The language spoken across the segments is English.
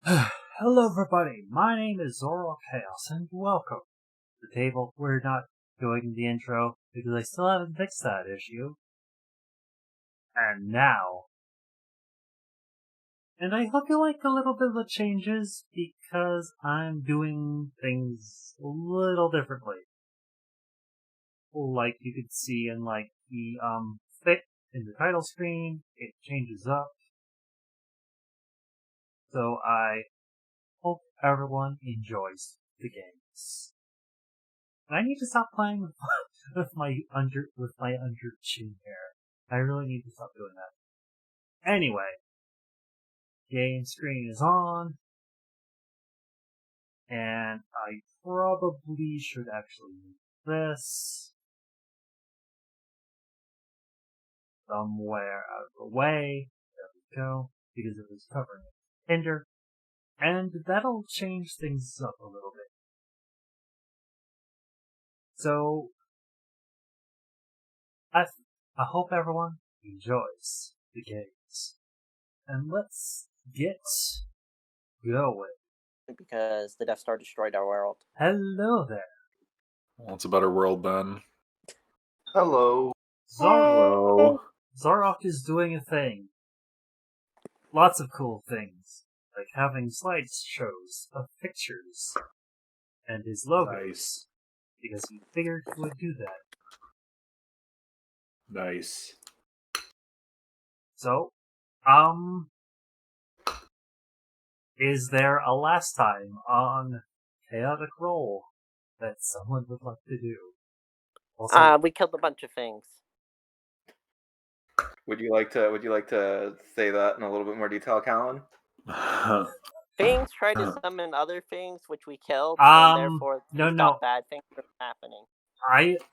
Hello everybody, my name is Zoro Chaos and welcome to the table. We're not doing the intro because I still haven't fixed that issue. And now. And I hope you like a little bit of the changes because I'm doing things a little differently. Like you could see in the fit in the title screen, it changes up. So I hope everyone enjoys the games. And I need to stop playing with my under chin hair. I really need to stop doing that. Anyway, game screen is on, and I probably should actually move this somewhere out of the way. There we go, because it was covering Hinder, and that'll change things up a little bit. So, I hope everyone enjoys the games. And let's get going. Because the Death Star destroyed our world. Hello there. Well, it's a better world then. Hello. Zarok is doing a thing. Lots of cool things. Like having slideshows of pictures. And his logos. Nice. Because he figured he would do that. Nice. So, is there a last time on Chaotic Roll that someone would like to do? Also, we killed a bunch of things. Would you like to say that in a little bit more detail, Callan? Things try to summon other things, which we killed, Um, and therefore no. stop bad things from happening.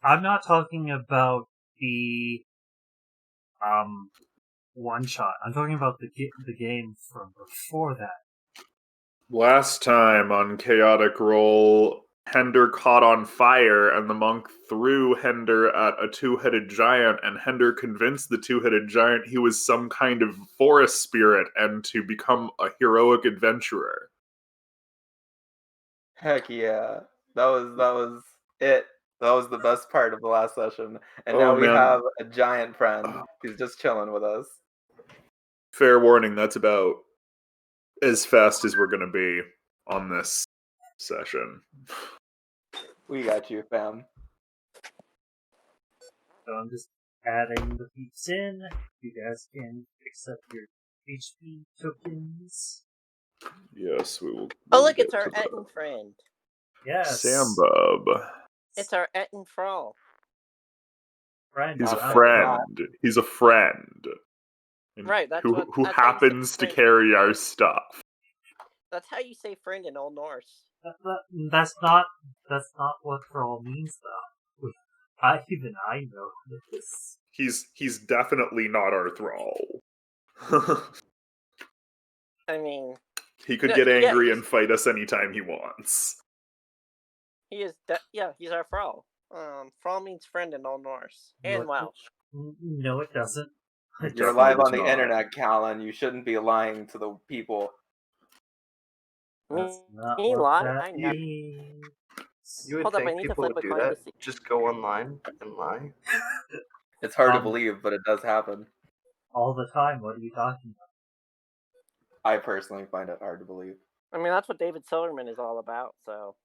I'm not talking about the one shot. I'm talking about the game from before that. Last time on Chaotic Roll, Hender caught on fire, and the monk threw Hender at a two-headed giant, and Hender convinced the two-headed giant he was some kind of forest spirit and to become a heroic adventurer. Heck yeah. That was it. That was the best part of the last session. And now we have a giant friend who's just chilling with us. Fair warning, that's about as fast as we're going to be on this session. We got you, fam. So I'm just adding the peeps in. You guys can accept your HP tokens. Yes, we will. Oh, look, it's our Etten friend. Yes. Sambub. It's our Etten Frall. Friend. He's a friend. He's a friend. Right, that's who happens to carry our stuff. That's how you say friend in Old Norse. That's not what Thrall means, though. I know this. He's definitely not our thrall. I mean, he could get angry and fight us anytime he wants. He is, he's our Frall. Frall means friend in Old Norse and Welsh. No, it doesn't. You're live on the internet, Callan. You shouldn't be lying to the people. That's not Me what lie? that I know. means. You would think people would do that. Just go online and lie. It's hard to believe, but it does happen. All the time. What are you talking about? I personally find it hard to believe. I mean, that's what David Silverman is all about, so.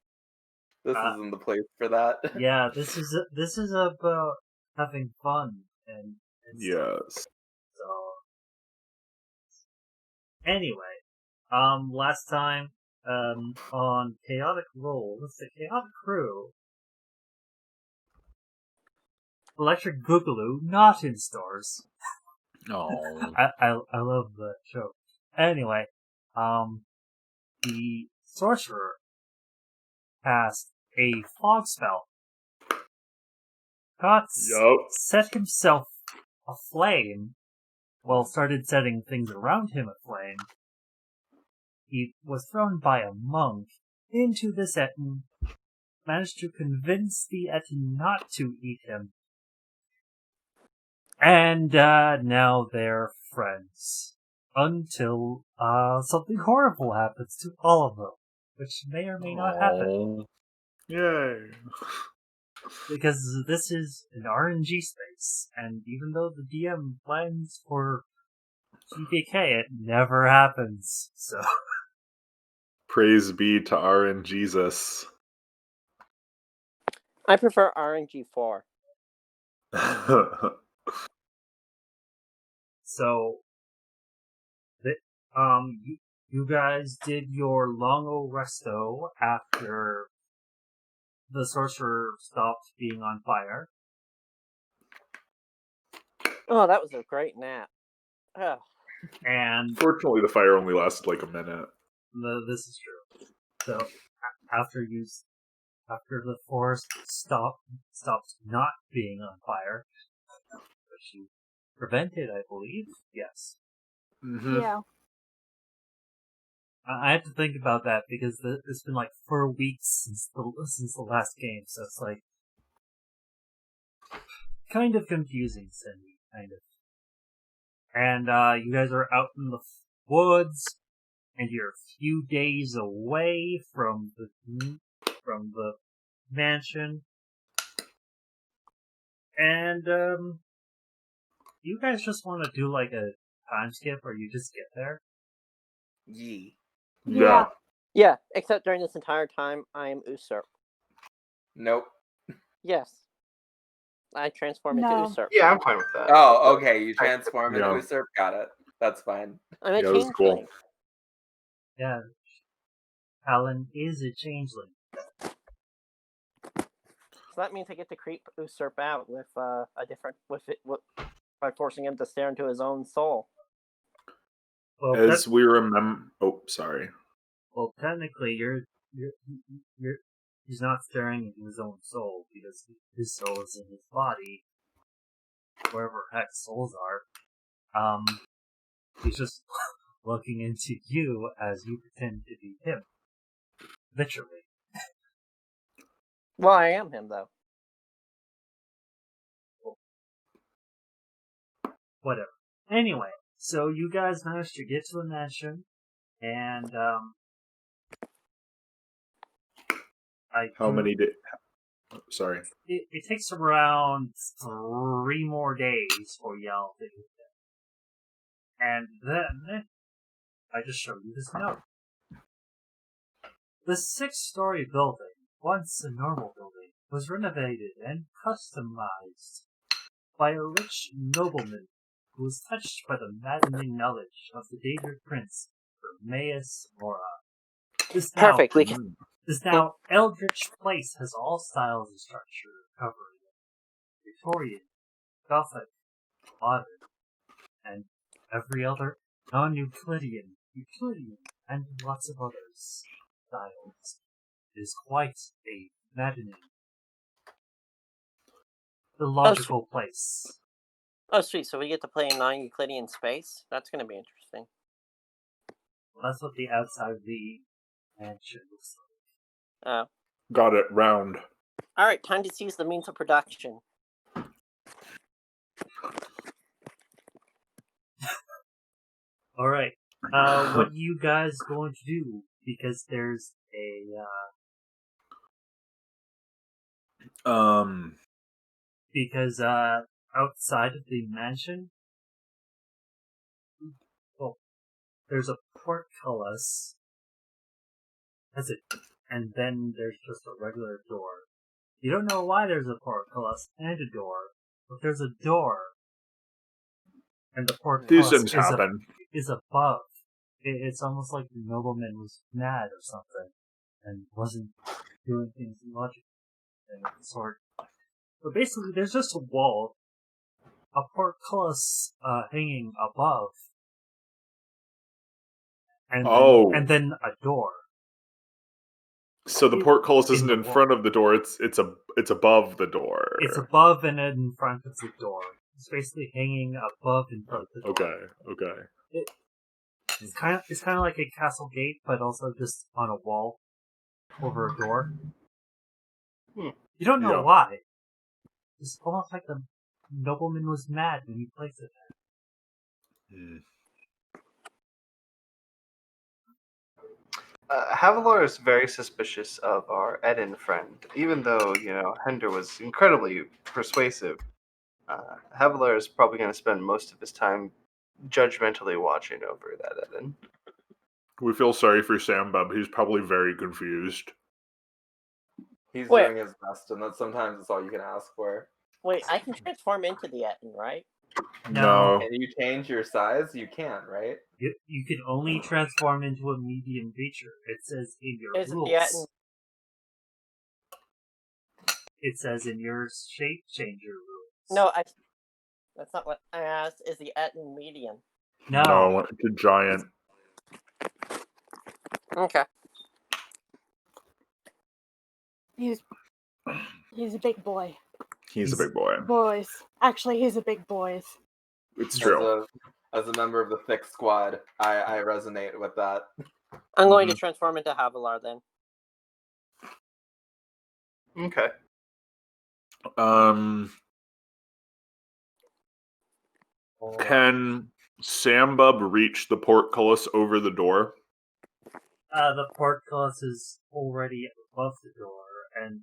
This isn't the place for that. Yeah, this is about having fun and yes. So anyway, last time on Chaotic Roll, the Chaotic Crew, Electric Boogaloo, not in stores. Oh, I love the show. Anyway, the sorcerer cast a fog spell. Set himself aflame. Well, started setting things around him aflame. He was thrown by a monk into this Etten, managed to convince the Etten not to eat him, and now they're friends. until something horrible happens to all of them, which may or may not happen. Yay. Because this is an RNG space, and even though the DM plans for GPK, it never happens. So Praise be to RNGesus. I prefer RNG4. So, you guys did your longo resto after the sorcerer stopped being on fire. Oh, that was a great nap. Oh. And Fortunately, the fire only lasted like a minute. This is true. So, after the forest stopped not being on fire, which you prevented, I believe. Yes. Mm-hmm. Yeah. I had to think about that because it's been like 4 weeks since the last game, so it's like kind of confusing, Cindy, kind of. And you guys are out in the woods, and you're a few days away from the mansion, and you guys just want to do like a time skip, or you just get there? Yee. Yeah. Yeah, except during this entire time, I am Usurp. Nope. Yes. I transform into No. Usurp. Yeah, I'm fine with that. Oh, okay. You transform into Yeah. Usurp. Got it. That's fine. I'm a Yeah, it was cool. changeling. Yeah. Alan is a changeling. So that means I get to creep Usurp out with by forcing him to stare into his own soul. Well, As we remember... Oh, sorry. Well, technically, he's not staring into his own soul, because his soul is in his body, wherever heck souls are. He's just looking into you as you pretend to be him. Literally. Well, I am him, though. Whatever. Anyway, so you guys managed to get to the mansion, and, How many days? Sorry. It takes around 3 more days for y'all to get there. And then, I just showed you this note. The 6-story building, once a normal building, was renovated and customized by a rich nobleman who was touched by the maddening knowledge of the Daedric prince, Hermaeus Mora. Perfect. This now Eldritch Place has all styles of structure, covering Victorian, Gothic, modern, and every other non-Euclidean, Euclidean, and lots of others styles. It is quite a maddening, illogical place. Oh, sweet. So we get to play in non-Euclidean space? That's going to be interesting. Well, that's what the outside of the mansion looks like. Oh. Got it. Round. Alright, time to seize the means of production. Alright. What are you guys going to do? Because there's Because outside of the mansion, there's a portcullis. That's it. And then there's just a regular door. You don't know why there's a portcullis and a door, but there's a door. And the portcullis These things happen. is above. It's almost like the nobleman was mad or something, and wasn't doing things logically of the sort. But basically, there's just a wall, a portcullis hanging above, and then a door. So the portcullis isn't in front of the door; it's above the door. It's above and in front of the door. It's basically hanging above in front of the door. Okay. It's kind of like a castle gate, but also just on a wall over a door. You don't know why. It's almost like the nobleman was mad when he placed it there. Havilar is very suspicious of our Eden friend, even though, Hender was incredibly persuasive. Havilar is probably going to spend most of his time judgmentally watching over that Eden. We feel sorry for Sambub. He's probably very confused. He's Wait. doing his best, and sometimes that's all you can ask for. Wait, I can transform into the Etten, right? No. Can you change your size? You can, right? You can only transform into a medium creature. It says in your Is it rules. the Etten? It says in your shape changer rules. No, that's not what I asked. Is the Etten medium? No. It's a giant. Okay. He's a big boy. He's a big boy. Boys. Actually, he's a big boys. It's true. As a member of the thick squad, I resonate with that. I'm going to transform into Havilar then. Okay. Can Sambub reach the portcullis over the door? The portcullis is already above the door, and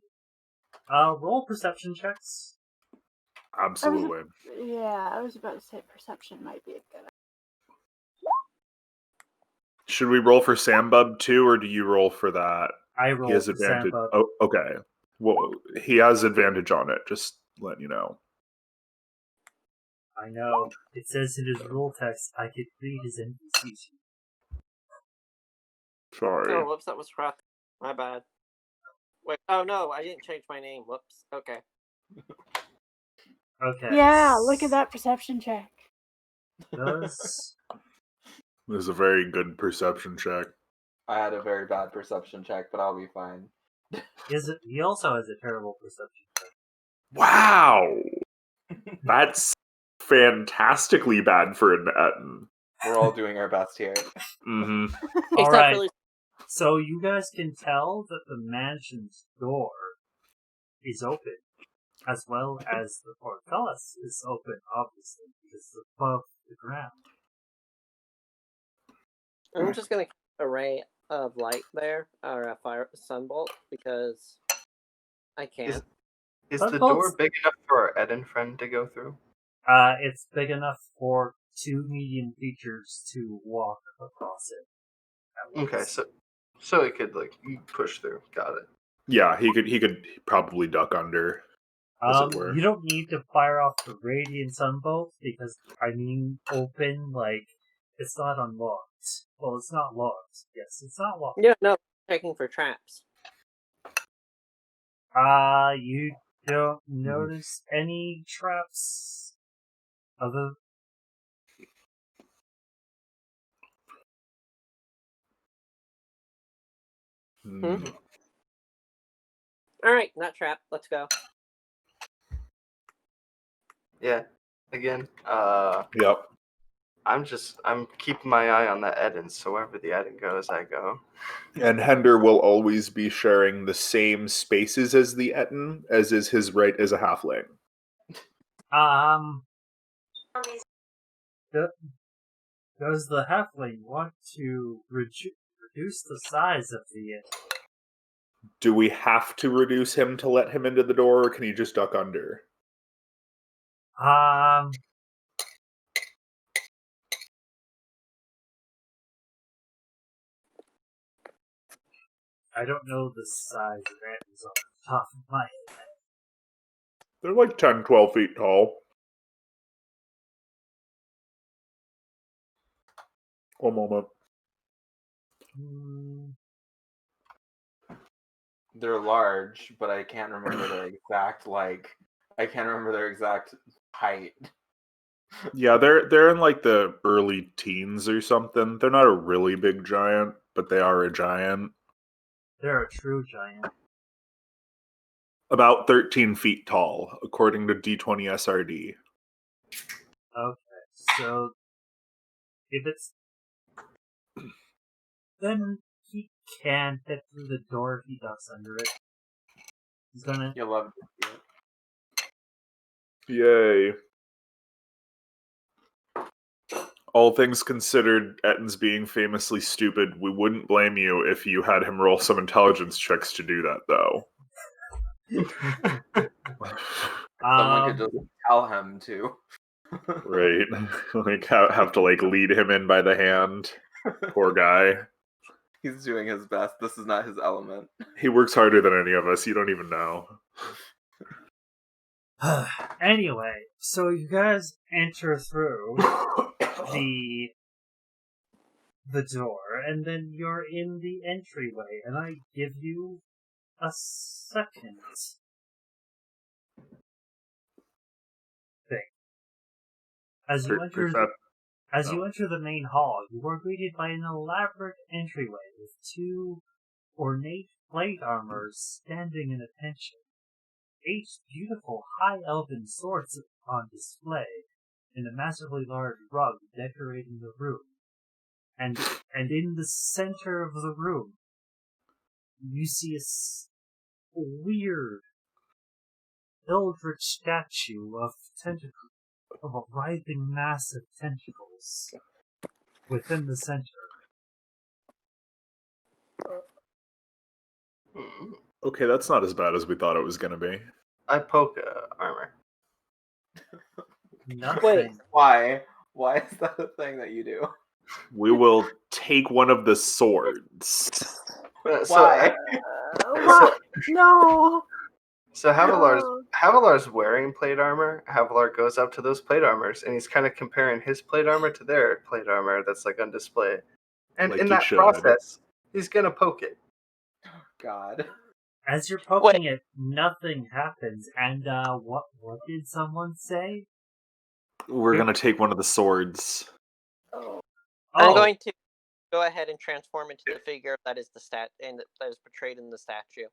roll perception checks. Absolutely. I was about to say perception might be a good idea. Should we roll for Sambub too, or do you roll for that? I roll He has for advantage. Sambub. Oh, okay. Well, he has advantage on it. Just letting you know. I know. It says in his rule text, I could read his NPCs. Sorry. Oh, whoops, that was crap. My bad. Wait, oh no, I didn't change my name. Whoops. Okay. Okay. Yeah, look at that perception check. Does... This is a very good perception check. I had a very bad perception check, but I'll be fine. He also has a terrible perception check. Wow! That's fantastically bad for an Etten. We're all doing our best here. Mm-hmm. All Except right. for Lucy. So you guys can tell that the mansion's door is open, as well as the portcullis is open, obviously, because it's above the ground. I'm just gonna keep a ray of light there, or a fire sunbolt, because I can. Is But the folks- door big enough for our Eden friend to go through? It's big enough for two medium creatures to walk across it. Okay, so it could push through. Got it. Yeah, he could probably duck under. As it were. You don't need to fire off the radiant sunbolt because open, it's not unlocked. Well, it's not locked. Yes, it's not locked. Yeah, no, checking for traps. You don't notice any traps other. Alright, not trap. Let's go. Yeah. Again, Yep. I'm keeping my eye on that Eden, so wherever the Eden goes, I go. And Hender will always be sharing the same spaces as the Etten, as is his right as a halfling. Does the halfling want to reduce the size of the? Do we have to reduce him to let him into the door, or can he just duck under? I don't know the size of Andy's off the top of my head. They're like 10, 12 feet tall. One moment. They're large, but I can't remember their exact height. Yeah, they're in the early teens or something. They're not a really big giant, but they are a giant. They're a true giant. About 13 feet tall, according to D20 SRD. Okay, so if it's then he can fit through the door if he ducks under it. He's gonna. You'll love it. Yay. All things considered, Etton's being famously stupid. We wouldn't blame you if you had him roll some intelligence checks to do that, though. Someone could just tell him to. Right. Like, have to, like, lead him in by the hand. Poor guy. He's doing his best. This is not his element. He works harder than any of us. You don't even know. Anyway, so you guys enter through the door, and then you're in the entryway, and I give you a second thing. As you enter the main hall, you are greeted by an elaborate entryway with two ornate plate armors standing in attention. 8 beautiful high elven swords on display, and a massively large rug decorating the room. And in the center of the room, you see a weird, eldritch statue of a writhing mass of tentacles within the center. Okay, that's not as bad as we thought it was going to be. I poke armor. Nothing. Wait. Why? Why is that a thing that you do? We will take one of the swords. Why? What? No. So Havilar's wearing plate armor. Havilar goes up to those plate armors, and he's kind of comparing his plate armor to their plate armor that's like on display. And Like in you that should. process, he's gonna poke it. God. As you're poking it, nothing happens. And what did someone say? We're going to take one of the swords. I'm going to go ahead and transform into the figure that is that is portrayed in the statue.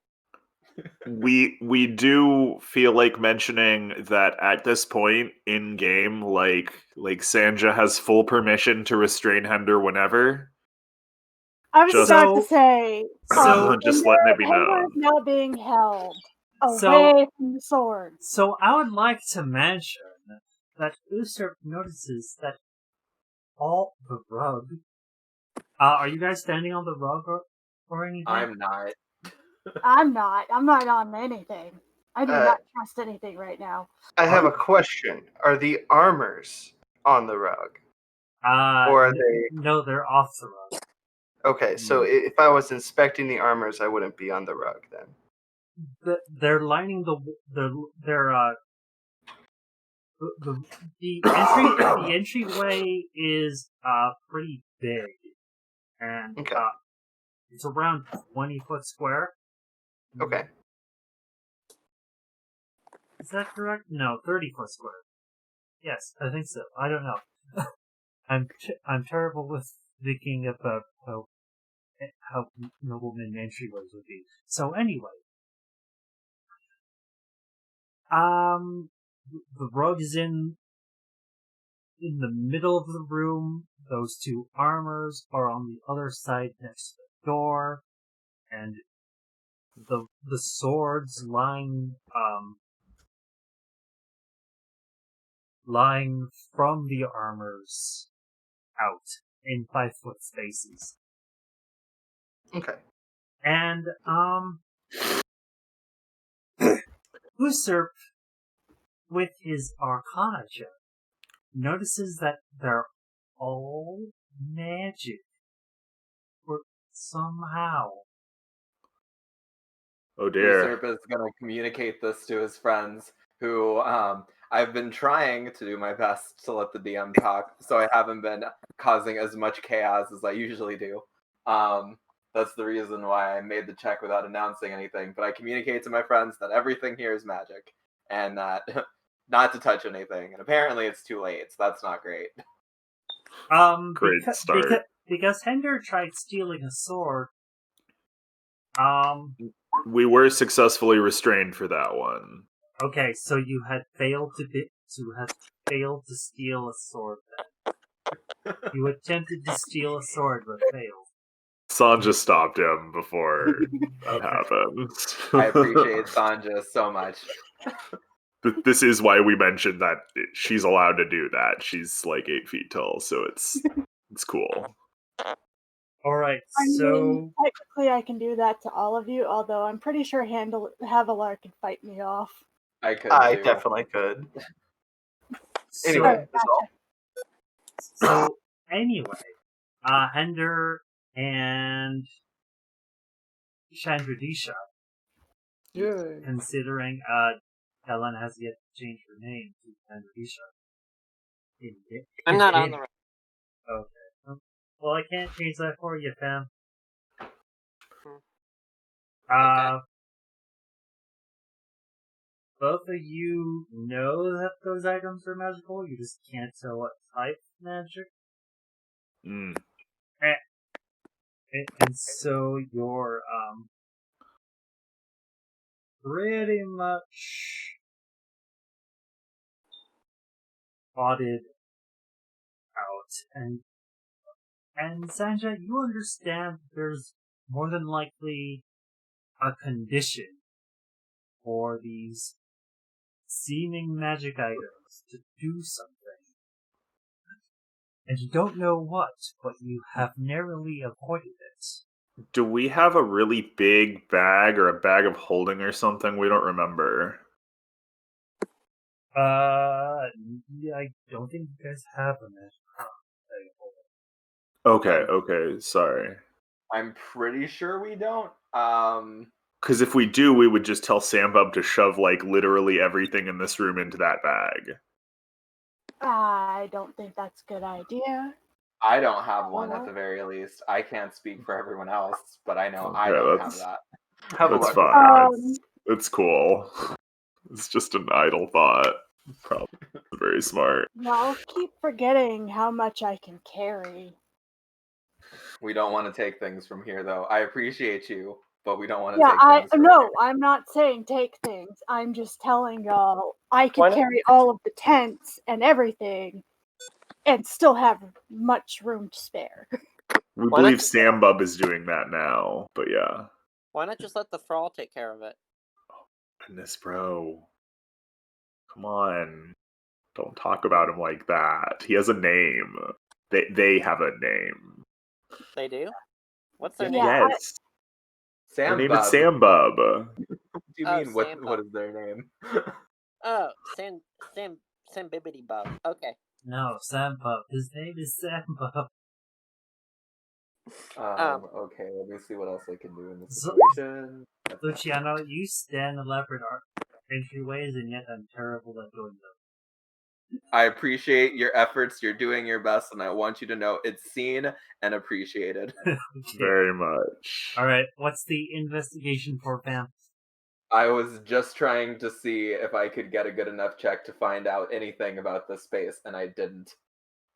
We do feel like mentioning that at this point in game, like Sanja has full permission to restrain Hender whenever. I was Just- about to say. Just letting it be Hender known. is now being held away So- from the swords. So I would like to mention that Usurp notices that all the rug. Are you guys standing on the rug or anything? I'm not. I'm not. I'm not on anything. I do not trust anything right now. I have a question. Are the armors on the rug? Or are they... No, they're off the rug. Okay, so if I was inspecting the armors, I wouldn't be on the rug then. They're lining the entryway is pretty big, and Okay. It's around 20 foot square. Okay. Is that correct? No, 30 foot square. Yes, I think so. I don't know. I'm terrible with thinking about how nobleman entryways would be. So anyway, the rug is in the middle of the room. Those two armors are on the other side next to the door, and the swords lying from the armors out in 5 foot spaces. Okay. And Usurp, with his Arcana check, notices that they're all magic. Or somehow. Oh dear. Usurp is going to communicate this to his friends, who I've been trying to do my best to let the DM talk, so I haven't been causing as much chaos as I usually do. That's the reason why I made the check without announcing anything. But I communicate to my friends that everything here is magic, and that not to touch anything. And apparently it's too late, so that's not great. Great start. Because Hender tried stealing a sword. We were successfully restrained for that one. Okay, so you had failed to steal a sword then. You attempted to steal a sword but failed. Sanja stopped him before that happened. I appreciate Sanja so much. This is why we mentioned that she's allowed to do that. She's like 8 feet tall, so it's cool. All right, I so mean, technically I can do that to all of you, although I'm pretty sure Havilar can fight me off. I could. I too. definitely could. so- Anyway, that's all. So anyway, Hender and Chandradisha, Yay. considering Helen has yet to change her name to Chandradisha. I'm not on the right. Okay. Well, I can't change that for you, fam. Okay. Both of you know that those items are magical. You just can't tell what type magic. Mm. And so you're pretty much spotted out. And Sanja, you understand there's more than likely a condition for these seeming magic items to do something. And you don't know what, but you have narrowly avoided it. Do we have a really big bag or a bag of holding or something? We don't remember. Yeah, I don't think you guys have a magic Okay, sorry. I'm pretty sure we don't. Because if we do, we would just tell Sambub to shove, like, literally everything in this room into that bag. I don't think that's a good idea. I don't have one at the very least. I can't speak for everyone else, but I know I Okay, don't that's- have that. That's Havilar. fine. It's cool. It's just an idle thought. Probably very smart. Y'all keep forgetting how much I can carry. We don't want to take things from here, though. I appreciate you, but we don't want to Yeah, take things from no, here. I'm not saying take things. I'm just telling y'all I Why can not? carry all of the tents and everything and still have much room to spare. We Why not believe just- Sambub is doing that now, but yeah. Why not just let the Thrall take care of it? Goodness, bro. Come on. Don't talk about him like that. He has a name. They have a name. They do? What's their Yeah, name? Yes. Sam Their name is Bub. Sambub. What do you Oh, mean? What Sambub. is their name? Oh, Sam Bibbidi Bub. Okay. No, Sambub. His name is Sambub. Okay, let me see what else I can do in this So- situation. That's not- Luciano, you stand elaborate entryways, and yet I'm terrible at doing them. I appreciate your efforts. You're doing your best, and I want you to know it's seen and appreciated. Okay. Very much. Alright, what's the investigation for, fam? I was just trying to see if I could get a good enough check to find out anything about this space, and I didn't.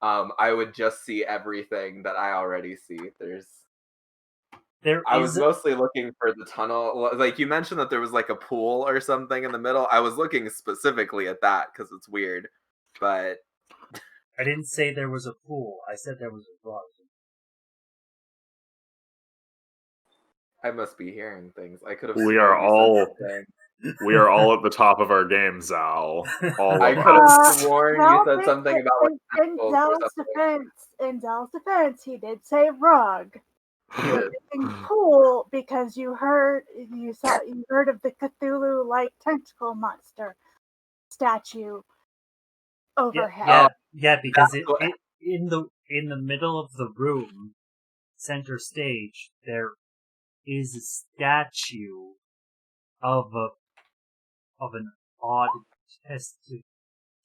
I would just see everything that I already see. I was mostly looking for the tunnel. Like, you mentioned that there was like a pool or something in the middle. I was looking specifically at that because it's weird. But I didn't say there was a pool. I said there was a rug. I must be hearing things. I could have. We are all- Something. We are all at the top of our game, Zal. All I of could us. have sworn you said something about like, in tentacles or Zal's something. defense, he did say rug. He did. In pool because you heard of the Cthulhu-like tentacle monster statue overhead. Yeah, because That's what- in the middle of the room, center stage, there is a statue of an odd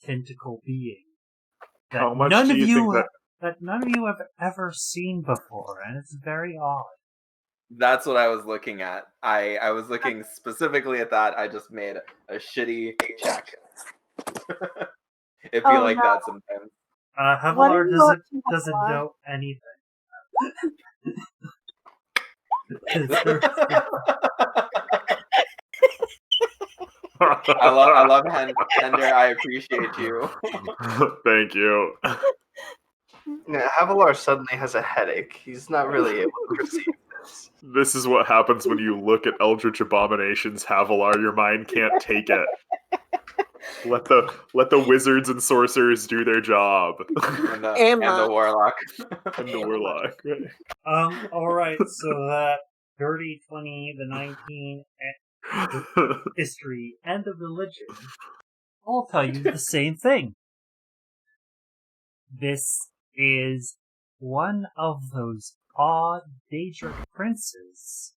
tentacle being that How much none do of you think you that none of you have ever seen before, and it's very odd. That's what I was looking at. I was looking specifically at that. I just made a shitty check. It feel Oh, like no. that sometimes. What Havilar are you doesn't Havilar? know anything. I love Hender. I appreciate you. Thank you. Yeah, Havilar suddenly has a headache. He's not really able to perceive this. This is what happens when you look at Eldritch Abominations, Havilar. Your mind can't take it. Let the wizards and sorcerers do their job. And the Emma. warlock. And the warlock. Alright, so that dirty 20, the 19, and history, and the religion all tell you the same thing. This is one of those odd Daedric princes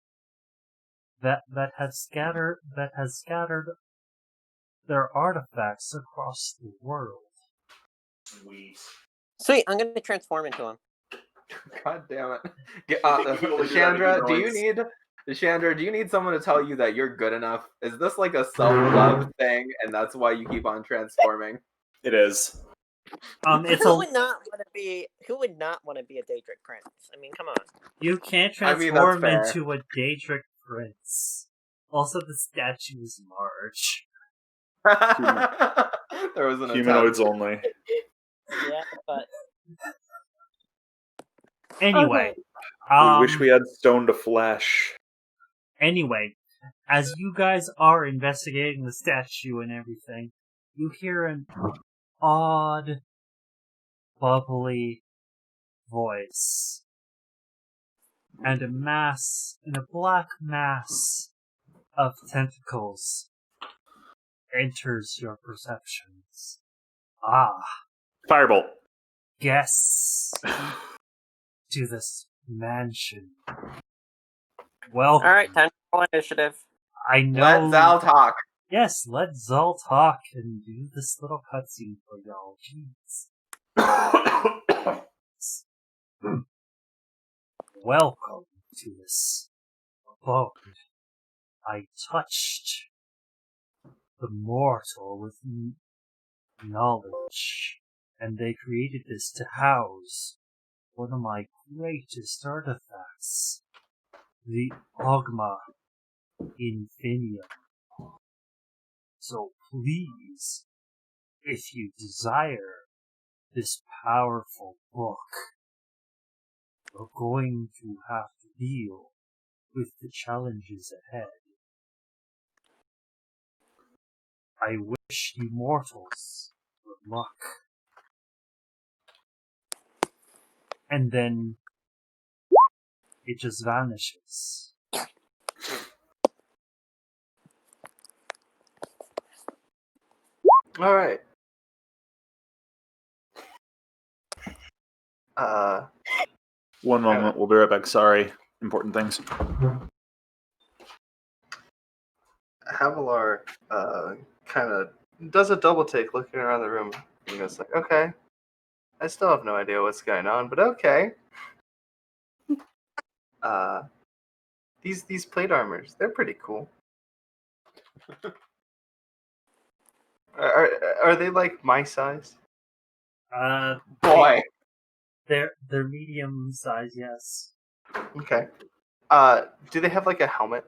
that has scattered their artifacts across the world. Sweet. Sweet, I'm gonna transform into him. God damn it. You only do that Chandra, if do you need someone to tell you that you're good enough? Is this like a self-love thing and that's why you keep on transforming? It is. It's Who a would not want to be a Daedric prince? I mean, come on. you can't I mean, transform that's fair. into a Daedric prince. Also, the statue is large. There was an Humanoids attempt. only. Yeah, but Anyway, Okay. We wish we had stone to flesh. Anyway, as you guys are investigating the statue and everything, you hear an odd, bubbly voice. And a black mass of tentacles enters your perceptions. Ah, Firebolt. guests to this mansion. Welcome. alright, time to roll initiative. I know. Let Zal talk. Yes, let Zal talk and do this little cutscene for y'all. Jeez. Welcome to this abode. I touched the mortal with knowledge, and they created this to house one of my greatest artifacts, the Ogma Infinium. So please, if you desire this powerful book, we're going to have to deal with the challenges ahead. I wish you mortals good luck. And then it just vanishes. All right. One moment, we'll be right back. Sorry. Important things. Havilar kind of does a double take, looking around the room, and goes like, "Okay, I still have no idea what's going on, but okay." These plate armors, they're pretty cool. Are they like my size? Boy. They're medium size, yes. Okay. Do they have like a helmet?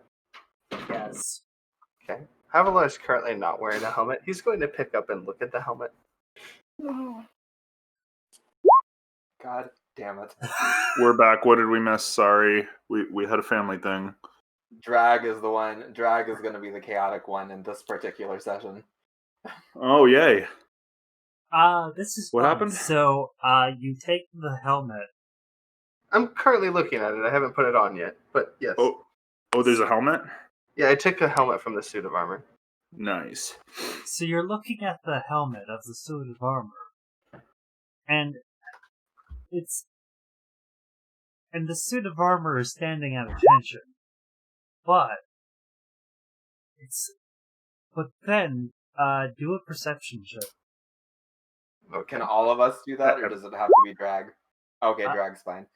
Yes. Okay. Havilar is currently not wearing a helmet. He's going to pick up and look at the helmet. God damn it. We're back. What did we miss? Sorry. We had a family thing. Drag is the one. Drag is going to be the chaotic one in this particular session. Oh, yay. This is What fun. happened? So, you take the helmet. I'm currently looking at it. I haven't put it on yet, but yes. Oh, there's a helmet? Yeah, I took a helmet from the suit of armor. Nice. So you're looking at the helmet of the suit of armor. And the suit of armor is standing at attention. But then, do a perception check. Okay. Can all of us do that, or does it have to be Drag? Okay, Drag's fine.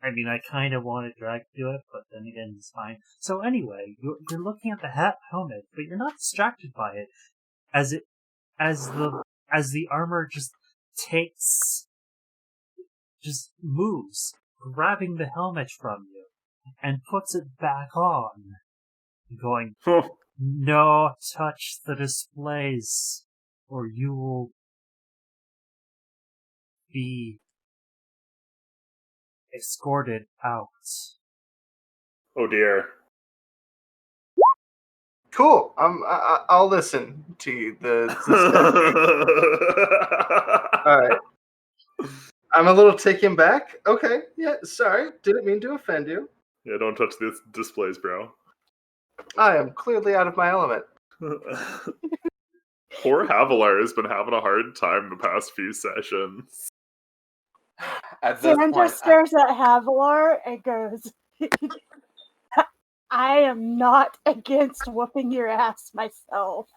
I mean, I kind of wanted Drag to do it, but then again, it's fine. So anyway, you're looking at the helmet, but you're not distracted by it, as the armor just moves, grabbing the helmet from you, and puts it back on, going, "No, touch the displays, or you will be escorted out." Oh, dear. Cool. I'll listen to you. All right. I'm a little taken back. Okay. Yeah. Sorry. Didn't mean to offend you. Yeah, don't touch the displays, bro. I am clearly out of my element. Poor Havilar has been having a hard time the past few sessions. At this Sam point, just stares at Havilar and goes, I am not against whooping your ass myself.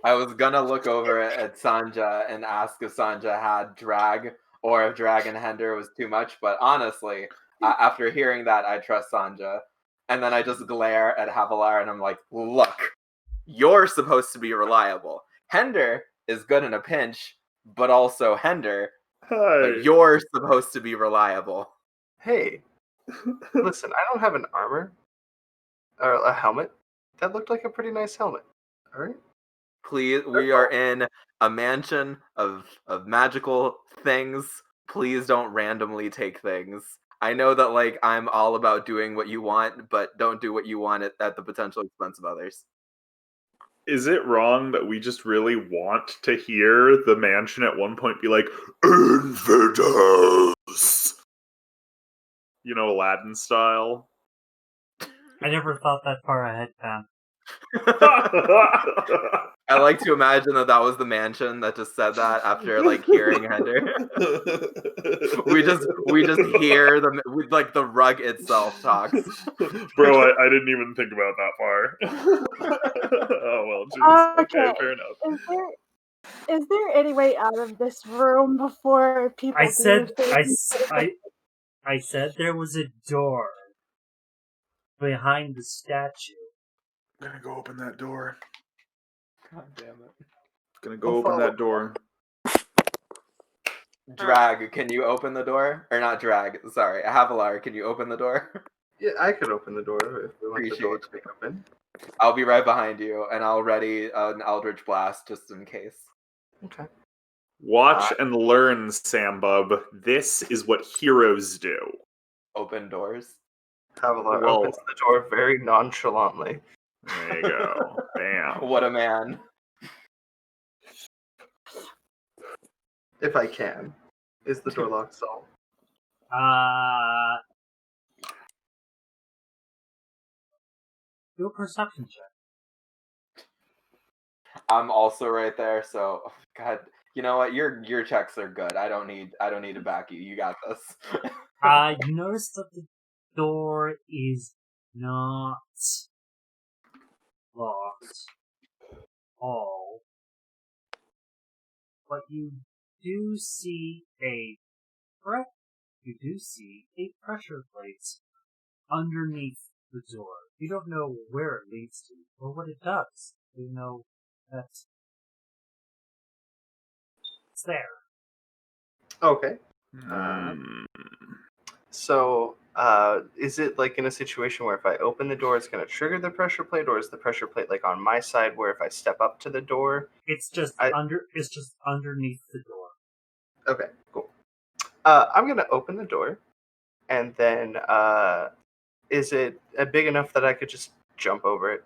I was gonna look over at Sanja and ask if Sanja had drag or if drag and Hender was too much, but honestly, after hearing that, I trust Sanja. And then I just glare at Havilar and I'm like, look, you're supposed to be reliable. Hender is good in a pinch, but also Hender, Hi. but you're supposed to be reliable. Hey, listen, I don't have an armor or a helmet. That looked like a pretty nice helmet. All right. Please, we are in a mansion of magical things. Please don't randomly take things. I know that like I'm all about doing what you want, but don't do what you want at the potential expense of others. Is it wrong that we just really want to hear the mansion at one point be like, Infidels? You know, Aladdin style? I never thought that far ahead, Pam. I like to imagine that was the mansion that just said that after like hearing Hender. we just hear the rug itself talks. Bro, I didn't even think about that far. Oh well, jeez. Okay, fair enough. Is there any way out of this room before people I said there was a door behind the statue. I'm gonna go open that door. God damn it. Gonna go open that door. Drag, can you open the door? Or not drag, sorry. Havilar, can you open the door? Yeah, I could open the door if we want the door Appreciate to be open. I'll be right behind you, and I'll ready an Eldritch Blast just in case. Okay. Watch and learn, Sambub. This is what heroes do. Open doors. Havilar Whoa. opens the door very nonchalantly. There you go. Bam. What a man. If I can. Is the door locked solved? Do a perception check. I'm also right there, so God, you know what? Your checks are good. I don't need to back you. You got this. You notice that the door is not locked all, but you do see a pressure plate underneath the door. You don't know where it leads to or what it does. You know that it's there. Okay. Hmm. So, is it like in a situation where if I open the door, it's going to trigger the pressure plate, or is the pressure plate like on my side where if I step up to the door? It's just It's just underneath the door. Okay, cool. I'm going to open the door, and then is it big enough that I could just jump over it?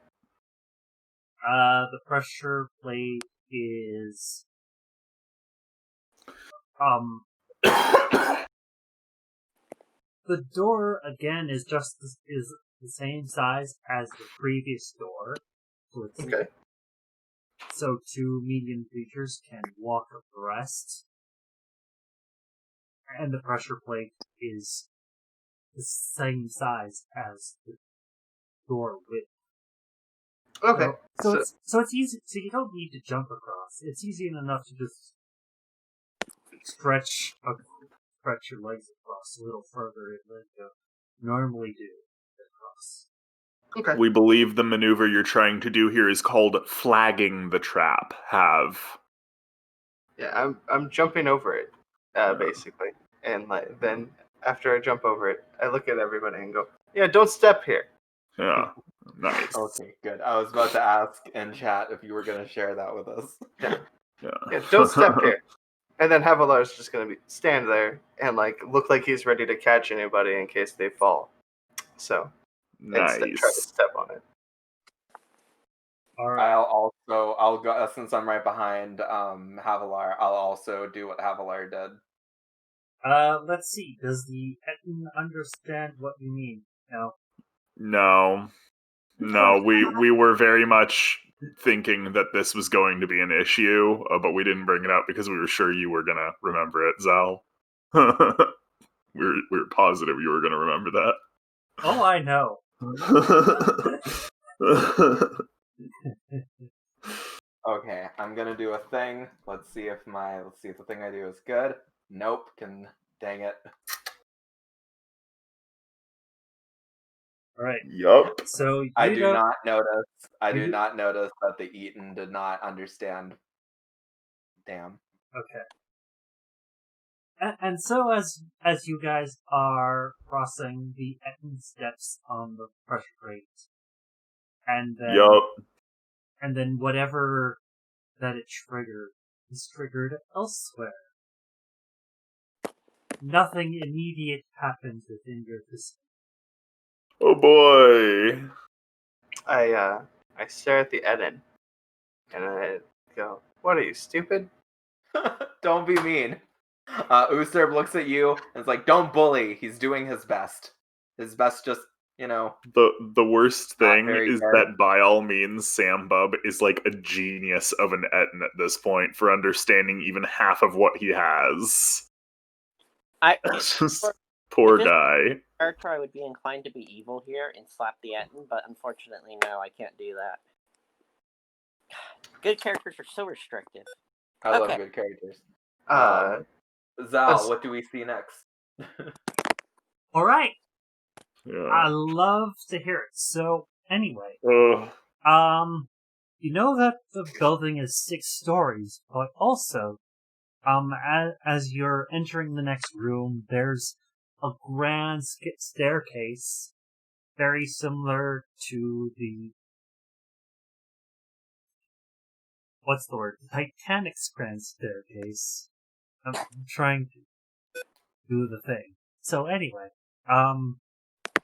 The pressure plate is the door again is the same size as the previous door. So it's Okay. So two medium creatures can walk abreast. And the pressure plate is the same size as the door width. Okay. So it's easy. So you don't need to jump across. It's easy enough to just stretch your legs across a little further than you normally do across. Okay. We believe the maneuver you're trying to do here is called flagging the trap. Yeah, I'm jumping over it, basically, and then after I jump over it, I look at everybody and go, "Yeah, don't step here." Yeah. Nice. Okay, good. I was about to ask in chat if you were going to share that with us. Yeah, don't step here. And then Havilar's just gonna stand there and look like he's ready to catch anybody in case they fall. So instead, try to Nice. step on it. Alright. I'll go since I'm right behind Havilar. I'll also do what Havilar did. Let's see. Does the Etten understand what you mean? No. No, we were very much thinking that this was going to be an issue, but we didn't bring it up because we were sure you were gonna remember it, Zal. we were positive you were gonna remember that. Oh, I know. Okay, I'm gonna do a thing. Let's see if the thing I do is good. Nope. Dang it. Alright. Yup. So I you do know, not notice. I do you- not notice that the Eaton did not understand. Damn. Okay. And so as you guys are crossing the Etten steps on the pressure grate, and then Yup. and then whatever that it triggered is triggered elsewhere. Nothing immediate happens within your vicinity. Oh boy. I stare at the Eden, and I go, "What are you, stupid?" Don't be mean. Usurb looks at you and is like, "Don't bully. He's doing his best. His best, just The worst Not thing very is good. that by all means, Sam Bub is like a genius of an Etten at this point for understanding even half of what he has. Just poor if this- guy. Character, I would be inclined to be evil here and slap the Etten, but unfortunately, no, I can't do that. Good characters are so restrictive. I love Okay. good characters." Um, Zal, us- what do we see next? Alright, Yeah. I love to hear it. So, anyway, Ugh. you know that the building is 6 stories, but also, as you're entering the next room, there's a grand staircase, very similar to the, what's the word? Titanic's grand staircase. I'm trying to do the thing. So anyway,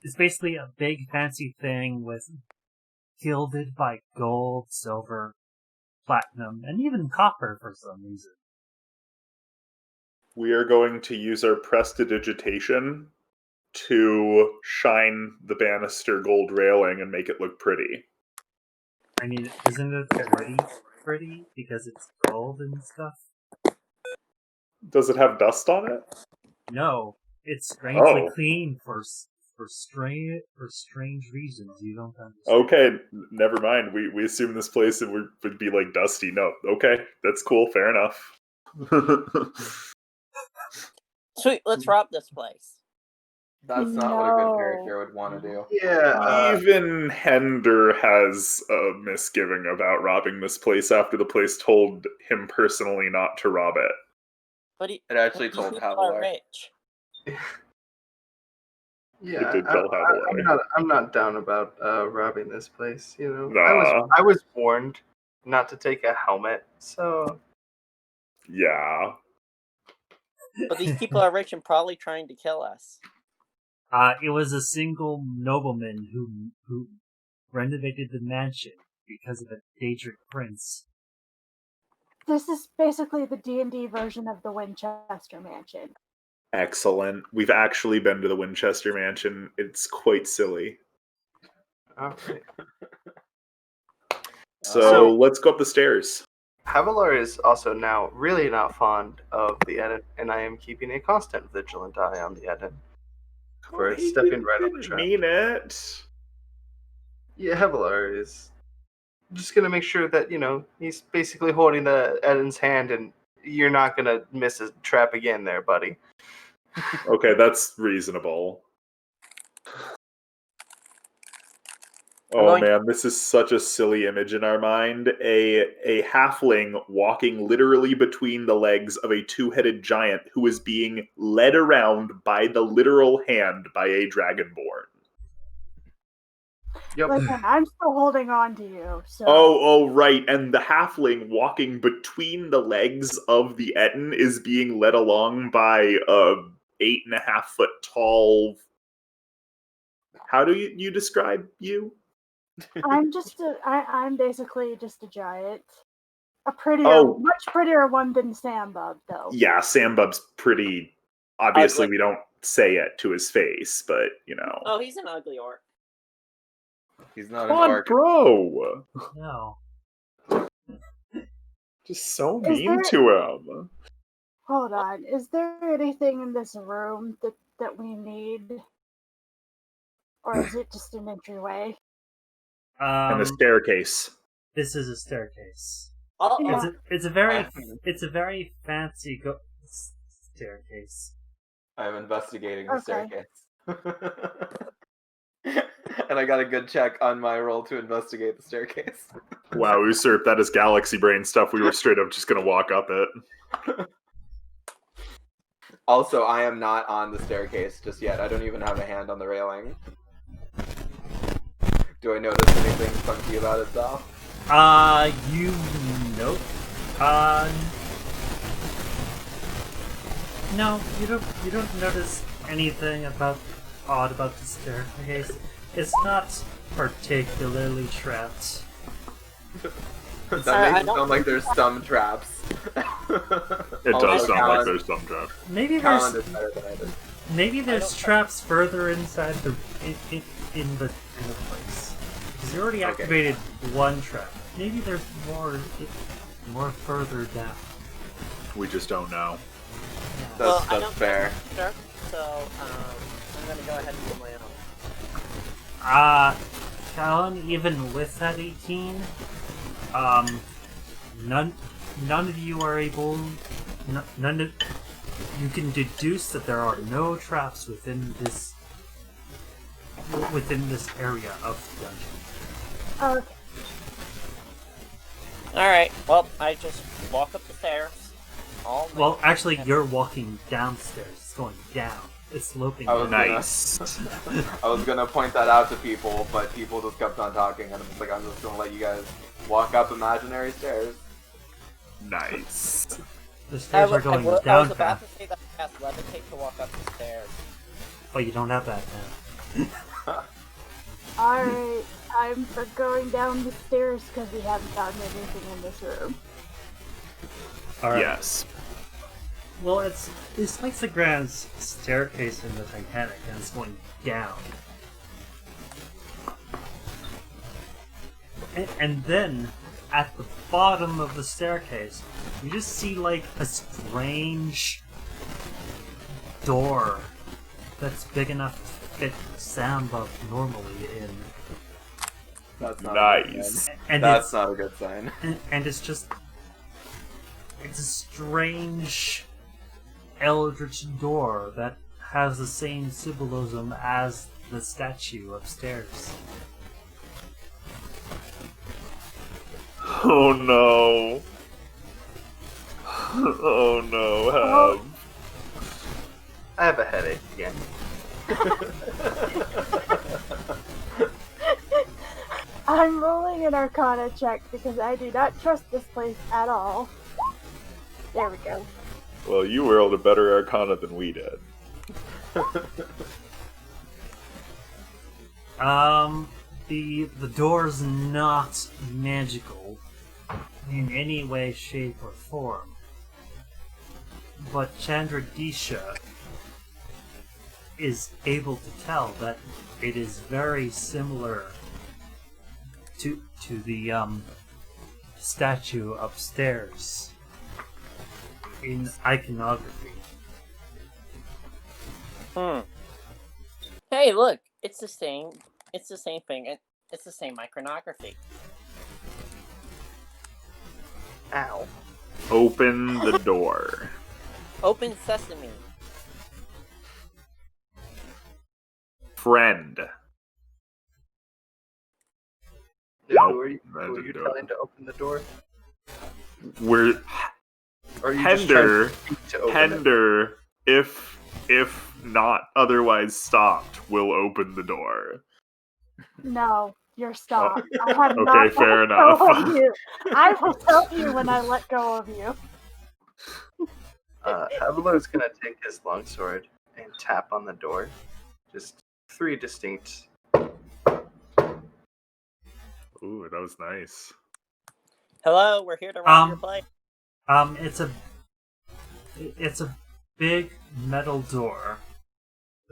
it's basically a big fancy thing with gilded by gold, silver, platinum, and even copper for some reason. We are going to use our prestidigitation to shine the banister gold railing and make it look pretty. I mean, isn't it already pretty because it's gold and stuff? Does it have dust on it? No, it's strangely Oh. clean for strange reasons you don't understand. Okay, never mind. We assume this place would be like dusty. No, okay, that's cool. Fair enough. Sweet, let's rob this place. That's not what a good No. character would want to do. Yeah. Even Hender has a misgiving about robbing this place after the place told him personally not to rob it. But It actually these told people are Havilar. rich. Yeah, It did tell Havilar. I'm not down about robbing this place. You know, Nah. I was warned not to take a helmet, so Yeah. But these people are rich and probably trying to kill us. It was a single nobleman who renovated the mansion because of a Daedric prince. This is basically the D&D version of the Winchester Mansion. Excellent. We've actually been to the Winchester Mansion. It's quite silly. all right. So let's go up the stairs. Havilar is also now really not fond of the Eden, and I am keeping a constant vigilant eye on the Eden. For He stepping right on the didn't trap. mean it. Yeah, Havilar is just gonna make sure that, you know, he's basically holding the Eden's hand, and you're not gonna miss a trap again there, buddy. Okay, that's reasonable. Oh going- man, this is such a silly image in our mind. A halfling walking literally between the legs of a two-headed giant who is being led around by the literal hand by a dragonborn. Yep. Listen, I'm still holding on to you, so... Oh, right. And the halfling walking between the legs of the Etten is being led along by a 8.5 foot tall. How do you describe you? I'm basically just a giant. A Oh. much prettier one than Sambub, though. Yeah, Sambub's pretty. Obviously, Ugly. we don't say it to his face, but Oh, he's an ugly orc. He's not an Come on, orc. bro. No. Just so Is mean there- to him. Hold on. Is there anything in this room that we need? Or is it just an entryway? And the staircase. This is a staircase. Oh, Yeah. It's a very fancy staircase. I'm investigating the Okay. staircase. And I got a good check on my roll to investigate the staircase. Wow, usurp, that is galaxy brain stuff. We were straight up just gonna walk up it. Also, I am not on the staircase just yet. I don't even have a hand on the railing. Do I notice anything funky about it, though? You nope. No, you don't notice anything odd about the staircase. It's not particularly trapped. That Sorry, I makes it don't- sound like there's some traps. It Also, does sound like Callan- there's some traps. Maybe Callan there's is better than I did. maybe there's don't- traps further inside in the place. Because you already Okay. activated one trap. Maybe there's more further down. We just don't know. well, That's I don't fair. Sure. So, I'm gonna go ahead and do my own. Callan, even with that 18, none of you are able. None of you can deduce that there are no traps within this area of the dungeon. Okay. Alright, well, I just walk up the stairs. Well, actually, you're walking downstairs. It's going down. It's sloping. I was down. Nice. I was gonna point that out to people, but people just kept on talking, and I'm just like, I'm just gonna let you guys walk up imaginary stairs. Nice. The stairs are going I was down. about to say that I cast levitate to walk up the stairs. Oh, you don't have that now. Alright. I'm for going down the stairs because we haven't found anything in this room. All right. Yes. Well, it's like the grand staircase in the Titanic, and it's going down. And then, at the bottom of the staircase, you just see like a strange door that's big enough to fit Sambub normally in. That's not a good Nice. sign. And That's it's, not a good sign. and it's a strange eldritch door that has the same symbolism as the statue upstairs. Oh no. Oh no, I have a headache again. I'm rolling an Arcana check because I do not trust this place at all. There we go. Well, you rolled a better Arcana than we did. The door's not magical in any way, shape, or form. But Chandradisha is able to tell that it is very similar to the statue upstairs in iconography. Hey, look, it's the same. It's the same thing. It's the same iconography. Ow. Open the door. Open sesame. Friend. Who Nope, are you, that who are didn't you do it. telling to open the door? We're Or are you just trying Hender. to speak to open it? Hender, if not otherwise stopped, will open the door. No, you're stopped. I have not Okay, fair let go enough. of you. I will tell you when I let go of you. Abelard's gonna take his longsword and tap on the door. Just 3 distinct Ooh, that was nice. Hello, we're here to rob your Um, place. It's a big metal door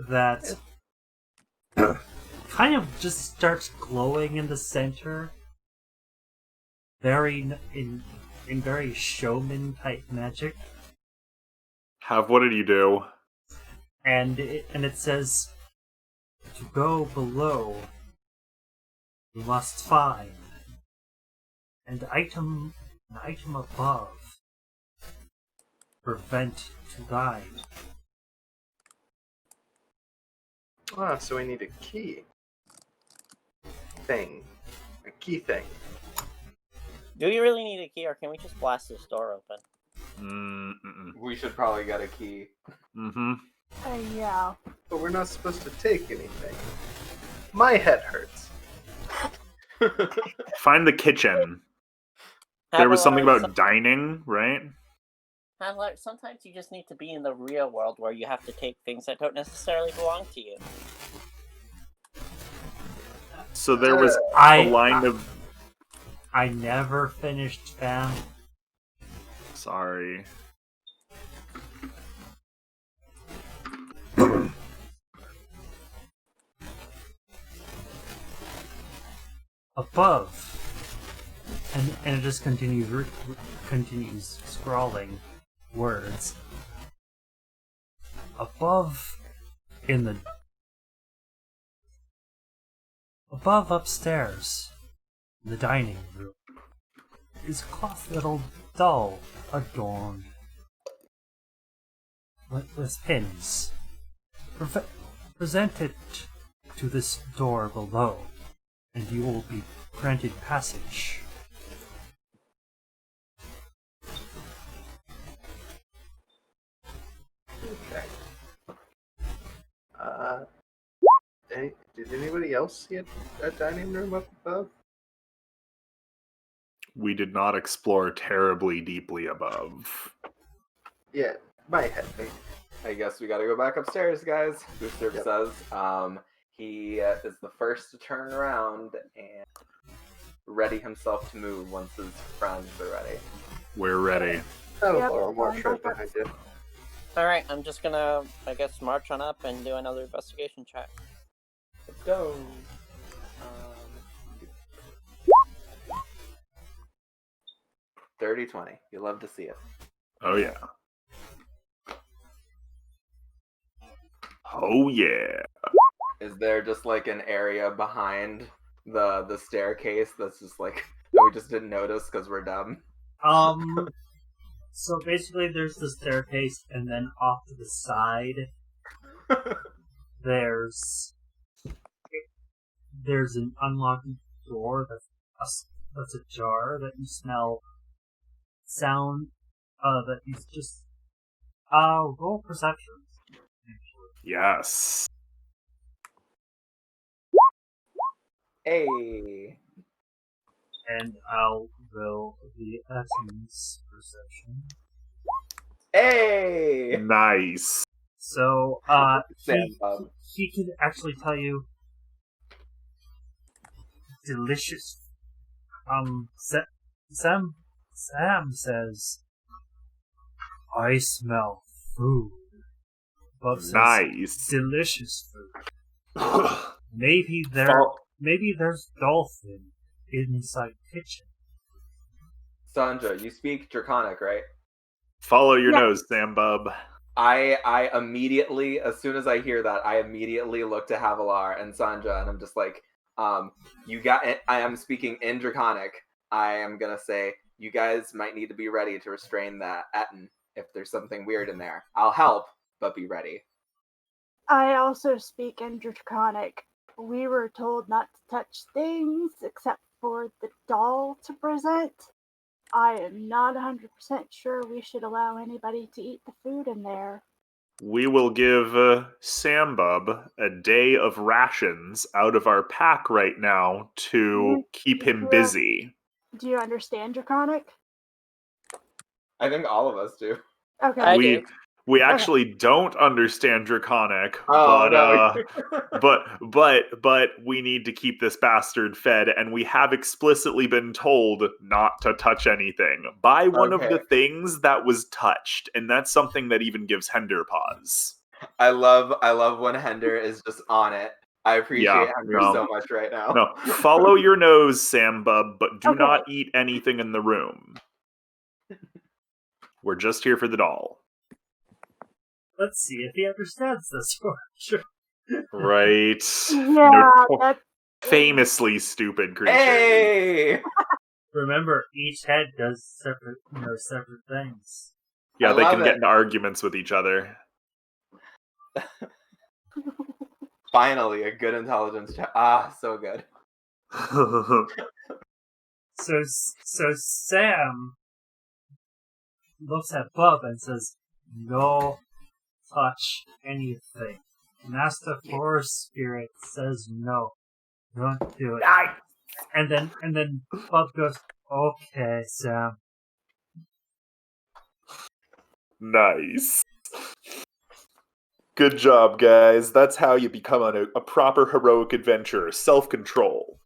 that kind of just starts glowing in the center, in very showman type magic, What did you do? and it says, "To go below, you must find an item above. Prevent to guide." Ah, so we need a key thing. A key thing. Do we really need a key, or can we just blast this door open? Mm-mm. We should probably get a key. Mm-hmm. Yeah. But we're not supposed to take anything. My head hurts. Find the kitchen. There was something Avalar, about dining, right? Avalar, sometimes you just need to be in the real world where you have to take things that don't necessarily belong to you. So there was I a line of... I never finished, fam. Sorry. Above, and it just continues scrawling words. Above upstairs, in the dining room, is a cloth little doll adorned with pins. Present it to this door below, and you will be granted passage. Okay. Did anybody else see a dining room up above? We did not explore terribly deeply above. Yeah, my head. I guess we gotta go back upstairs, guys. Booster says. He is the first to turn around and ready himself to move once his friends are ready. We're ready. Oh, Yep, Laura, march I'm right back behind you. Alright, I'm just gonna, I guess, march on up and do another investigation check. Let's go. 30-20. You love to see it. Oh yeah. Oh yeah. Is there just like an area behind the staircase that's just like that we just didn't notice because we're dumb? So basically there's the staircase, and then off to the side, there's an unlocked door that's ajar that you smell sound, that you just, roll perception. Yes. Hey. And I'll roll the essence perception. Hey. Nice. So, Sandbug. he can actually tell you delicious. Sam says, "I smell food." Bob says, Nice. "Delicious food. Maybe there's dolphin inside kitchen." Sandra, you speak Draconic, right? Follow your Yeah. nose, Sambub. I immediately, as soon as I hear that, I immediately look to Havilar and Sandra, and I'm just like, you got it. I am speaking in Draconic. I am gonna say, you guys might need to be ready to restrain that Etten if there's something weird in there. I'll help, but be ready. I also speak in Draconic. We were told not to touch things except for the doll to present. I am not 100% sure we should allow anybody to eat the food in there. We will give Sambub a day of rations out of our pack right now to keep him Yeah. busy. Do you understand Draconic? I think all of us do. Okay. I we do. We actually don't understand Draconic, Oh, but we need to keep this bastard fed, and we have explicitly been told not to touch anything by one of the Okay. things that was touched, and that's something that even gives Hender pause. I love when Hender is just on it. I appreciate Hender so much right now. No, follow your nose, Sambub, but do Okay. not eat anything in the room. We're just here for the doll. Let's see if he understands this one. Sure. Right. Yeah, that's Famously stupid creature. Hey! Remember, each head does separate things. Yeah, I they love can get it. into arguments with each other. Finally, a good intelligence check. Ah, so good. So Sam looks at Bub and says, "No touch anything." Master Forest Spirit says no. Don't do it. And then Bub goes, "Okay, Sam." Nice. Good job, guys. That's how you become a proper heroic adventurer. Self-control.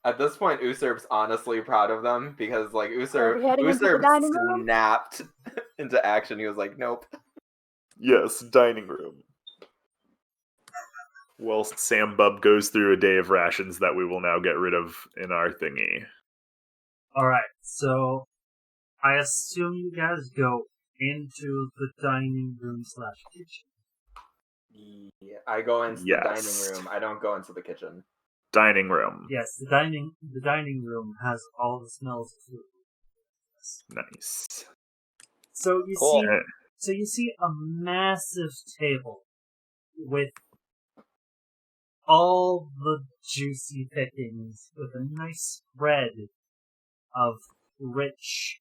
At this point, Usurp's honestly proud of them because, like, Are we heading into the Usurp dining room? snapped into action. He was like, "Nope." Yes, dining room. Whilst Sam Bub goes through a day of rations that we will now get rid of in our thingy. Alright, so I assume you guys go into the dining room / kitchen. Yeah, I go into Yes. the dining room. I don't go into the kitchen. Dining room. Yes, the dining room has all the smells of food. Nice. So you Cool. you see a massive table with all the juicy pickings, with a nice spread of rich,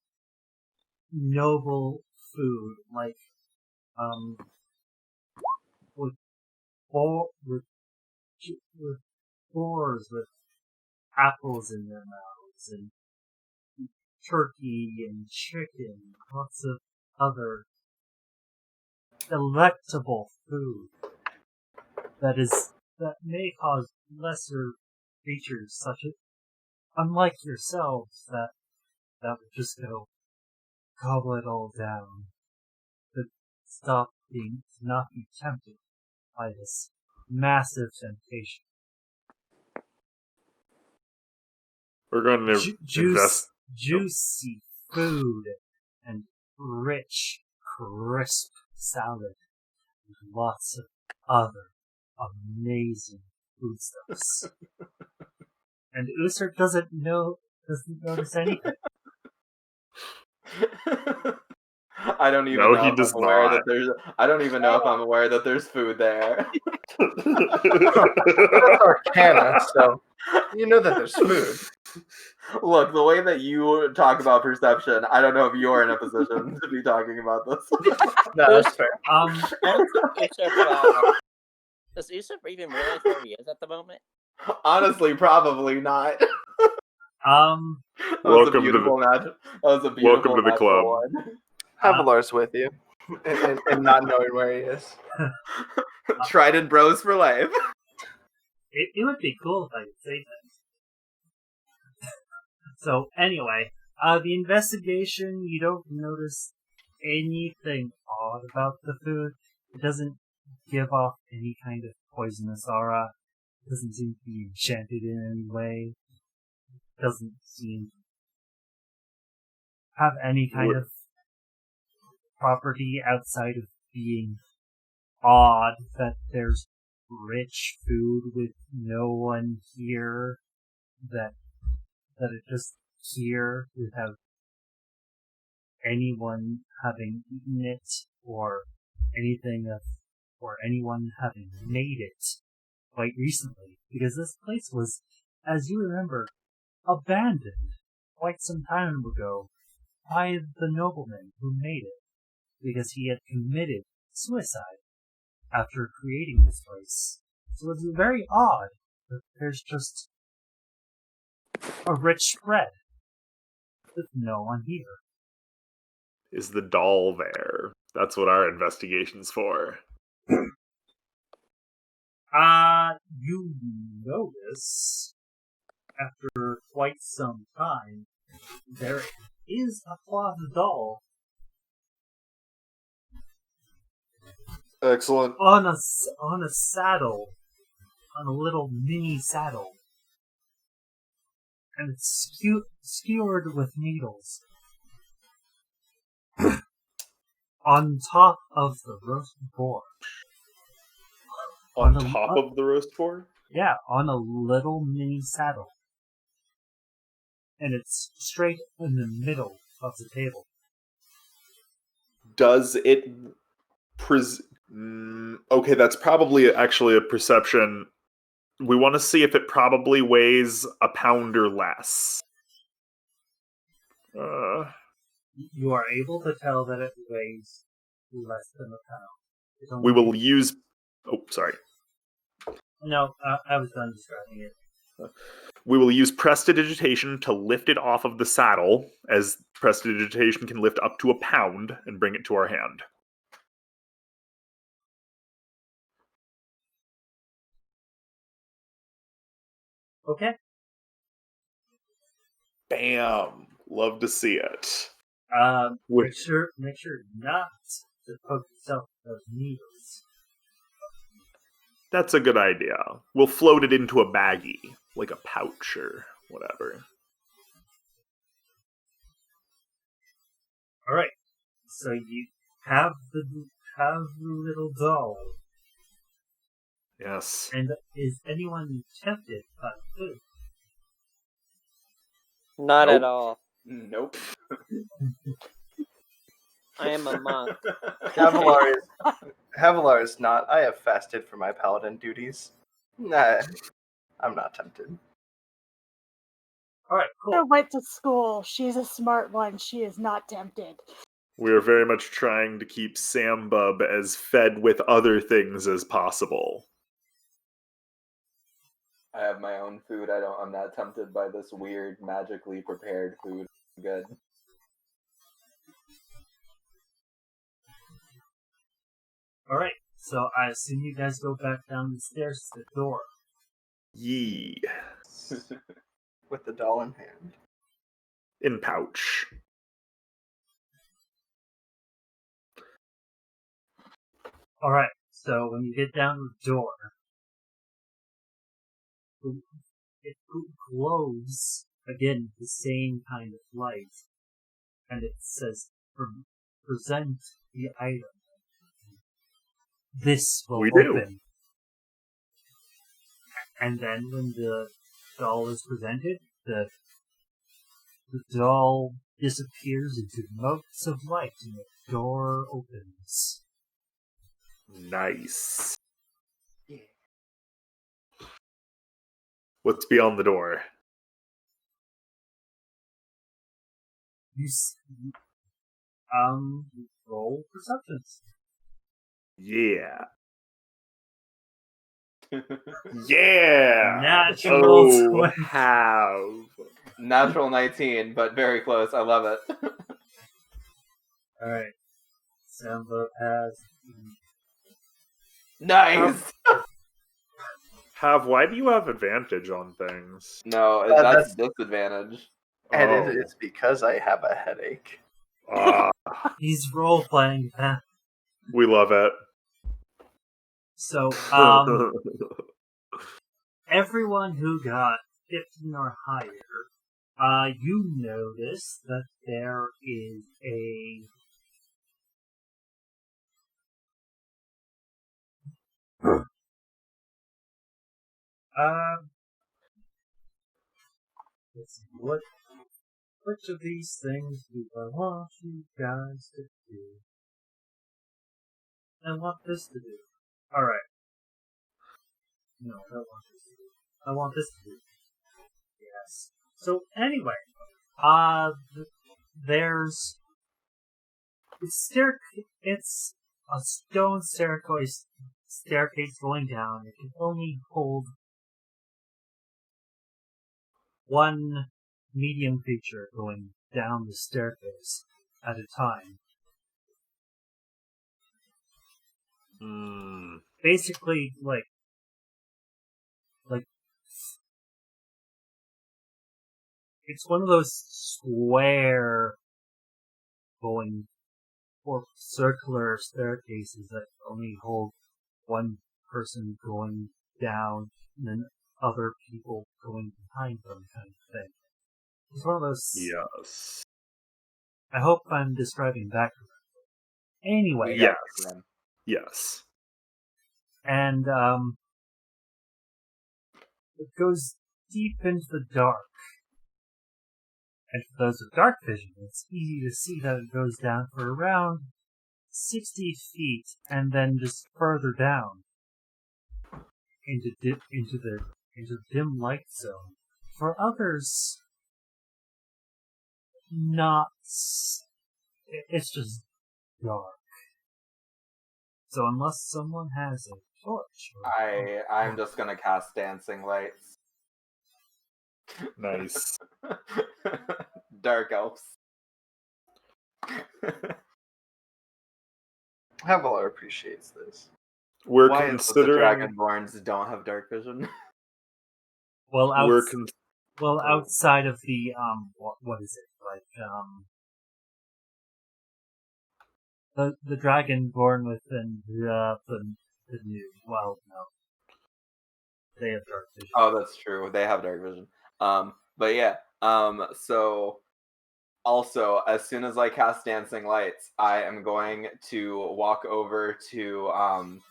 noble food, like with boars with apples in their mouths, and turkey and chicken, lots of other delectable food that may cause lesser creatures such as, unlike yourselves, that would just go gobble it all down, to not be tempted by this massive temptation. We're going to invest. Juicy food and rich, crisp salad and lots of other amazing foodstuffs. And Usurp doesn't notice anything. I don't even No, know he if does I'm aware not. that there's. I don't even know if I'm aware that there's food there. That's Arcana, so you know that there's food. Look, the way that you talk about perception, I don't know if you're in a position to be talking about this. No, that's fair. Does Usurp even realize where he is at the moment? Honestly, probably not. Welcome to That was a beautiful welcome to the natural club. one. Havilar's with you, and not knowing where he is. Trident bros for life. It would be cool if I could say that. So anyway, the investigation, you don't notice anything odd about the food. It doesn't give off any kind of poisonous aura. It doesn't seem to be enchanted in any way. It doesn't seem to have any kind of property outside of being odd, that there's rich food with no one here, that it just here without anyone having eaten it or anyone having made it quite recently, because this place was, as you remember, abandoned quite some time ago by the nobleman who made it, because he had committed suicide after creating this place. So it's very odd that there's just a rich spread with no one here. Is the doll there? That's what our investigation's for. You notice, after quite some time, there is a cloth doll Excellent. on a saddle, on a little mini saddle, and it's skewered with needles. On top of the roast boar. On On a- top of the roast boar? Yeah, on a little mini saddle. And it's straight in the middle of the table. Does it... okay, that's probably actually a perception. We want to see if it probably weighs a pound or less. You are able to tell that it weighs less than a pound. It's We only- will use... Oh, sorry. No, I was done describing it. We will use prestidigitation to lift it off of the saddle, as prestidigitation can lift up to a pound, and bring it to our hand. Okay. Bam! Love to see it. Make sure not to poke yourself with those needles. That's a good idea. We'll float it into a baggie, like a pouch or whatever. All right. So you have the little doll, Yes. and is anyone tempted by food? Not Nope. at all. Nope. I am a monk. Havilar is not. I have fasted for my paladin duties. Nah, I'm not tempted. All right, I cool. went to school. She's a smart one. She is not tempted. We are very much trying to keep Sambub as fed with other things as possible. I have my own food. I'm not tempted by this weird, magically prepared food. Good. All right. So I assume you guys go back down the stairs to the door. Yee. With the doll in hand. In pouch. All right. So when you get down to the door, it glows again the same kind of light, and it says, "Present the item." This will We do. open. And then when the doll is presented, the doll disappears into motes of light and the door opens. Nice. What's beyond the door? You roll perceptions. Yeah. Yeah. Natural Oh, 20. have. Natural 19, but very close. I love it. Alright. Samba has Nice. Have, why do you have advantage on things? No, that's- that's disadvantage. And Oh. it's because I have a headache. Ah, he's role playing that. we love it. So everyone who got 15 or higher, you notice that there is a let's see, which of these things do I want you guys to do? I want this to do. Alright. No, I don't want this to do. I want this to do. Yes. So anyway, there's it's a stone staircase going down. It can only hold one medium creature going down the staircase at a time. basically like it's one of those square going or circular staircases that only hold one person going down and then other people going behind them kind of thing. It's one of those. Yes. I hope I'm describing that correctly. Anyway. Yes. Yes. And it goes deep into the dark. And for those with dark vision, it's easy to see that it goes down for around 60 feet and then just further down into the dim light zone. For others, it's just dark. So unless someone has a torch, I'm just gonna cast dancing lights. Nice. Dark elves. Havilar appreciates this. We're Why is it that the considering. Dragonborns don't have dark vision? well, We're outside of the what is it like the Dragonborn within the new. Well, no, they have dark vision. Oh, that's true. They have dark vision. But yeah. So also, as soon as I cast dancing lights, I am going to walk over to our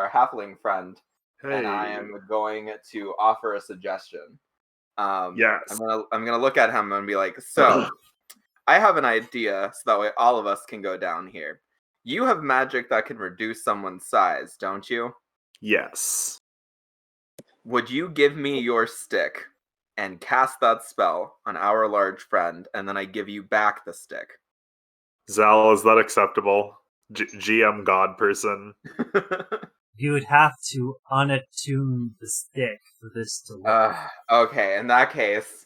halfling friend, and I am going to offer a suggestion. Yes. I'm gonna look at him and be like, so I have an idea, so that way all of us can go down here. You have magic that can reduce someone's size, don't you? Yes. Would you give me your stick and cast that spell on our large friend, and then I give you back the stick? Zal, is that acceptable? GM God person. You would have to unattune the stick for this to work. Okay, in that case,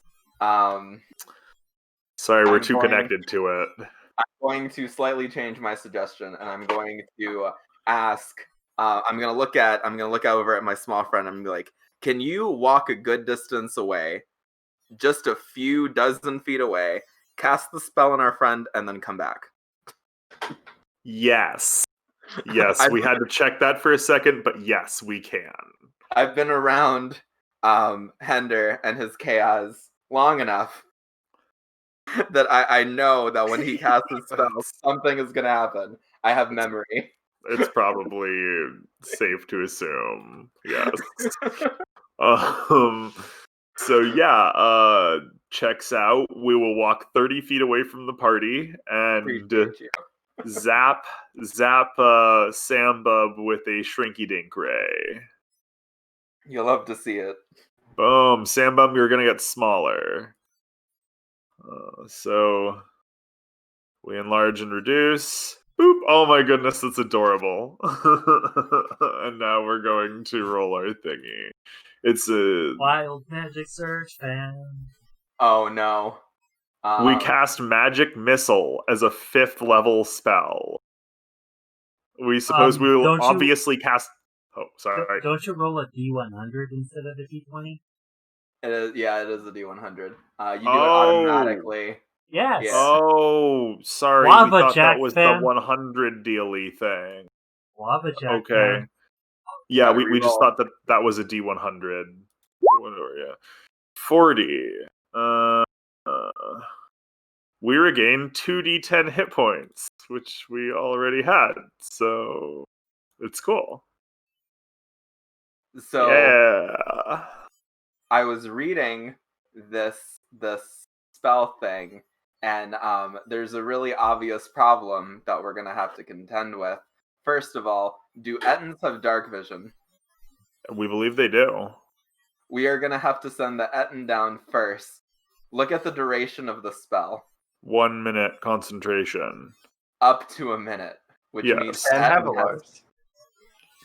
Sorry, we're I'm too connected to it. I'm going to slightly change my suggestion, and I'm going to ask. I'm gonna look over at my small friend. I'm gonna be like, "Can you walk a good distance away, just a few dozen feet away, cast the spell on our friend, and then come back?" Yes. Yes, we had to check that for a second, but yes, we can. I've been around Hender and his chaos long enough that I know that when he casts his spell, something is gonna happen. I have memory. It's probably safe to assume. Yes. So yeah, checks out. We will walk 30 feet away from the party and Appreciate you. zap Sambub with a Shrinky Dink Ray. You'll love to see it. Boom, Sambub, you're gonna get smaller. So we enlarge and reduce. Boop! Oh my goodness, that's adorable. And now we're going to roll our thingy. It's a Wild Magic Surge fan. Oh no. we cast Magic Missile as a 5th level spell. We suppose we will don't you- obviously cast. Oh, sorry. Don't you roll a D100 instead of a D20? It is, yeah, it is a D100. You do it Oh. automatically. Yes. Yeah. Oh, sorry. Lava we thought Jack that was fan. the 100 dealy thing. Lava Jack. Okay. fan. Yeah, I we just reroll. thought that was a D100. Whatever, yeah. 40. We regain 2d10 hit points, which we already had. So it's cool. So Yeah. I was reading this spell thing, and there's a really obvious problem that we're gonna have to contend with. First of all, do Ettins have dark vision? We believe they do. We are gonna have to send the Ettin down first. Look at the duration of the spell. 1 minute concentration. Up to a minute, which Yes. means And Ettin Havilar's.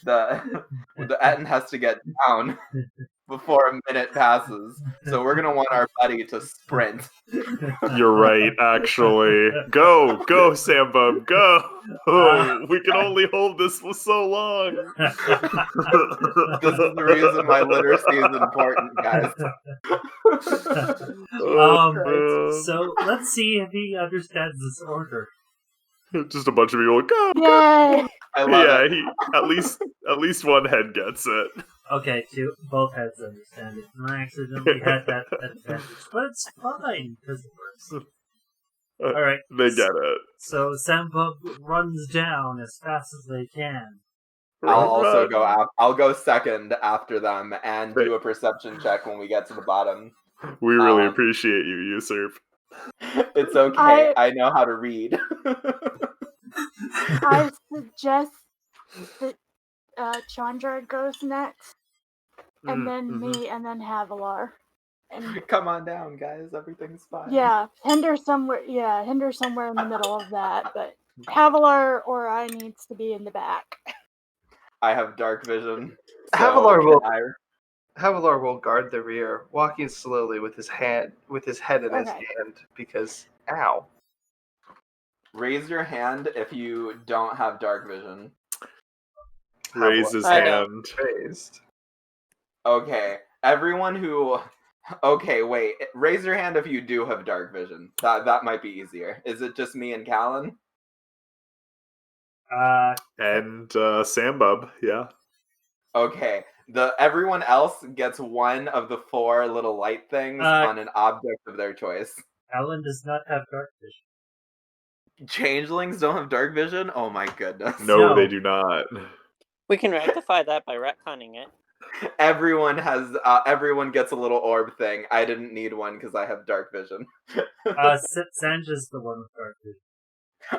the Ettin has to get down before a minute passes. So we're gonna want our buddy to sprint. You're right, actually. Go, Sambub, go! We can only hold this for so long. This is the reason why literacy is important, guys. So let's see if he understands this order. Just a bunch of people go. Yay! I love it. At least one head gets it. Okay, both heads understand it. And I accidentally had that advantage, but it's fine because it works. All right, They get it. so Sambub runs down as fast as they can. I'll also Run. go. I'll go second after them and do a perception check when we get to the bottom. We really appreciate you, Usurp. It's okay. I know how to read. I suggest that Chandra goes next, and then me, and then Havilar. And Come on down, guys. Everything's fine. yeah, Hinder somewhere in the middle of that, but Havilar or I needs to be in the back. I have dark vision. So Havilar will guard the rear, walking slowly with his head in his hand, because ow. Raise your hand if you don't have dark vision. Raise his I know. hand. Raised. Okay, everyone who. Okay, wait. Raise your hand if you do have dark vision. That might be easier. Is it just me and Callan? And Sambub, yeah. Okay. Everyone else gets one of the 4 little light things on an object of their choice. Alan does not have dark vision. Changelings don't have dark vision? Oh my goodness. No, they do not. We can rectify that by retconning it. Everyone gets a little orb thing. I didn't need one because I have dark vision. Sanja's the one with dark vision.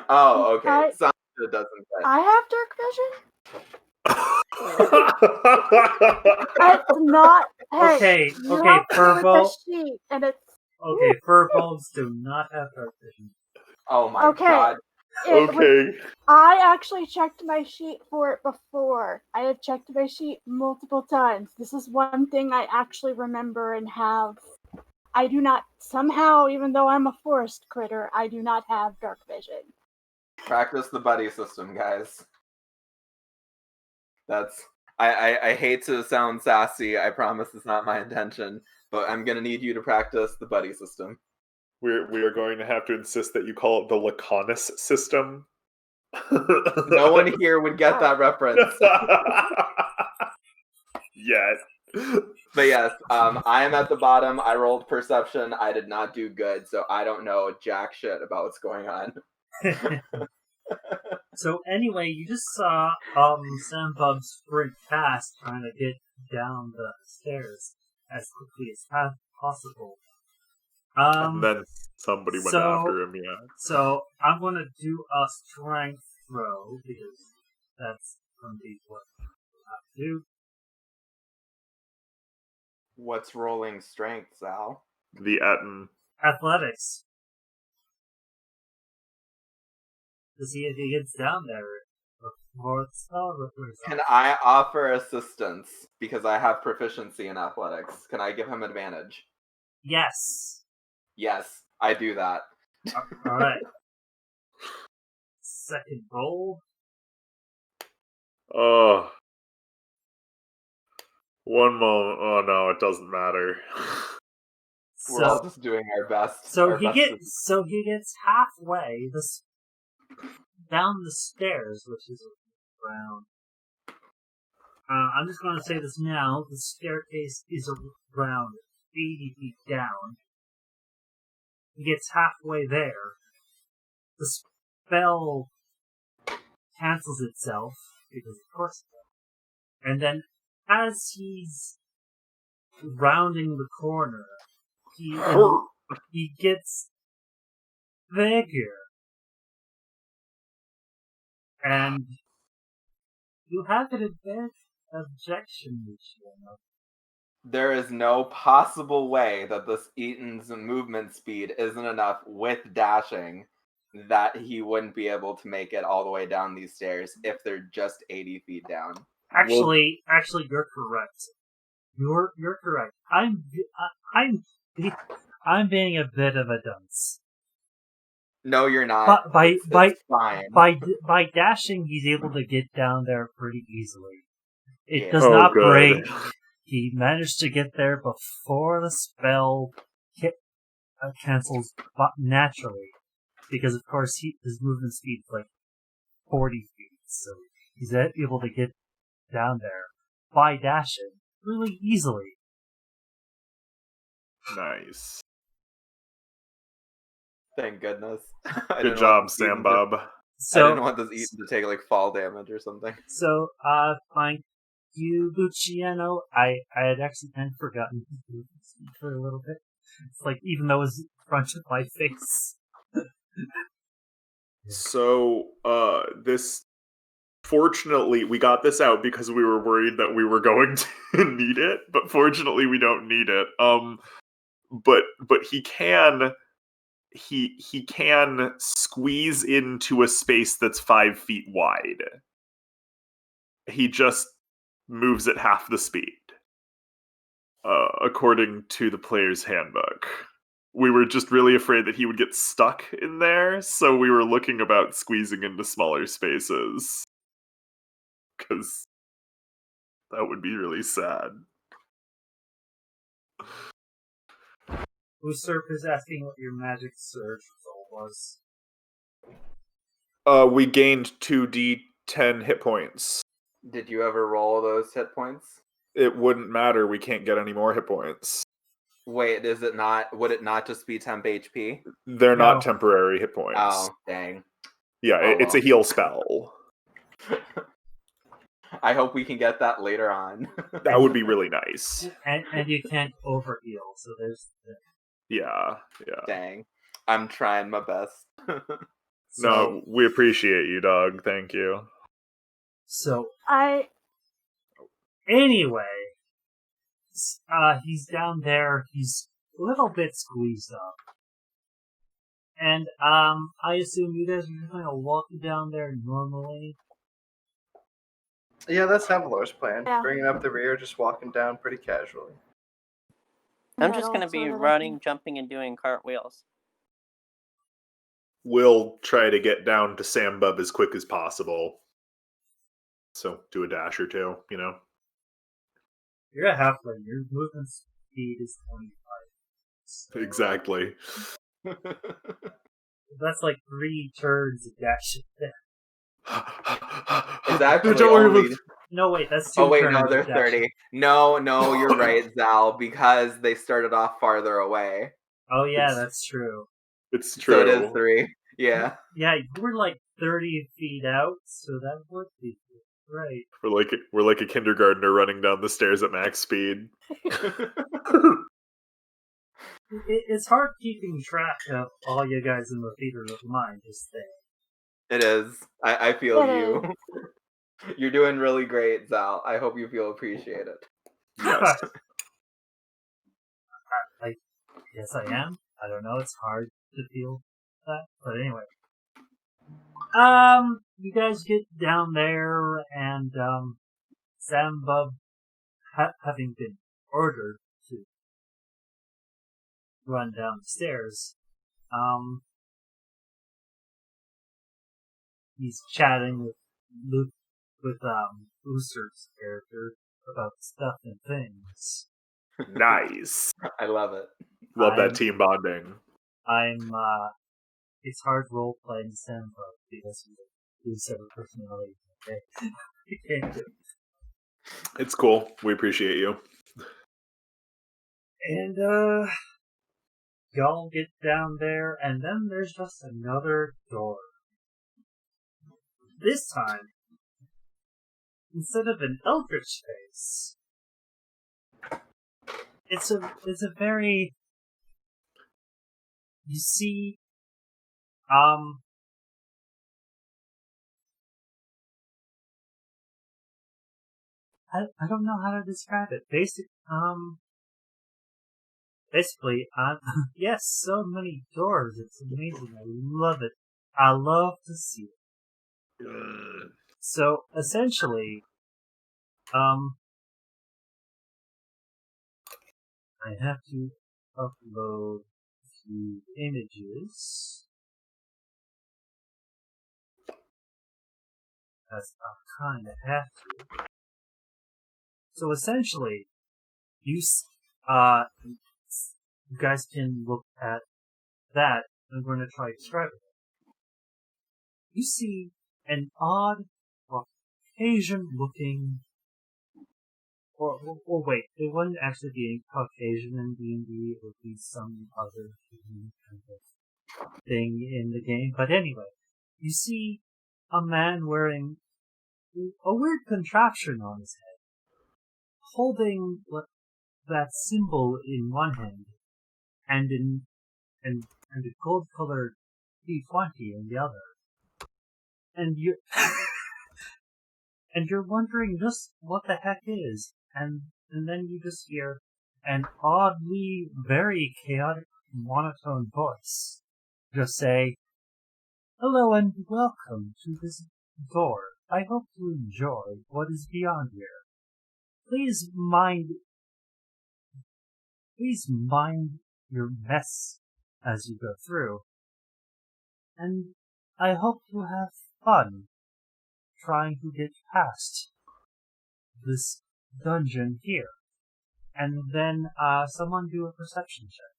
Oh, okay. Sanja doesn't fit. I have dark vision. It's not. Hey, Furbo. And it's Okay, furballs do not have dark vision. Oh my god. I actually checked my sheet for it before. I have checked my sheet multiple times. This is one thing I actually remember and have. I do not, somehow, even though I'm a forest critter, I do not have dark vision. Practice the buddy system, guys. I hate to sound sassy. I promise it's not my intention. But I'm gonna need you to practice the buddy system. We are going to have to insist that you call it the Laconis system. No one here would get that reference. Yes. But yes, I am at the bottom. I rolled perception. I did not do good, so I don't know jack shit about what's going on. So anyway, you just saw Sambub sprint past, trying to get down the stairs as quickly as possible. And then somebody went after him, yeah. So I'm going to do a strength throw, because that's going to be what we'll have to do. What's rolling strength, Sal? The Etten. Athletics. To see if he gets down there before the spell replays. Can I offer assistance because I have proficiency in athletics? Can I give him advantage? Yes. Yes, I do that. Alright. Second roll. Oh. One moment. Oh no, it doesn't matter. We're all just doing our best. So he gets halfway down the stairs, which is around. I'm just going to say this now. The staircase is around 80 feet down. He gets halfway there. The spell cancels itself, because of course it does. And then, as he's rounding the corner, he gets bigger. And you have an objection, Luciano. There is no possible way that this Eaton's movement speed isn't enough with dashing that he wouldn't be able to make it all the way down these stairs if they're just 80 feet down. Actually, you're correct. You're correct. I'm being a bit of a dunce. No, you're not. But It's fine. by dashing, he's able to get down there pretty easily. It Yeah. does Oh, not good. break. He managed to get there before the spell cancels naturally, because of course his movement speed is like 40 feet, so he's able to get down there by dashing really easily. Nice. Thank goodness. Good job, Sam Bob. I So didn't want this Eaton to take like fall damage or something. So, thank you, Luciano. I had actually kind of forgotten for a little bit. It's like, even though it was in front of my face. So, this. Fortunately, we got this out because we were worried that we were going to need it, but fortunately, we don't need it. But he can squeeze into a space that's 5 feet wide. He just moves at half the speed, according to the player's handbook. We were just really afraid that he would get stuck in there, so we were looking about squeezing into smaller spaces. Because that would be really sad. Usurp is asking what your magic surge result was. We gained 2d10 hit points. Did you ever roll those hit points? It wouldn't matter. We can't get any more hit points. Wait, is it not? Would it not just be temp HP? They're No. not temporary hit points. Oh, dang. Yeah, Oh, it's a well. heal spell. I hope we can get that later on. That would be really nice. And you can't overheal, so there's... Yeah. Dang. I'm trying my best. So, No, we appreciate you, dog. Thank you. So, I anyway, he's down there, he's a little bit squeezed up. And, I assume you guys are just gonna walk down there normally? Yeah, that's Havilar's plan. Yeah. Bringing up the rear, just walking down pretty casually. I'm just middle gonna be sort of running, jumping, and doing cartwheels. We'll try to get down to Sam Bub as quick as possible. So, do a dash or two, you know? You're a halfling, your movement speed is 25. So Exactly. that's like 3 turns of dash. It's actually Don't worry only... about- No, wait, that's 2 Oh wait, turns no, of they're dash. 30. No, you're right, Zal, because they started off farther away. Oh yeah, It's- that's true. It's true. So it is 3. Yeah. Yeah, you were like 30 feet out, so that would be right. We're like a kindergartner running down the stairs at max speed. It's hard keeping track of all you guys in the theater of mind just there. It is. I feel It you. You're doing really great, Zal. I hope you feel appreciated. Yes. Yes, I am. I don't know. It's hard to feel that, but anyway. You guys get down there, and Sam Bub, having been ordered to run down the stairs, he's chatting with Luke, with Usurp's character about stuff and things. Nice. I love it. Love I'm- that team bonding. It's hard role playing Sam Bub because we have separate personalities. Okay, I can't do it. It's cool. We appreciate you. And y'all get down there, and then there's just another door. This time, instead of an eldritch face, it's a very, you see, I don't know how to describe it. Basically, yes, so many doors. It's amazing. I love it. I love to see it. So essentially, I have to upload a few images. As I kind of have to. So essentially, you guys can look at that. I'm going to try describing it. You see an odd Caucasian-looking, or wait, it wouldn't actually be Caucasian in D&D. It would be some other kind of thing in the game. But anyway, you see a man wearing a weird contraption on his head, holding that symbol in one hand, and a gold-colored D20 in the other. And you and you're wondering just what the heck is, and then you just hear an oddly very chaotic monotone voice just say, "Hello and welcome to this door. I hope you enjoy what is beyond here. Please mind your mess as you go through. And I hope you have fun trying to get past this dungeon here." And then someone do a perception check.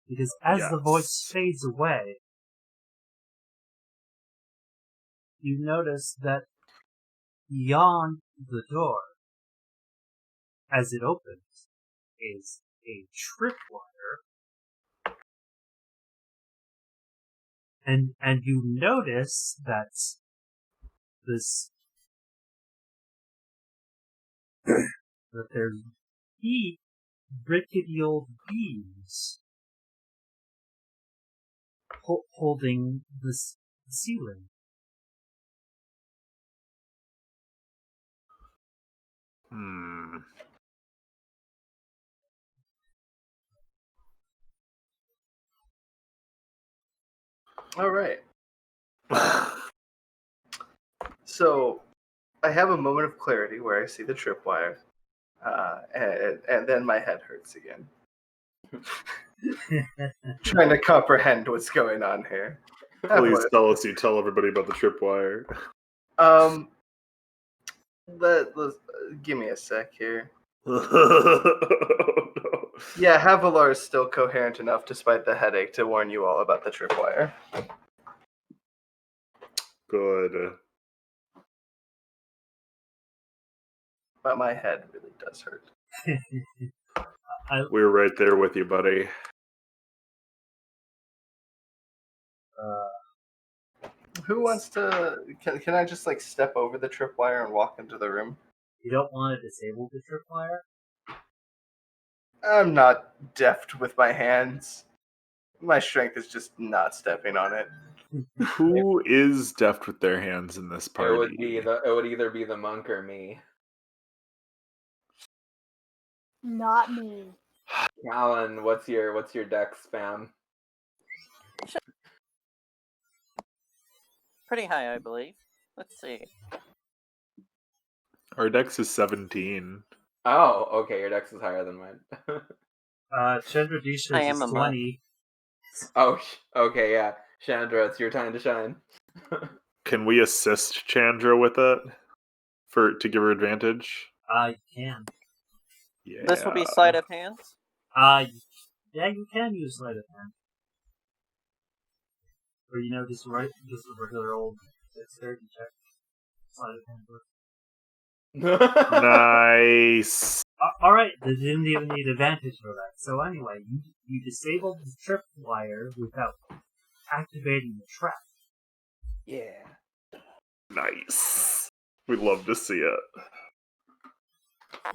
Because as the voice fades away, you notice that beyond the door, as it opens, is a tripwire. And you notice that that there's rickety old beams holding this ceiling. All right. So I have a moment of clarity where I see the tripwire, and then my head hurts again. Trying to comprehend what's going on here. Please tell us you tell everybody about the tripwire. Give me a sec here. No. Yeah, Havilar is still coherent enough despite the headache to warn you all about the tripwire. Good. But my head really does hurt. We're right there with you, buddy. Who wants to... Can I just, step over the tripwire and walk into the room? You don't want to disable the tripwire? I'm not deft with my hands. My strength is just not stepping on it. Who is deft with their hands in this party? It would either be the monk or me. Not me. Alan, what's your dex spam? Pretty high, I believe. Let's see. Our dex is 17. Oh, okay, your dex is higher than mine. Chandradisha I is am a 20. Oh, okay, yeah. Chandra, it's your time to shine. Can we assist Chandra with it to give her advantage? You can. Yeah. This will be sleight of hand. Yeah, you can use sleight of hand. Or just a regular old dexterity check. Sleight of hand works. Nice. All right, they didn't even need advantage for that. So anyway, you disabled the tripwire without activating the trap. Yeah. Nice. We'd love to see it.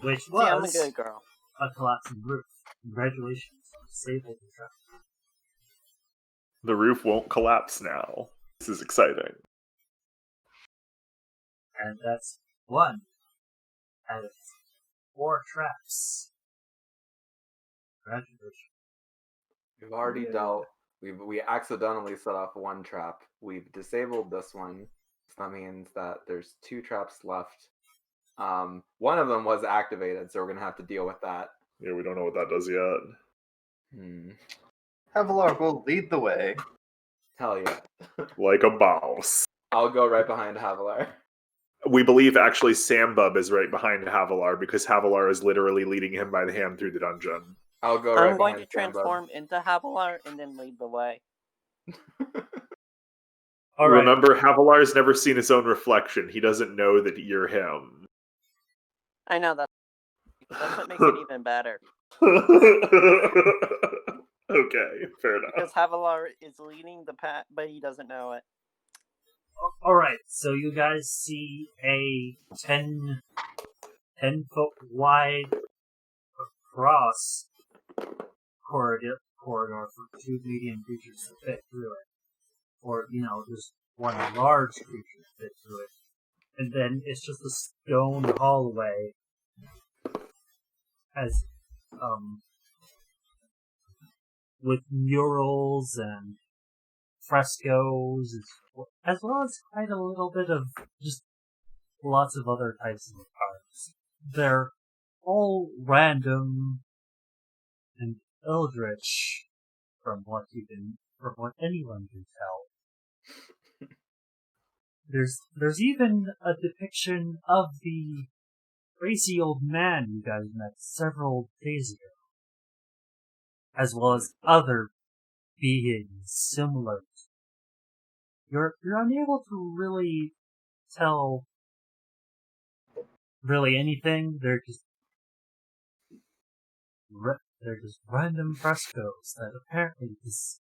Which See, I'm a was good girl. a collapsing roof. Congratulations, you disabled the trap. The roof won't collapse now. This is exciting. And that's 1 out of 4 traps. Congratulations. We've already dealt. We accidentally set off 1 trap. We've disabled this one. So that means that there's 2 traps left. One of them was activated, so we're gonna have to deal with that. Yeah, we don't know what that does yet. Havilar will lead the way. Hell yeah. Like a boss. I'll go right behind Havilar. We believe actually Sambub is right behind Havilar because Havilar is literally leading him by the hand through the dungeon. I'll go right I'm going to behind Sambub. transform into Havilar and then lead the way. All right. Remember, Havilar's never seen his own reflection. He doesn't know that you're him. I know that's what makes it even better. Okay, fair enough. Because Havilar is leading the path, but he doesn't know it. All right. So you guys see a 10-foot wide across corridor for two medium creatures to fit through it. Or, just one large creature to fit through it. And then it's just a stone hallway as, with murals and frescoes, as well as quite a little bit of just lots of other types of arts. They're all random and eldritch, from what anyone can tell. There's even a depiction of the crazy old man you guys met several days ago, as well as other beings similar. You're unable to really tell really anything. They're just random frescoes that apparently this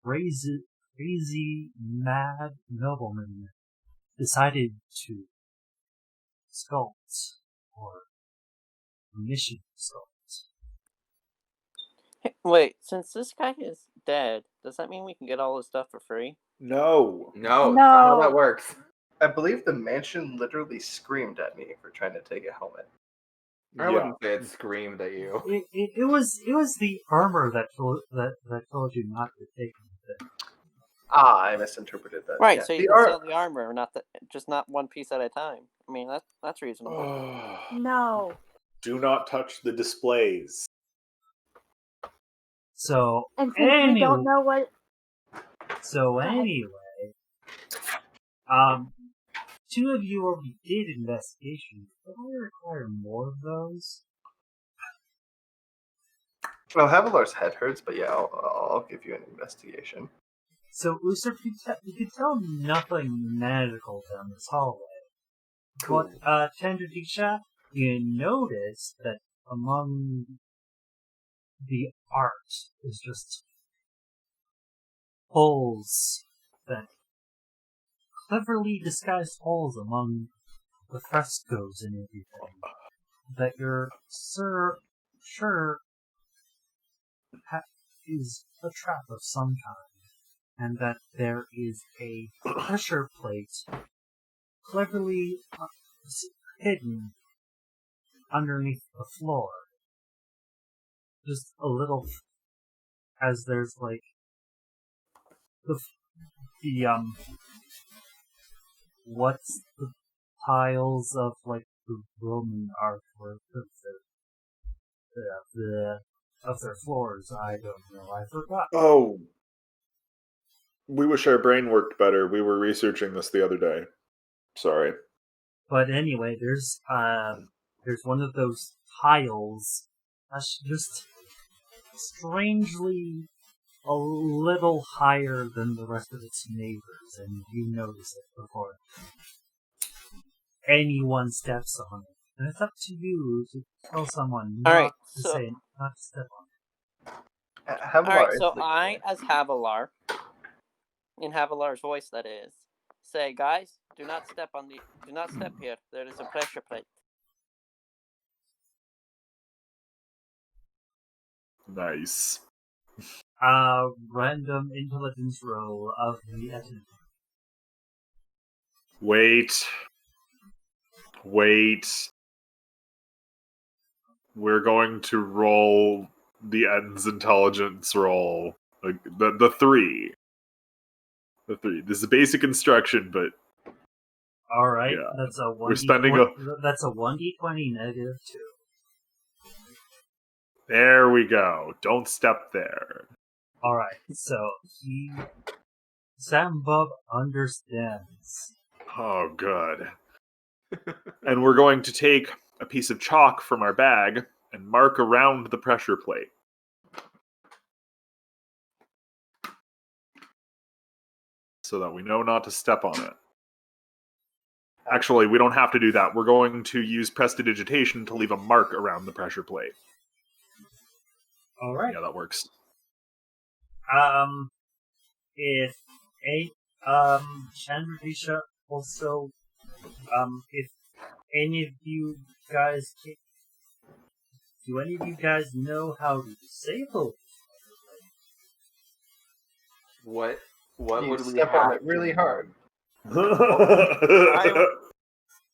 crazy mad nobleman decided to sculpt or commission sculpt. Wait, since this guy is dead, does that mean we can get all his stuff for free? No. No, that's not how No. that works. I believe the mansion literally screamed at me for trying to take a helmet. I wouldn't say it screamed at you. It was the armor that told you not to take anything. Ah, I misinterpreted that. Right, Yeah. so you The can ar- sell the armor, just not one piece at a time. I mean, that's reasonable. No. Do not touch the displays. So And since we don't know what. anyway, two of you already did investigations, but I require more of those. Well, Havilar's head hurts, but yeah, I'll give you an investigation. So, Usurp, you could tell nothing magical down this hallway. Cool. But, Chandradisha, you notice that among the art is just holes, that cleverly disguised holes among the frescoes and everything, that you're sure is a trap of some kind, and that there is a pressure plate cleverly hidden underneath the floor. Just a little, as there's like the what's the tiles of like the Roman artwork of their floors? I don't know. I forgot. Oh. We wish our brain worked better. We were researching this the other day. Sorry. But anyway, there's one of those tiles that's just strangely a little higher than the rest of its neighbors, and you notice it before anyone steps on it. And it's up to you to tell someone not to step on it. Havilar Alright, is so leading the I, way. as Havilar, in Havilar's voice that is, say, guys, do not step here. There is a pressure plate. Nice. Random intelligence roll of the attendant. Wait. We're going to roll the Eden's intelligence roll. Like the 3. The 3. This is basic instruction, but All right, yeah. that's a 1d20. We're spending That's a 1d20 -2. There we go. Don't step there. Alright, so Sambub understands. Oh, good. And we're going to take a piece of chalk from our bag and mark around the pressure plate. So that we know not to step on it. Actually, we don't have to do that. We're going to use prestidigitation to leave a mark around the pressure plate. Alright. Yeah, that works. If Chandradisha also, if any of you guys do any of you guys know how to disable What You would we step have on it really hard.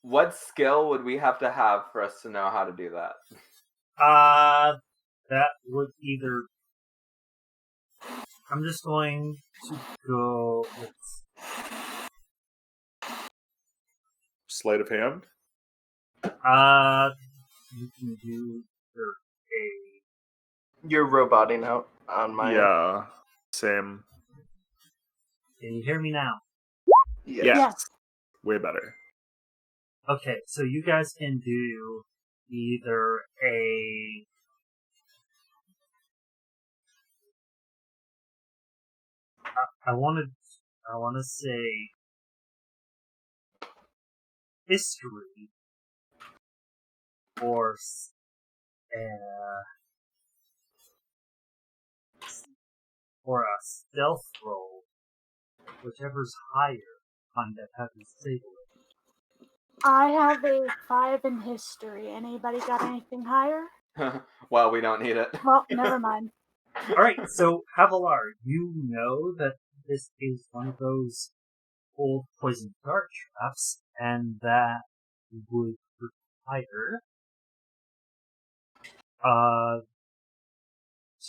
What skill would we have to have for us to know how to do that? that would either. I'm just going to go with Sleight of hand? you can do either You're roboting out on my end. Yeah. Same. can you hear me now? Yes. Yes. Way better. Okay, so you guys can do either a I want to say history or a stealth roll, whichever's higher on that have disabled it. I have a 5 in history. Anybody got anything higher? Well, we don't need it. Well, never mind. Alright, so Avalar, you know that this is one of those old poison dart traps, and that would require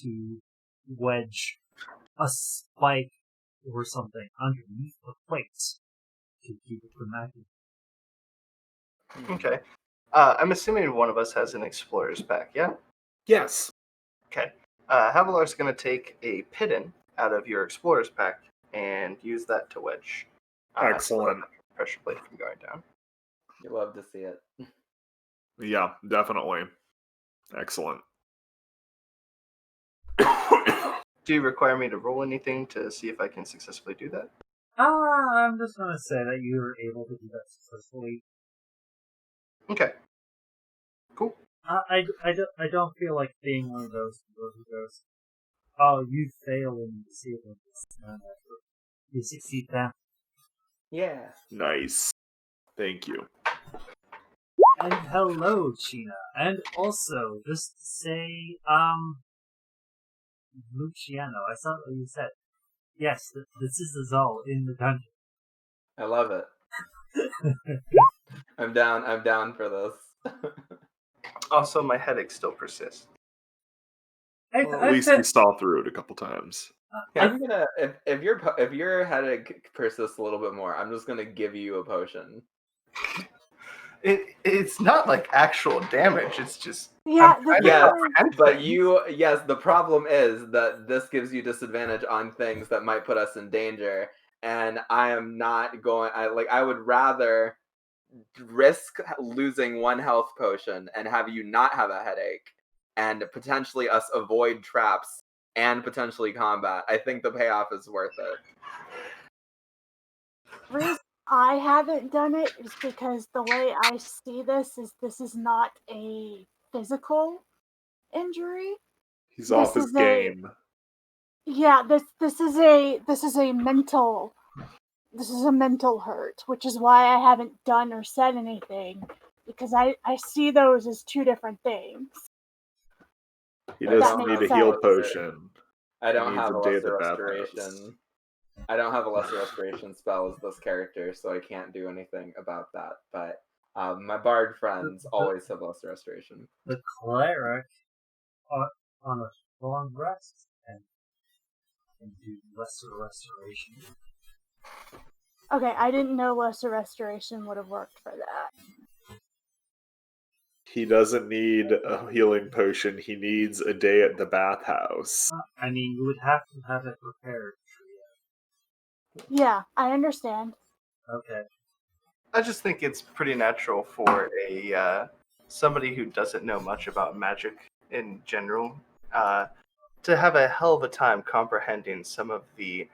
to wedge a spike or something underneath the plate to keep it from acting. Okay. I'm assuming one of us has an explorer's pack, yeah? Yes. Okay. Havilar's going to take a pidden out of your explorer's pack and use that to wedge. Excellent. The pressure plate from going down. You love to see it. Yeah, definitely. Excellent. Do you require me to roll anything to see if I can successfully do that? I'm just gonna say that you were able to do that successfully. Okay. Cool. I don't feel like being one of those who goes, oh, you fail in disabling this. You succeed now. Yeah. Nice. Thank you. And hello, Sheena. And also, just to say, Luciano, I saw what you said. Yes, this is Azal in the dungeon. I love it. I'm down for this. Also, my headache still persists. Well, at least we saw through it a couple times. I'm gonna if your headache persists a little bit more, I'm just gonna give you a potion. It's not like actual damage. It's just Yeah, The problem is that this gives you disadvantage on things that might put us in danger, and I am not going. I would rather risk losing one health potion and have you not have a headache, and potentially us avoid traps and potentially combat. I think the payoff is worth it. reason I haven't done it is because the way I see this is not a physical injury. He's off his game. Yeah, this is a mental hurt, which is why I haven't done or said anything, because I see those as two different things. He That doesn't makes need a heal sense. potion. I don't He have needs a a day lesser of the bath restoration. I don't have a lesser restoration spell as this character, so I can't do anything about that. But my bard friends always have lesser restoration. The cleric on a long rest and do lesser restoration. Okay, I didn't know lesser restoration would have worked for that. He doesn't need a healing potion. He needs a day at the bathhouse. I mean, you would have to have it prepared. Yeah, I understand. Okay. I just think it's pretty natural for a somebody who doesn't know much about magic in general to have a hell of a time comprehending some of the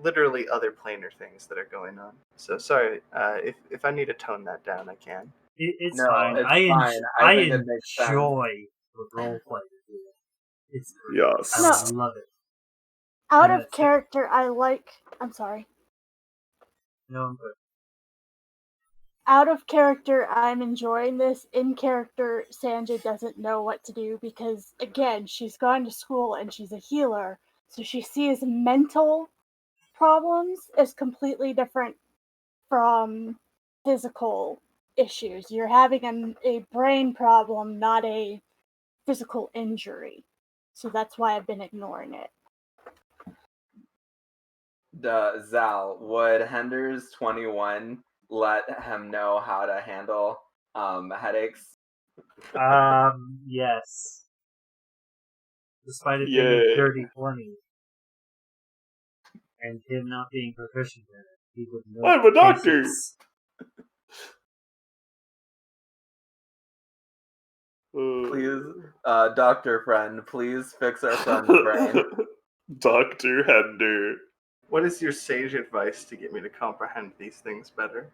literally other planar things that are going on. So sorry, if I need to tone that down, I can. It's No, fine. it's I fine. I think it makes sense. enjoy the roleplay. It's great. Yes. I No. love it. Out Yeah, of character, I'm sorry. No, I'm good. Out of character, I'm enjoying this. In character, Sanja doesn't know what to do because, again, she's gone to school and she's a healer. So she sees mental problems as completely different from physical issues. You're having a brain problem, not a physical injury. So that's why I've been ignoring it. Zal, would Hender's 21 let him know how to handle headaches? Yes. Despite it being Yay. a dirty 20 and him not being proficient in it, he would know. I'm a doctor! basics. Please, doctor friend, please fix our friend's brain. Dr. Hender. What is your sage advice to get me to comprehend these things better?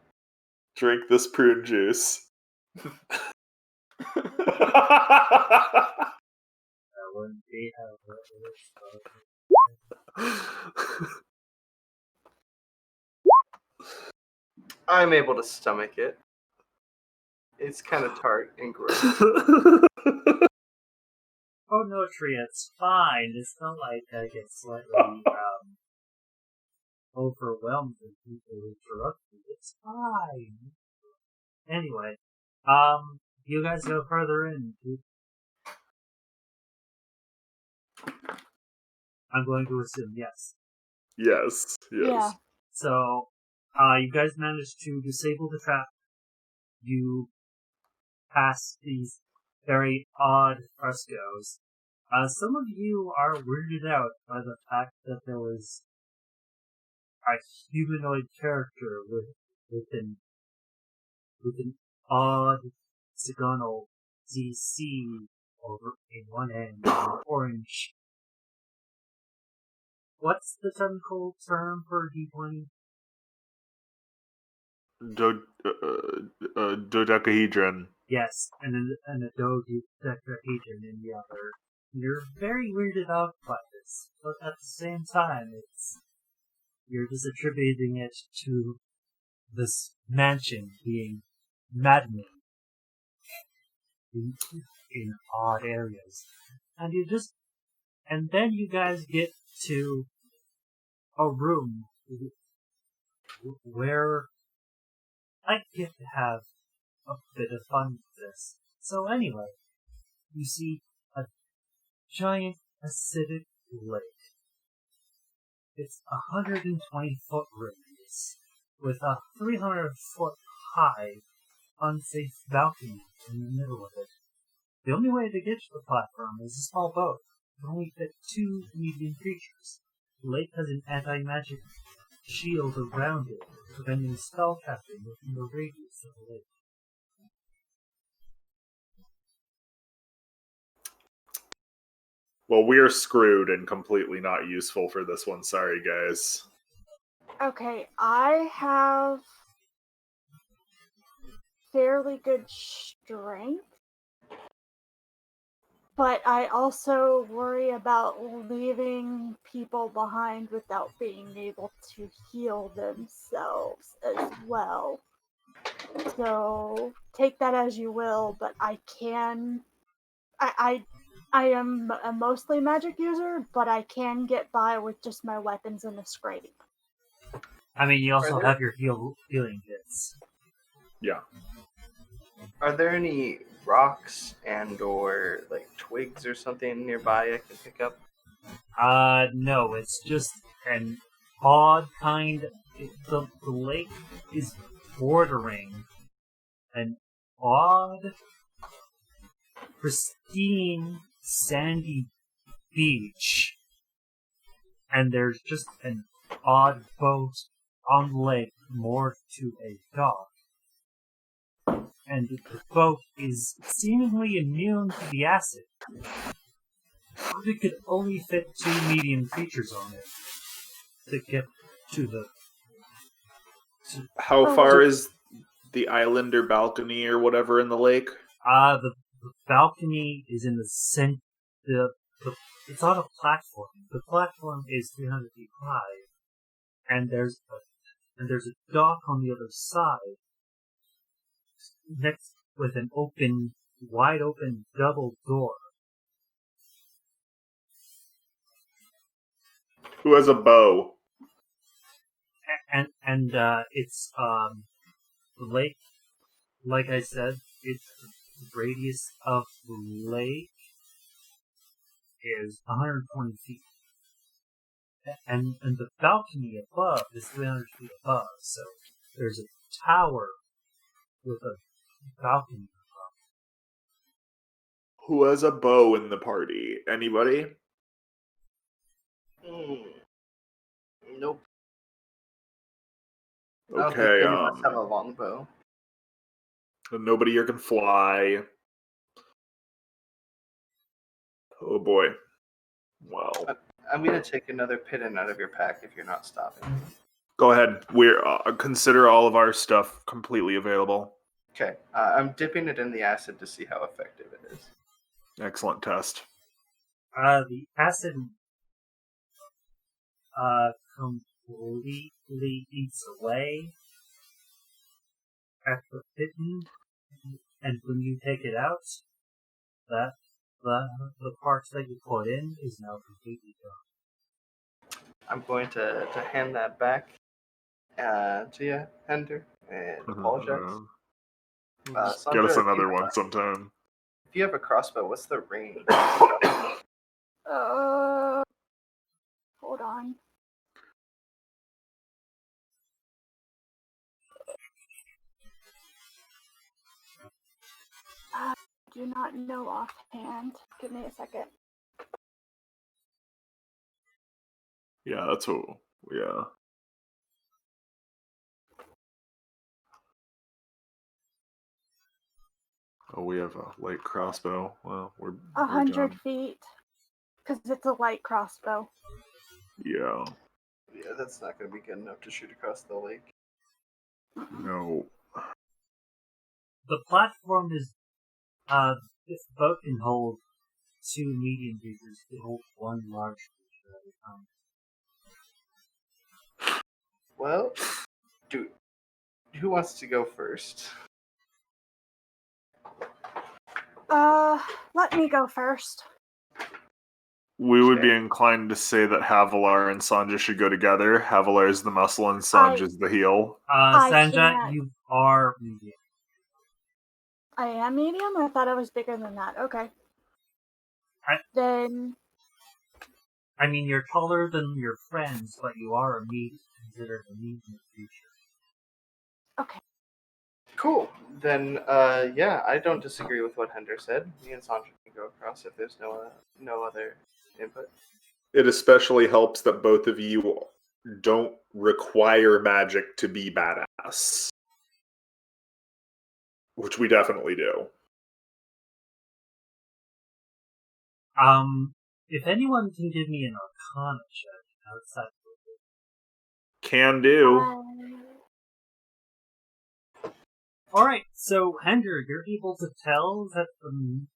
Drink this prune juice. That wouldn't be how it was. I'm able to stomach it. It's kind of tart and gross. Oh no, Tree, it's fine. It's not like I get slightly overwhelmed when people interrupt me. It's fine. Anyway, you guys go further in. I'm going to assume yes. Yes. Yeah. So, you guys managed to disable the trap. You pass these very odd frescoes. Some of you are weirded out by the fact that there was a humanoid character with an odd hexagonal DC over in one end and orange. What's the technical term for D20? Dodecahedron. Yes, and a dodecahedron in the other. You're very weirded out by this, but at the same time, you're just attributing it to this mansion being maddening in odd areas. And then you guys get to a room where I get to have a bit of fun with this. So anyway, you see a giant acidic lake. It's 120-foot radius with a 300-foot high unsafe balcony in the middle of it. The only way to get to the platform is a small boat. It can only fit 2 medium creatures. The lake has an anti-magic shield around it, preventing spell casting within the radius of the lake. Well, we're screwed and completely not useful for this one. Sorry, guys. Okay, I have fairly good strength, but I also worry about leaving people behind without being able to heal themselves as well. So take that as you will, but I am a mostly magic user, but I can get by with just my weapons and a scrape. I mean, you also have your healing kits. Yeah. Are there any rocks and or like twigs or something nearby I can pick up? No, it's just an odd kind. The lake is bordering an odd pristine sandy beach, and there's just an odd boat on the lake moored to a dock. And the boat is seemingly immune to the acid. But it could only fit 2 medium creatures on it to get to the... How far is the island or balcony or whatever in the lake? The balcony is in the center. It's on a platform. The platform is 300 feet high, and there's a dock on the other side, next with an wide open double door. Who has a bow? And it's the lake. Like I said, it's the radius of the lake is 120 feet. And the balcony above is 300 feet above, so there's a tower with a balcony above. Who has a bow in the party? Anybody? Nope. I don't think Okay, any of us have a longbow. nobody here can fly. Oh boy. Well, I'm gonna take another pittance out of your pack if you're not stopping. go ahead. We're consider all of our stuff completely available. Okay, I'm dipping it in the acid to see how effective it is. Excellent test. The acid completely eats away at the kitten, and when you take it out, the parts that you put in is now completely gone. I'm going to hand that back to you, Hender, and apologize. Just Sandra, get us if you another have one sometime. If you have a crossbow, what's the range? Hold on. I do not know offhand. Give me a second. Yeah, that's what. Yeah. Oh, we have a light crossbow. Well, we're 100 done. feet. Because it's a light crossbow. Yeah. Yeah, that's not going to be good enough to shoot across the lake. No. The platform is, this boat can hold 2 medium creatures, it can hold 1 large creature at a time. Well, who wants to go first? Let me go first. We would be Okay. inclined to say that Havilar and Sanja should go together. Havilar is the muscle and Sanja is the heel. I Sanja, can't. you are medium. I am medium? I thought I was bigger than that. Okay. Then I mean, you're taller than your friends, but you are considered a medium creature. okay. Cool. Then, yeah, I don't disagree with what Hender said. Me and Sandra can go across if there's no other input. It especially helps that both of you don't require magic to be badass. Which we definitely do. If anyone can give me an Arcana check outside of Can do. Alright, so Hender, you're able to tell that the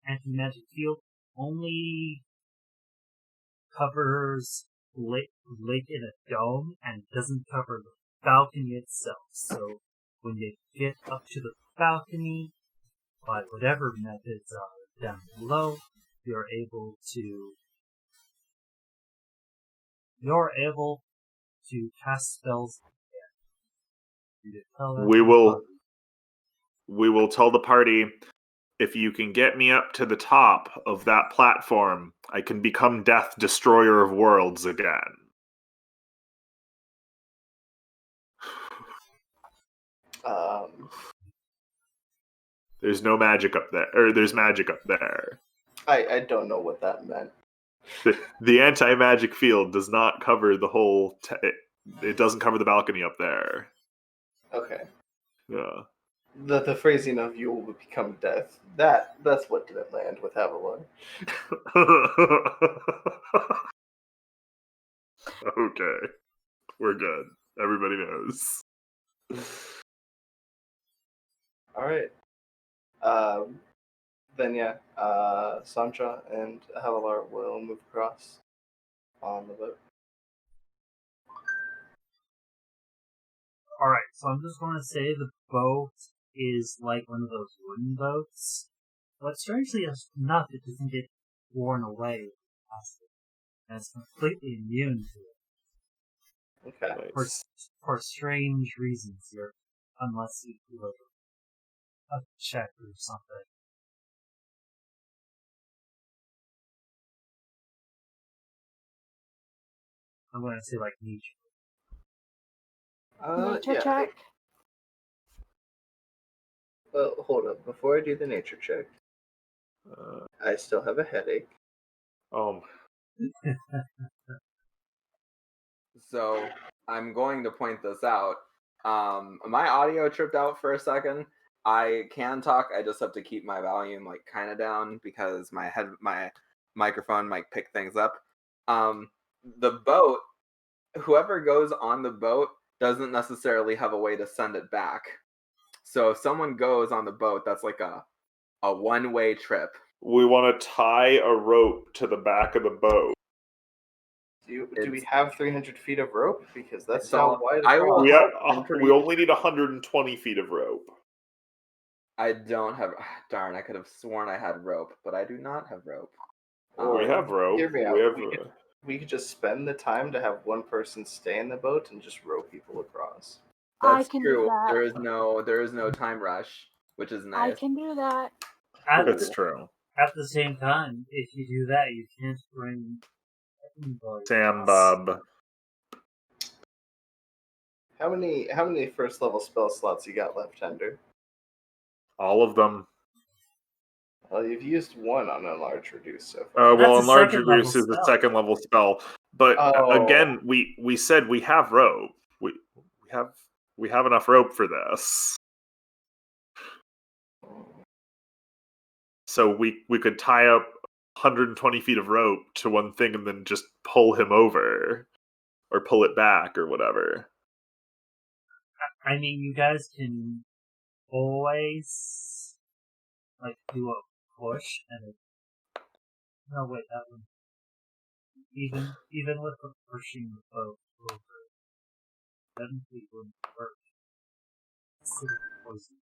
anti-magic field only covers lake in a dome and doesn't cover the balcony itself. So when you get up to the balcony, by whatever methods are down below, you're able to cast spells. We will tell the party, if you can get me up to the top of that platform, I can become Death, Destroyer of Worlds again. There's no magic up there, or there's magic up there. I don't know what that meant. The anti-magic field does not cover the whole. It doesn't cover the balcony up there. Okay. Yeah. The phrasing of "you will become death." That's what didn't land with Avalon. Okay, we're good. Everybody knows. All right. Then yeah, Sancha and Havalar will move across on the boat. Alright, so I'm just going to say the boat is like one of those wooden boats, but strangely enough, it doesn't get worn away with plastic, and it's completely immune to it. Okay. For strange reasons here, unless you do a check or something. I'm going to say like nature. Nature Yeah. check. Well, hold up. Before I do the nature check, I still have a headache. So I'm going to point this out. My audio tripped out for a second. I can talk. I just have to keep my volume like kind of down because my microphone might pick things up. The boat, whoever goes on the boat doesn't necessarily have a way to send it back. So if someone goes on the boat, that's like a one-way trip. We want to tie a rope to the back of the boat. Do we have 300 feet of rope? Because that's So, how wide. I will- We only need 120 feet of rope. I don't have. Darn, I could have sworn I had rope, but I do not have rope. We have rope. Hear me out. We have. We could just spend the time to have one person stay in the boat and just row people across. That's I can true. do that. There is no time rush, which is nice. I can do that. That's true. At the same time, if you do that, you can't bring anybody Sam else. Bob. How many first level spell slots you got left, Tender? All of them. Well, you've used one on Enlarge Reduce so far. Well, That's a Enlarge second Reduce level is a spell. second level spell. But Oh. again, we said we have rope. We have enough rope for this. So we could tie up 120 feet of rope to one thing and then just pull him over. Or pull it back or whatever. I mean, you guys can always like do a push and no wait, that one even with the pushing the boat over, then it wouldn't work. It's sort of poison.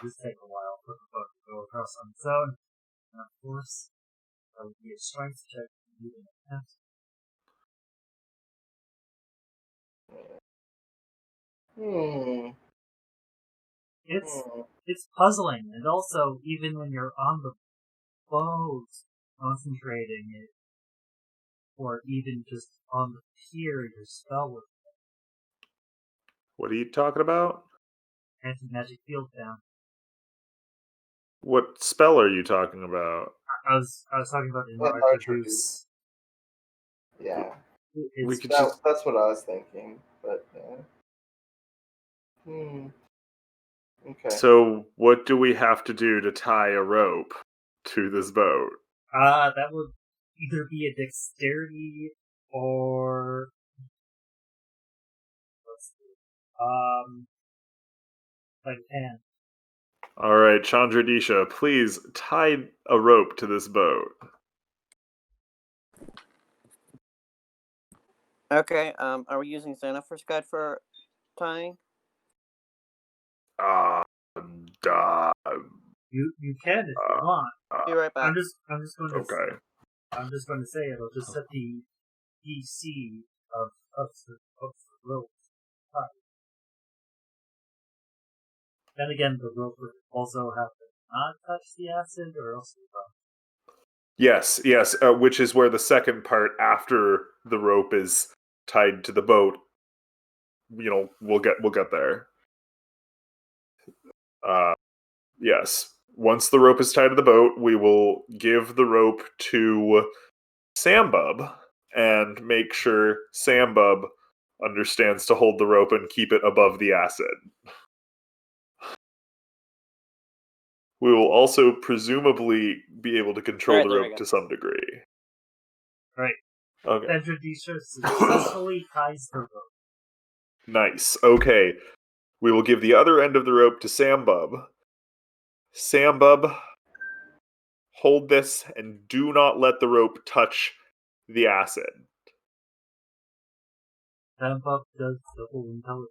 This take a while for the boat to go across on its own, and of course, that would be a strength check to do an attempt. It's puzzling, and also even when you're on the boat, concentrating it, or even just on the pier, your spell would What are you talking about? anti-magic field down. What spell are you talking about? I was talking about Enlarge Enlarge Reduce. Reduce. Yeah, We could that's what I was thinking. But okay. So what do we have to do to tie a rope to this boat? That would either be a dexterity or like a hand. All right, Chandradisha, please tie a rope to this boat. Okay. Are we using Xanafer's guide for tying? You can if you want. Be right back. I'm just going to Okay. I'm just going to say it'll just set the DC of the rope. Then again, the rope would also have to not touch the acid, or else it would. Yes, which is where the second part after the rope is tied to the boat. We'll get there. Yes. Once the rope is tied to the boat, we will give the rope to Sambub and make sure Sambub understands to hold the rope and keep it above the acid. We will also presumably be able to control Alright, the there we rope go. to some degree. Right. Okay. Edradisha successfully ties the rope. Nice. Okay. We will give the other end of the rope to Sambub. Sambub, hold this and do not let the rope touch the acid. Sambub does double intelligence.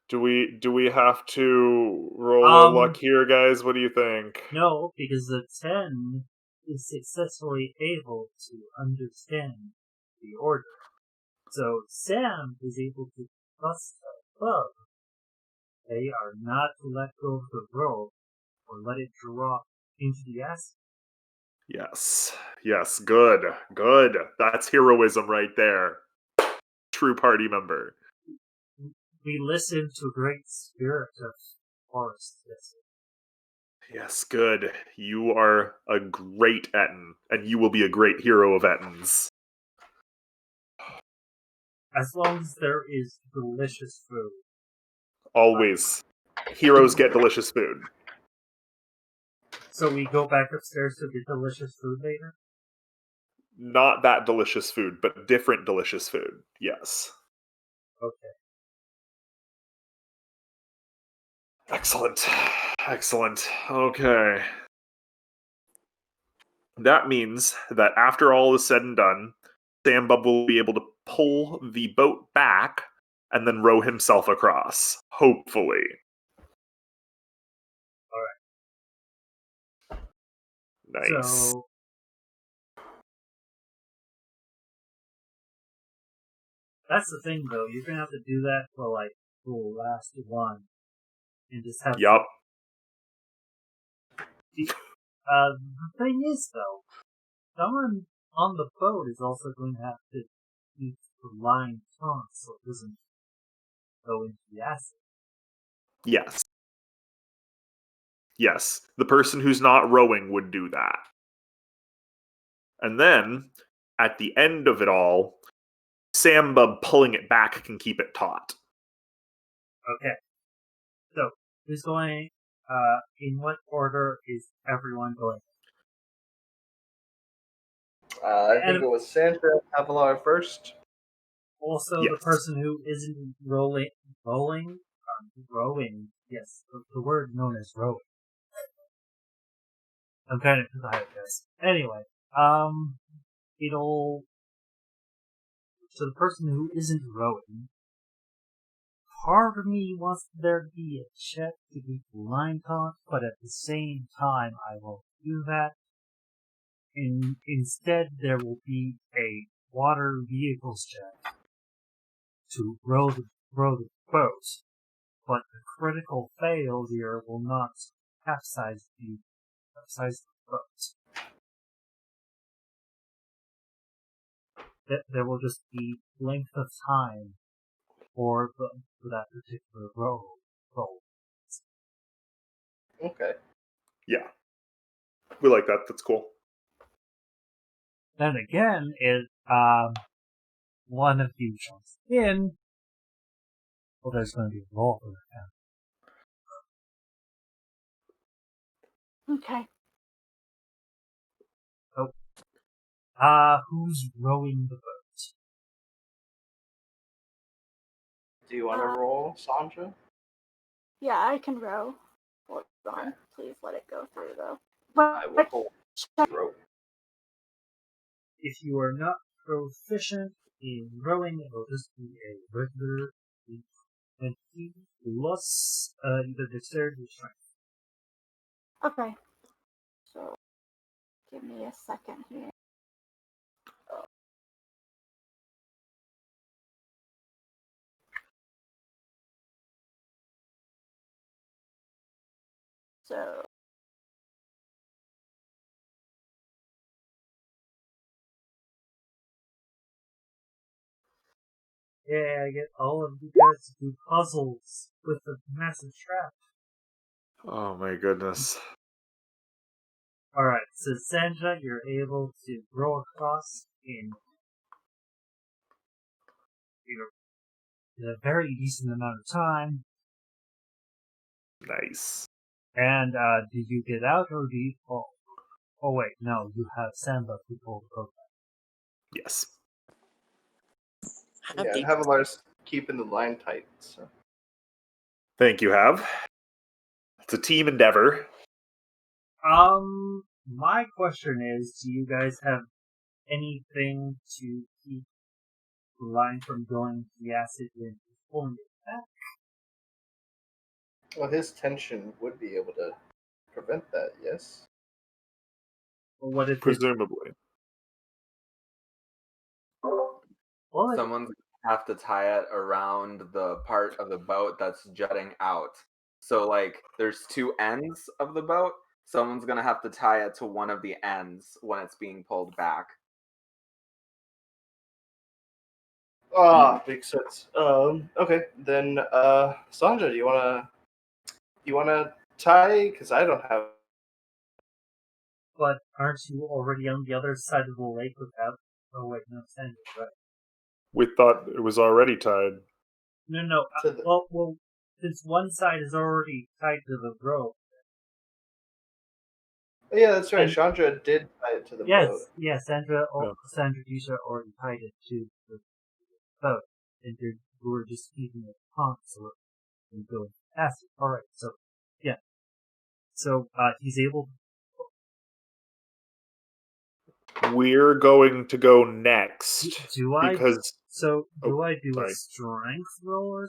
Do we have to roll luck here, guys? What do you think? No, because the 10 is successfully able to understand the order. So Sam is able to trust above. They are not to let go of the rope or let it drop into the acid. Yes. Yes, good. Good. That's heroism right there. True party member. We listen to great spirit of forest. Yes, good. You are a great Etten, and you will be a great hero of Ettens. As long as there is delicious food. Always. Heroes get delicious food. So we go back upstairs to get delicious food later? Not that delicious food, but different delicious food. Yes. Okay. Excellent. Excellent. Okay. That means that after all is said and done, Sambub will be able to pull the boat back and then row himself across. Hopefully. Alright. Nice. So that's the thing though, you're gonna have to do that for like the last one. And just have Yup. the thing is though, someone on the boat is also going to have to keep the line taut so it doesn't go into the acid. Yes. Yes. The person who's not rowing would do that. And then, at the end of it all, Sambub pulling it back can keep it taut. Okay. So, who's going, in what order is everyone going? I think it was Santa and Avalar first. Also, Yes. the person who isn't rowing, yes, the word known as rowing. I'm kind of tired, guys. Anyway, so the person who isn't rowing, part of me wants there to be a check to keep the line taut, but at the same time, I won't do that. Instead, there will be a water vehicles check to row the boat, but the critical failure will not capsize the boat. There will just be length of time for that particular roll. Okay. Yeah. We like that. That's cool. Then again, one of you jumps in, well, there's going to be a roll for that. Okay. Who's rowing the boat? Do you want to roll, Sandra? Yeah, I can row. Hold on. Please let it go through though. I will But hold the rope. If you are not proficient in rowing, it will just be a regular 20 plus either dexterity or strength. okay. So give me a second here. So Yeah, I get all of you guys to do puzzles with a massive trap. Oh my goodness. Alright, so Sandra, you're able to row across in a very decent amount of time. Nice. And do you get out or do you... Oh wait, no, you have Samba who pull the boat back. Yes. How Yeah, and deep? Havilar's keeping the line tight. So. Thank you, Hav. It's a team endeavor. My question is, do you guys have anything to keep the line from going to the acid when pulling it back? Well, his tension would be able to prevent that, yes? Or what if it... Presumably. Well, Someone's gonna have to tie it around the part of the boat that's jutting out. So, like, there's two ends of the boat. Someone's gonna have to tie it to one of the ends when it's being pulled back. Ah, makes sense. Okay, then, Sandra, do you wanna tie? Because I don't have. But aren't you already on the other side of the lake without... Oh wait, no, Sandra, right? We thought it was already tied. No, To the- well, since one side is already tied to the rope. Oh, yeah, that's right. And- Chandra did tie it to the Yes, boat. yeah, Sandra, Yeah. Sandra Disha already tied it to the boat, and you were just keeping it on, so and going past it. Alright, so, yeah. So, he's able... We're going to go next. Do I... Because So, do I do sorry. a strength roll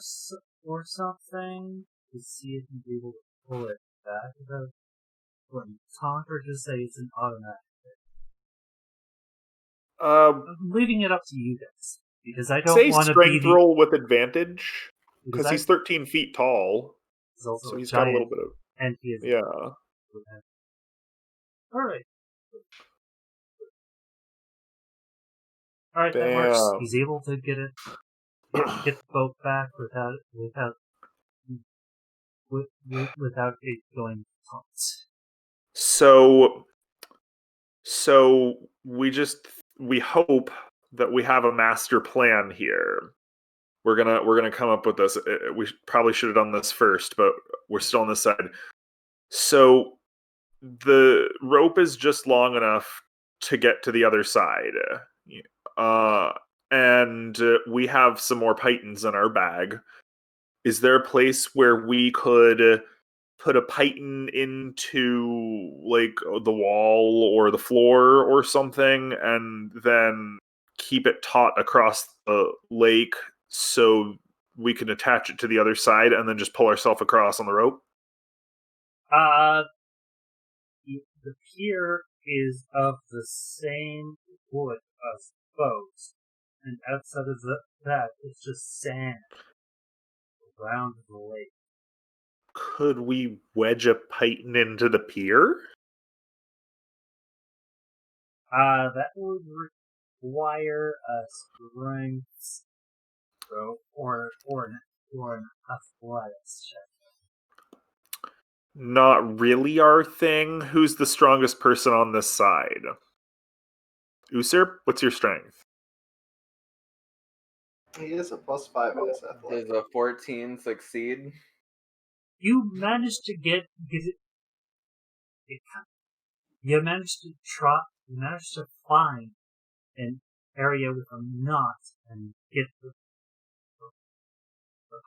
or something to see if he's able to pull it back without putting taunt, or just say it's an automatic? I'm leaving it up to you guys, because I don't say want to be strength the... roll with advantage. Because Because he's 13 feet tall. he's also So a he's got a giant, little bit of... and he is... Yeah. Alright. Alright, that works. Damn. He's able to get the boat back without it going taunt. So we hope that we have a master plan here. We're gonna come up with this. We probably should have done this first, but we're still on this side. So the rope is just long enough to get to the other side, and we have some more pythons in our bag. Is there a place where we could put a python into like the wall or the floor or something, and then keep it taut across the lake so we can attach it to the other side and then just pull ourselves across on the rope? The pier is of the same wood as boats, and outside of that, it's just sand around the lake. Could we wedge a python into the pier? That would require a strength throw or an athletics check. Not really our thing. Who's the strongest person on this side? Usurp, what's your strength? He is a +5 in his athletics. Does a 14 succeed? You managed to get it. You managed to find an area with a knot and get the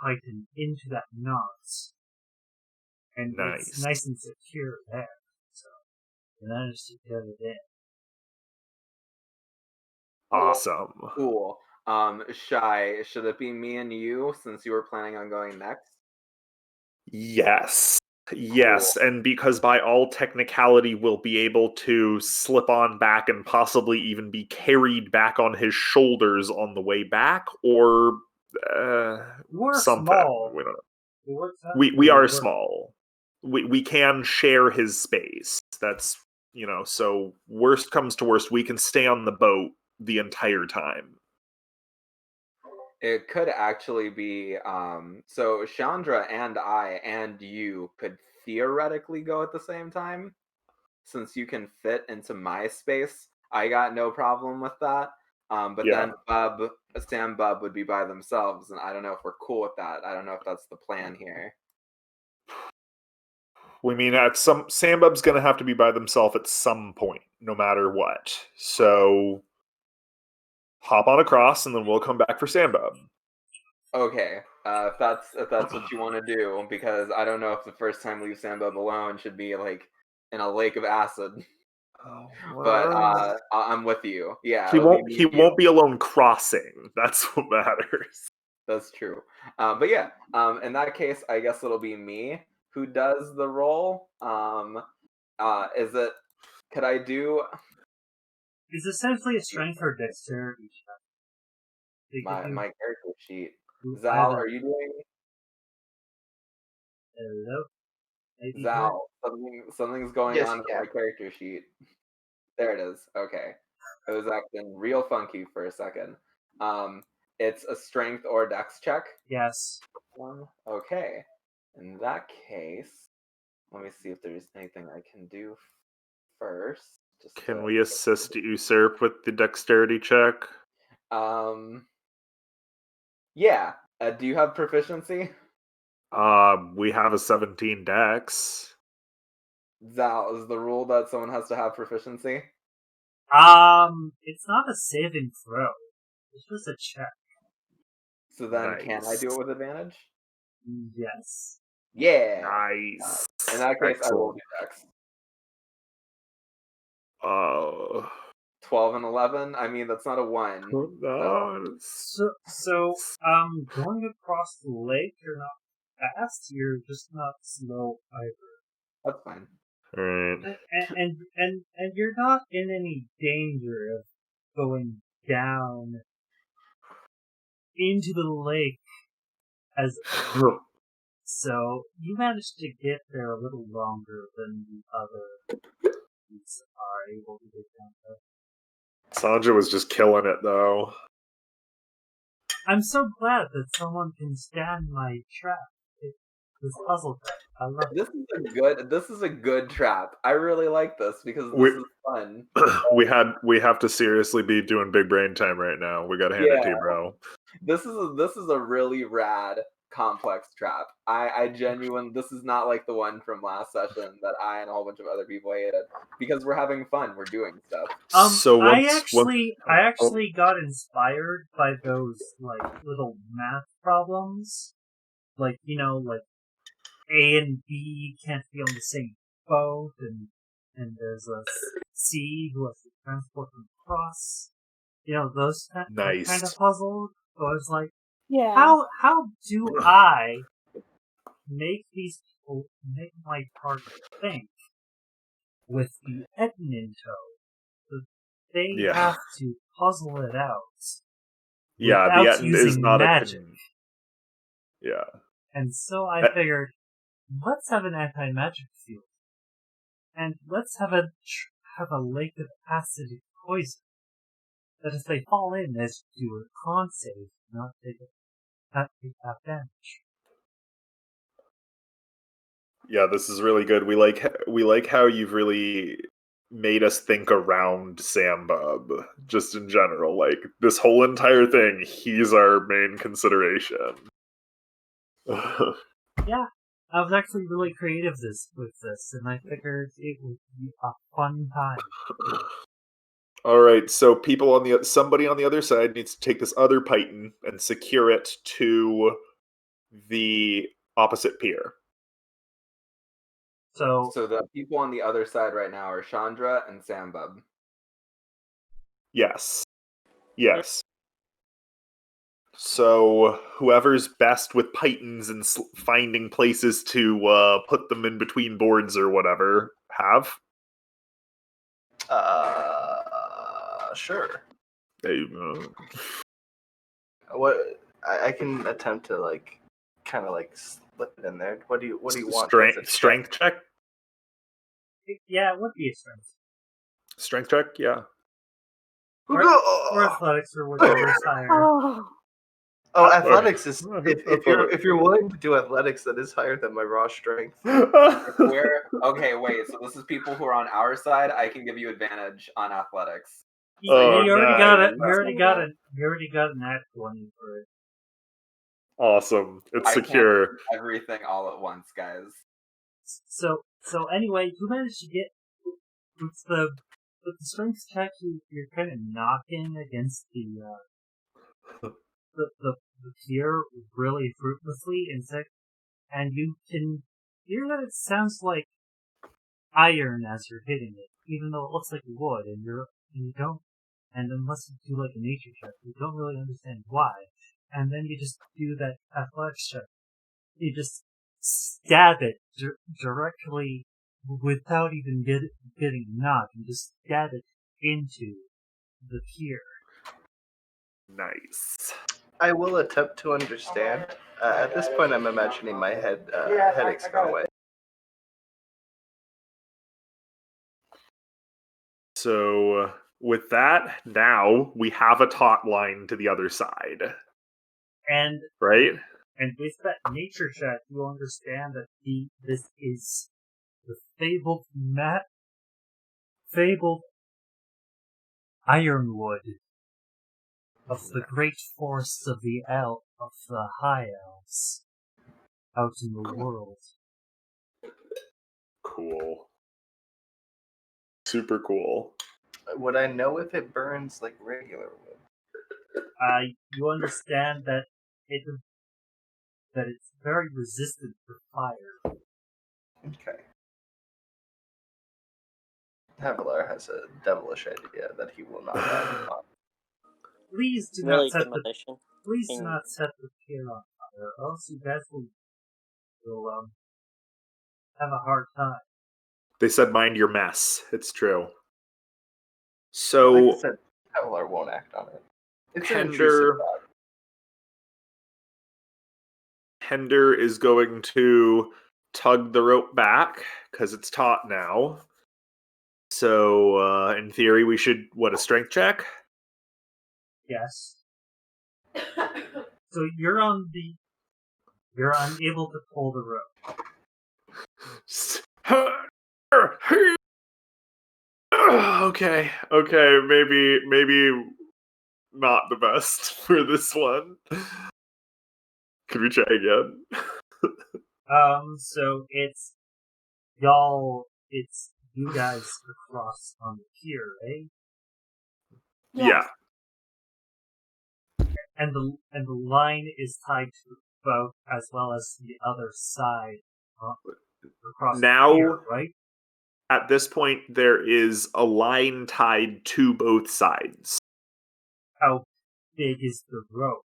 python into that knot. And it's Nice. nice and secure there. So you managed to get it in. Awesome. Cool. Shy, should it be me and you since you were planning on going next? Yes. Yes, and because by all technicality we'll be able to slip on back and possibly even be carried back on his shoulders on the way back, or We're something. small. We don't know. What's that? We are small. We can share his space. That's, so worst comes to worst, we can stay on the boat the entire time. It could actually be so Chandra and I and you could theoretically go at the same time. Since you can fit into my space, I got no problem with that. But Yeah. then Sam Bub would be by themselves, and I don't know if we're cool with that. I don't know if that's the plan here. We mean Sambub's gonna have to be by themselves at some point, no matter what. So hop on across, and then we'll come back for Sambub. Okay, if that's what you want to do, because I don't know if the first time leave Sam Bub alone should be like in a lake of acid. But I'm with you. Yeah, He it'll won't. be me He and you. won't be alone crossing. That's what matters. That's true. But yeah, in that case, I guess it'll be me who does the role. Is it? Could I do It's essentially a strength or dexterity check. They my give you- character sheet? you Zal, either- are you doing? Hello? Maybe Zal, something's going Yes, on with yeah. my character sheet. There it is. Okay, it was acting real funky for a second. It's a strength or dex check. Yes. Okay. In that case, let me see if there's anything I can do first. Just Can to- we assist Usurp with the dexterity check? Yeah. Do you have proficiency? We have a 17 dex. Zal, is the rule that someone has to have proficiency? It's not a saving throw. It's just a check. So then, can I Nice. do it with advantage? Yes. Yeah. Nice. In that case, I will do dex. 12 and 11. I mean, that's not a 1. So, going across the lake, you're not fast. You're just not slow either. That's fine. Alright. And you're not in any danger of going down into the lake as so you managed to get there a little longer than the other ones are able to get down there. Sanja was just killing it, though. I'm so glad that someone can stand my trap. This puzzle trap. I love it. This is a good trap. I really like this because this We- is fun. we have to seriously be doing big brain time right now. We gotta hand it to you, Yeah. bro. This is a really rad complex trap. I genuinely, this is not like the one from last session that I and a whole bunch of other people hated because we're having fun. We're doing stuff. So I once- actually got inspired by those like little math problems, like like A and B can't be on the same boat, and there's a C who has to transport them across. Those that kind Nice. of puzzle. So I was like, Yeah. how do I make these people make my target think with the Etten in tow? So they Yeah. have to puzzle it out. Yeah, the without Etten is using not magic. Yeah. And so I figured, let's have an anti-magic field, and let's have a lake of acidic poison. That if they fall in, they should do a con save, not take half damage. Yeah, this is really good. We like how you've really made us think around Sambub, just in general. Like, this whole entire thing, he's our main consideration. Yeah, I was actually really creative with this, and I figured it would be a fun time. All right, so somebody on the other side needs to take this other python and secure it to the opposite pier. So So the people on the other side right now are Chandra and Sambub. Yes. So whoever's best with pythons and finding places to put them in between boards or whatever, have. Sure. What I can attempt to kind of slip it in there. What do you want? Strength check? yeah, it would be a strength Strength check, yeah. or athletics or whatever is higher. Oh, Oh, athletics is if you're willing to do athletics, that is higher than my raw strength. We're okay. Wait, so this is people who are on our side. I can give you advantage on athletics. You already got it. nice. You already got an act 20 for it. Awesome. It's I can't secure. do everything all at once, guys. So anyway, you managed to get with the strength check. You're kind of knocking against the pier really fruitlessly, and you can hear that it sounds like iron as you're hitting it, even though it looks like wood, and you don't, and unless you do like a nature check, you don't really understand why. And then you just do that athletics check. You just stab it directly without even getting knocked. You just stab it into the pier. Nice. I will attempt to understand. At this point, I'm imagining my headache's gone away. So with that, now we have a taut line to the other side, And right? And with that nature check, you understand that this is the fabled ironwood of the great forests of the High Elves out in the world. Cool. Super cool. Would I know if it burns like regular wood? You understand that it's very resistant to fire. Okay. Havilar has a devilish idea that he will not have on. Please do Really not set demolition. Please do not set the pier on fire, or else you guys will have a hard time. They said mind your mess. It's true. Like So I said, Havilar won't act on it. It's an Hender- intrusive thought. Hender is going to tug the rope back because it's taut now. So in theory, we should a strength check? Yes. So you're unable to pull the rope. Okay, maybe not the best for this one. Can we try again? So it's you guys across on the pier, eh? Yeah. And the line is tied to the boat as well as the other side across Now- the pier, right? At this point, there is a line tied to both sides. How big is the rope?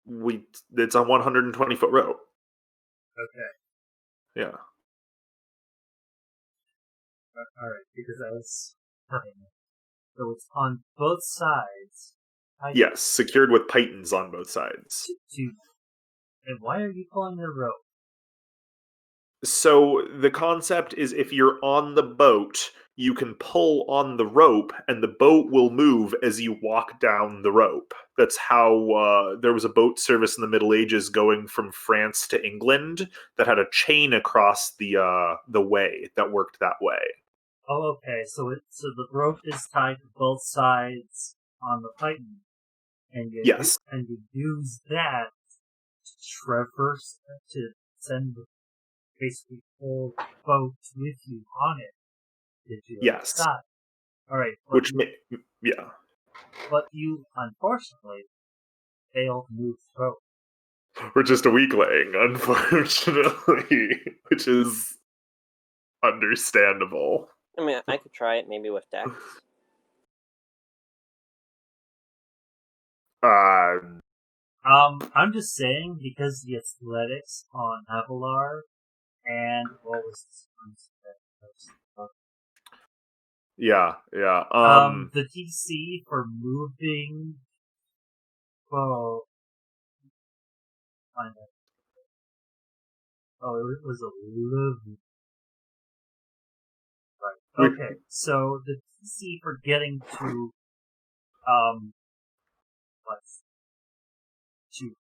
It's a 120-foot rope. Okay. Yeah. Alright, because I was cutting it. So it's on both sides. Yes, secured with pythons on both sides. And why are you pulling the rope? So the concept is if you're on the boat, you can pull on the rope and the boat will move as you walk down the rope. That's how there was a boat service in the Middle Ages going from France to England that had a chain across the way that worked that way. Oh, okay. So the rope is tied to both sides on the python, and you use that to traverse to send the basically whole boat with you on it. Did you? Yes. All right. Yeah. But you unfortunately failed to move the rope. We're just a weakling, unfortunately, which is understandable. I mean, I could try it maybe with Dex. I'm just saying because the athletics on Avalar and what was this one? Yeah. The DC for moving. Oh, find it. Oh, it was 11. Right. Okay, so the DC for getting to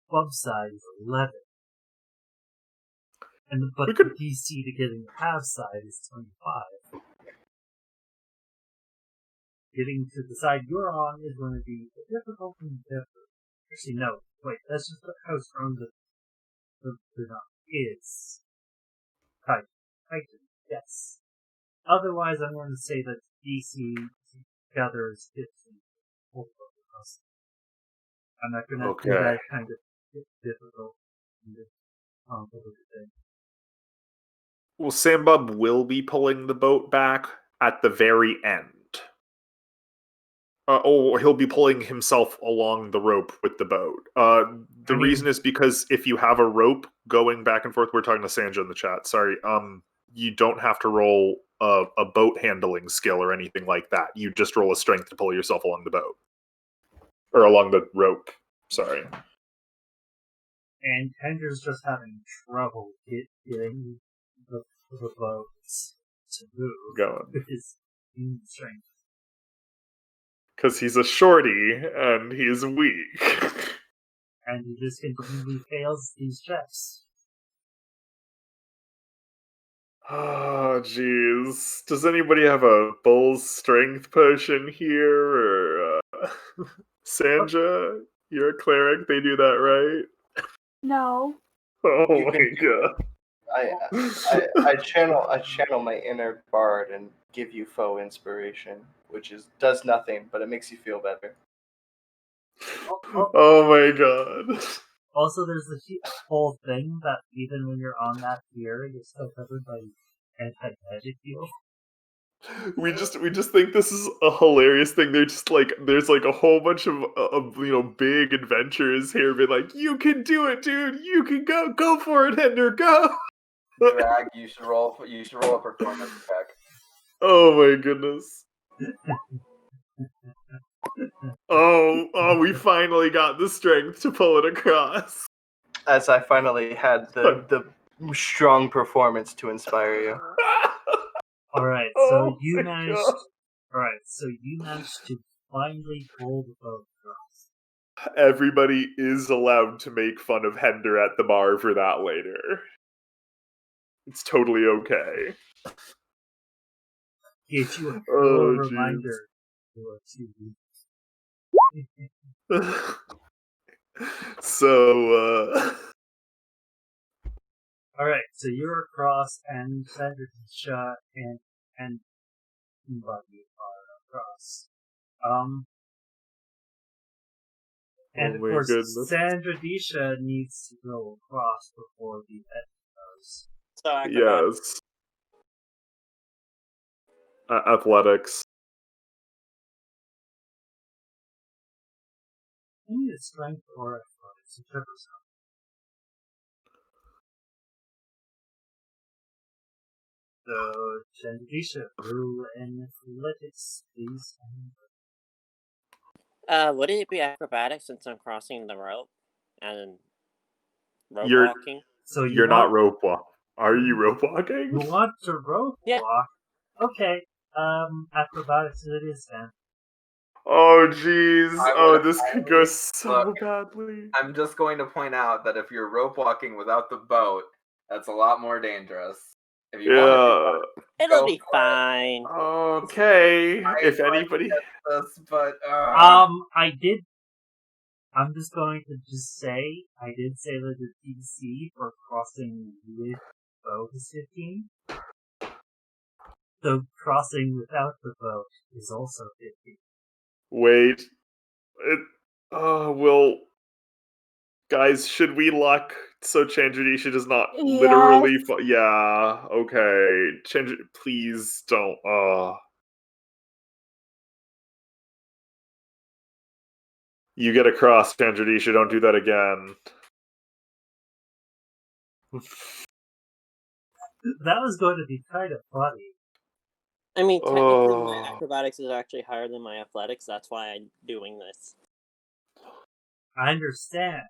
club side is 11. But We could- the DC to getting the half side is 25. Getting to the side you're on is going to be a difficult endeavor. Actually, no. Wait, that's just how strong the knot is. Titan, yes. Otherwise, I'm going to say that DC together is 15. I'm not going to do Okay. that kind of difficult and complicated thing. Well, Sambub will be pulling the boat back at the very end. He'll be pulling himself along the rope with the boat. The reason is because if you have a rope going back and forth, we're talking to Sanja in the chat, sorry, you don't have to roll a boat handling skill or anything like that. You just roll a strength to pull yourself along the boat. Or along the rope, sorry. And Hender's just having trouble getting the boat to move Going. with his strength. Because he's a shorty, and he's weak. And he just continually fails these checks. Oh, jeez. Does anybody have a bull's strength potion here? Or, Sanja, you're a cleric, they do that, right? No. Oh You my can- god. I channel my inner bard and give you foe inspiration, which does nothing, but it makes you feel better. Oh my god. Also, there's the whole thing that even when you're on that tier, you're still covered by anti-magic heal. We just think this is a hilarious thing. They're just like, there's like a whole bunch of big adventurers here, be like, you can do it, dude. You can go for it, Hender, go. Drag, you should roll a performance check. Oh my goodness. Oh, we finally got the strength to pull it across. As I finally had the strong performance to inspire you. Alright, Oh so you my managed. God. Alright, so you managed to finally pull the boat across. Everybody is allowed to make fun of Hender at the bar for that later. It's totally okay. Gave you a Oh, jeez. reminder. So, Alright, so you're across, and Sandra and Buddy are across. And of my course, goodness. Sandra Disha needs to go across before the end goes. So acrobatics. Yes. Athletics. I need a strength or athletics, whichever's up. So, Sandra Disha, roll an athletics, please. Would it be acrobatics since I'm crossing the rope and rope You're- walking? So You're not rope walk. Are you rope walking? You want to rope Yeah. walk? Okay. Acrobatics it is then. Oh, jeez. I Oh, would this could go so look. badly. I'm just going to point out that if you're rope walking without the boat, that's a lot more dangerous. If you want It'll Go be for it. fine. Okay. If anybody. to do this, but I'm just going to say, I did say that the DC for crossing with boat is 15. So crossing without the boat is also 15. Wait. Well. Guys, should we luck so Chandradisha does not literally. Yeah, okay. Please don't. You get across, Chandradisha. Don't do that again. That was going to be kind of funny. I mean, technically, my Oh. acrobatics is actually higher than my athletics. That's why I'm doing this. I understand.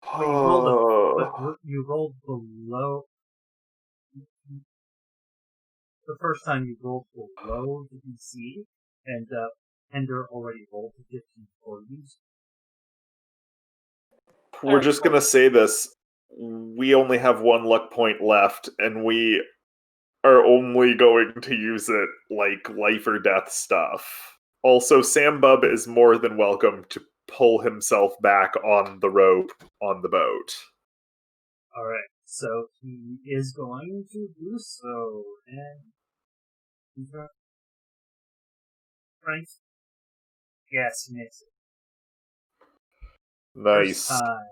But you rolled below. The first time you rolled below the DC, and Ender already rolled the 15 for you. We're just gonna say this. We only have one luck point left, and we are only going to use it like life or death stuff. Also, Sam Bub is more than welcome to pull himself back on the rope on the boat. Alright, so he is going to do so, and he's going right? Yes, he makes it. Nice. First time.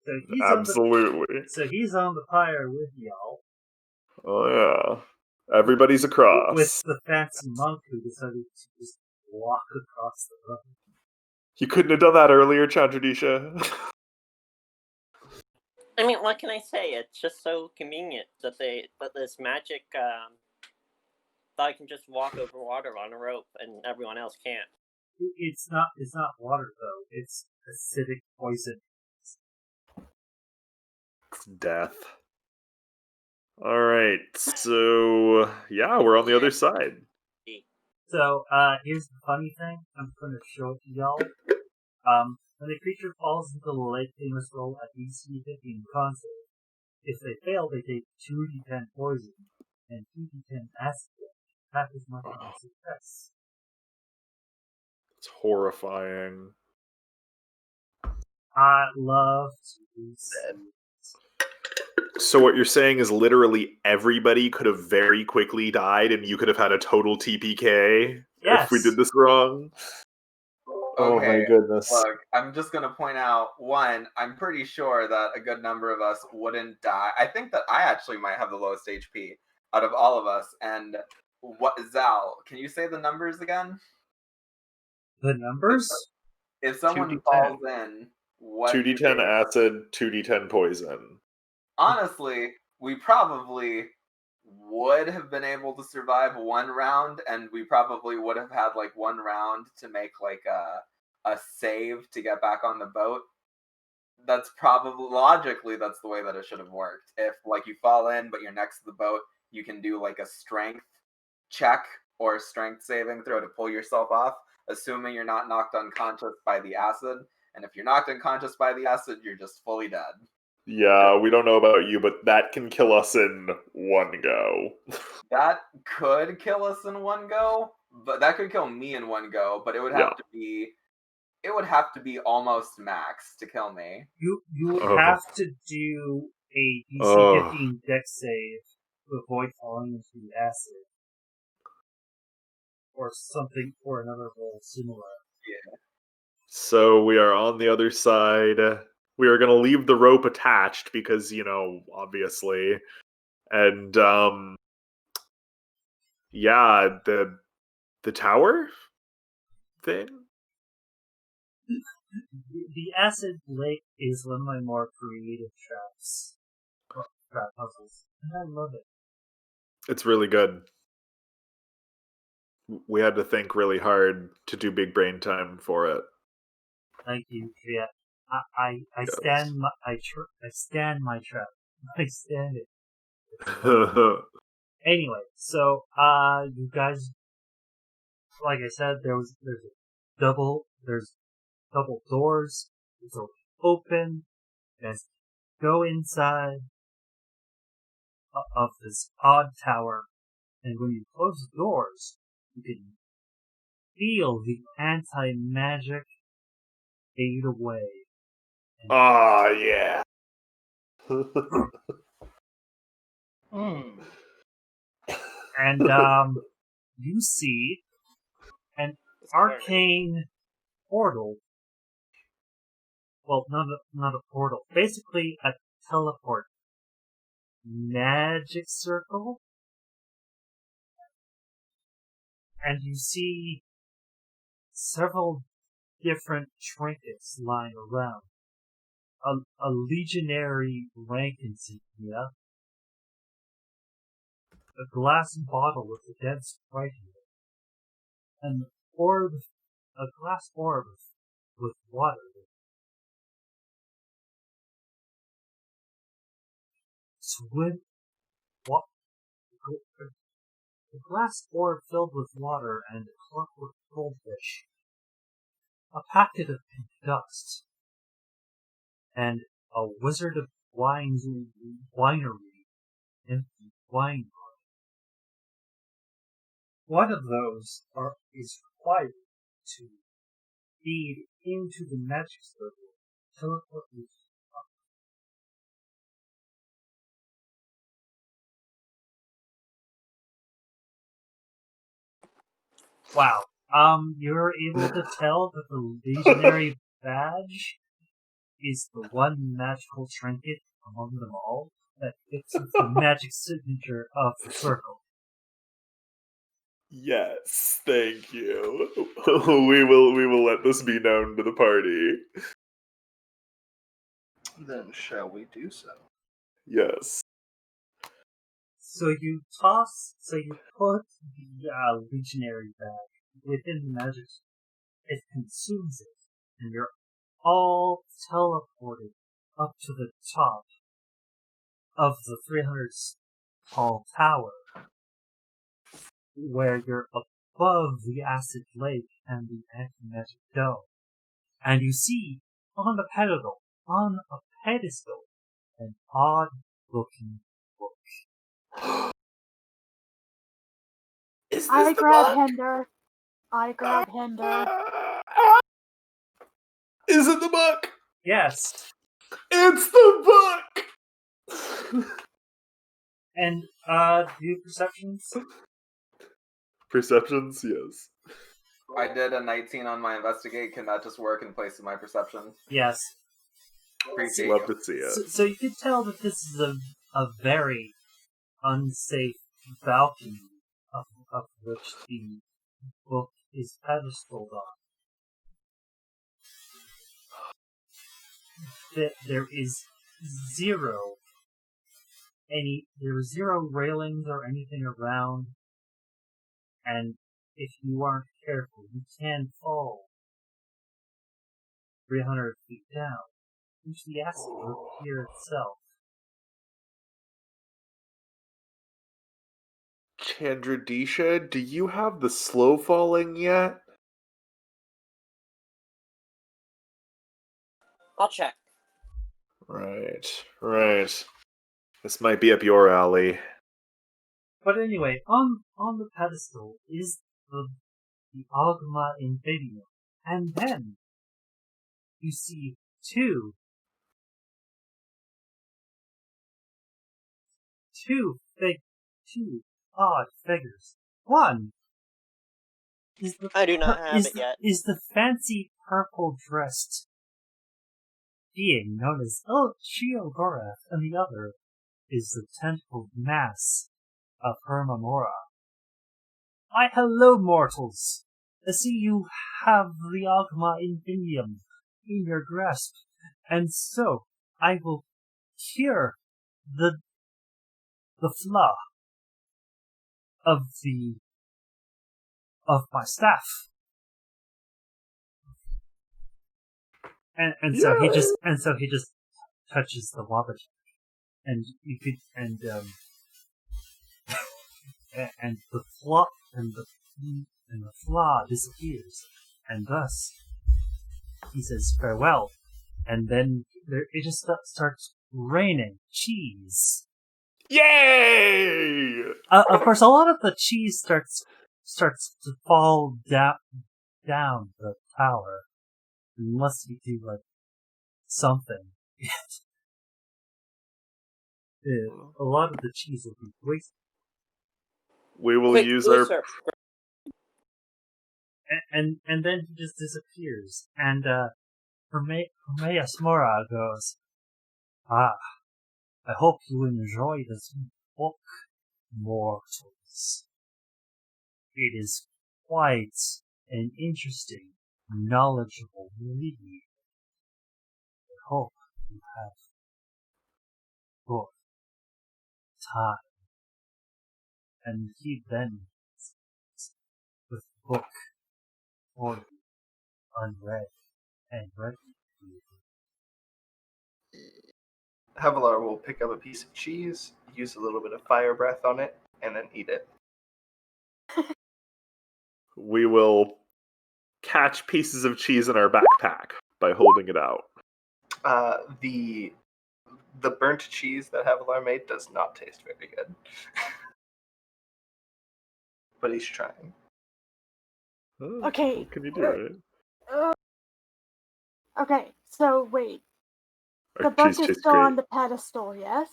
So he's Absolutely. so he's on the pyre with y'all. Oh yeah. Everybody's across. With the fancy monk who decided to just walk across the road. You couldn't have done that earlier, Chandradisha. I mean, what can I say? It's just so convenient that this magic that I can just walk over water on a rope and everyone else can't. It's not water though. It's acidic poison. It's death. Alright, so yeah, we're on the other side. So, here's the funny thing. I'm just going to show it to y'all. When a creature falls into the lake, they must roll a DC 15 con save. If they fail, they take 2d10 poison and 2d10 acid damage, half as much as a success. It's horrifying. I love to see. So what you're saying is literally everybody could have very quickly died and you could have had a total TPK Yes. if we did this wrong? Oh my Okay, goodness. Look, I'm just going to point out, one, I'm pretty sure that a good number of us wouldn't die. I think that I actually might have the lowest HP out of all of us. And Zal, can you say the numbers again? The numbers? If someone 2d10. falls in, what 2d10 acid, 2d10 poison. Honestly, we probably would have been able to survive one round, and we probably would have had like one round to make like a save to get back on the boat. That's probably logically that's the way that it should have worked. If like you fall in but you're next to the boat, you can do like a strength check or a strength saving throw to pull yourself off, assuming you're not knocked unconscious by the acid. And if you're knocked unconscious by the acid, you're just fully dead. Yeah, we don't know about you, but that can kill us in one go. That could kill us in one go, but that could kill me in one go, but it would have to be almost max to kill me. You would have to do a DC 15 dex save to avoid falling into the acid. Or something, or another roll similar. Yeah. So we are on the other side. We are going to leave the rope attached because, you know, obviously. And, yeah, the tower thing? The acid lake is one of my more creative trap puzzles, and I love it. It's really good. We had to think really hard to do big brain time for it. Thank you. Yeah, I Yes. stand my I stand my trap. I stand it. Anyway, so you guys, like I said, there's double doors. It's open. Let's go inside of this odd tower, and when you close the doors, you can feel the anti-magic fade away. Ah, yeah. And you see an arcane portal. Well, not a portal. Basically, a teleport magic circle. And you see several different trinkets lying around. A legionary rank insignia. A glass bottle with a dead sprite in it. A glass orb with water. A glass orb filled with water and a clockwork goldfish. A packet of pink dust. and a Wizard of Winery empty wine bottle. One of those is required to feed into the magic circle, teleport you up. Wow. You're able to tell that the Legionary badge is the one magical trinket among them all that fits with the magic signature of the circle. Yes, thank you. We will let this be known to the party. Then shall we do so? Yes. So you put the Legionary bag within the magic, it consumes it, and you're all teleported up to the top of the 300 tall tower, where you're above the acid lake and the anti-magic dome. And you see on a pedestal, an odd-looking book. Is this I the grab book? Hinder. I grab Hinder. Is it the book? Yes. It's the book! And, do perceptions? Perceptions, yes. I did a 19 on my investigate. Can that just work in place of my perception? Yes. Appreciate Love you. to see it. So you can tell that this is a very unsafe balcony of which the book is pedestaled on. There is zero railings or anything around, and if you aren't careful, you can fall 300 feet down into the acid here itself. Chandradisha, do you have the slow falling yet? I'll check. Right. This might be up your alley. But anyway, on the pedestal is the Ogma Infidium, and then you see two odd figures. One is I do not have it yet. Is the fancy purple dressed being known as Chio Gorath, and the other is the tentacled mass of Hermamora. Why, hello, mortals! I see you have the Ogma Infidium in your grasp, and so I will cure the flaw of my staff. And so he just touches the Wabbatak, and you could and the flaw and the flaw disappears, and thus he says farewell, and then it just starts raining cheese. Yay! Of course, a lot of the cheese starts to fall down the tower, unless you do like something. A lot of the cheese will be wasted. We will Quick, use blue our... surf. And then he just disappears, and Hermaeus Mora goes, I hope you enjoy this book, mortals. It is quite an interesting, knowledgeable read. I hope you have good time. And he then, with the book for you, unread and ready for you. Havilar will pick up a piece of cheese, use a little bit of fire breath on it, and then eat it. We will catch pieces of cheese in our backpack by holding it out. The burnt cheese that Havilar made does not taste very good. But he's trying. Oh, Okay. what can you do, right? Okay, so wait. Our The book cheese is tastes still great. on the pedestal, yes?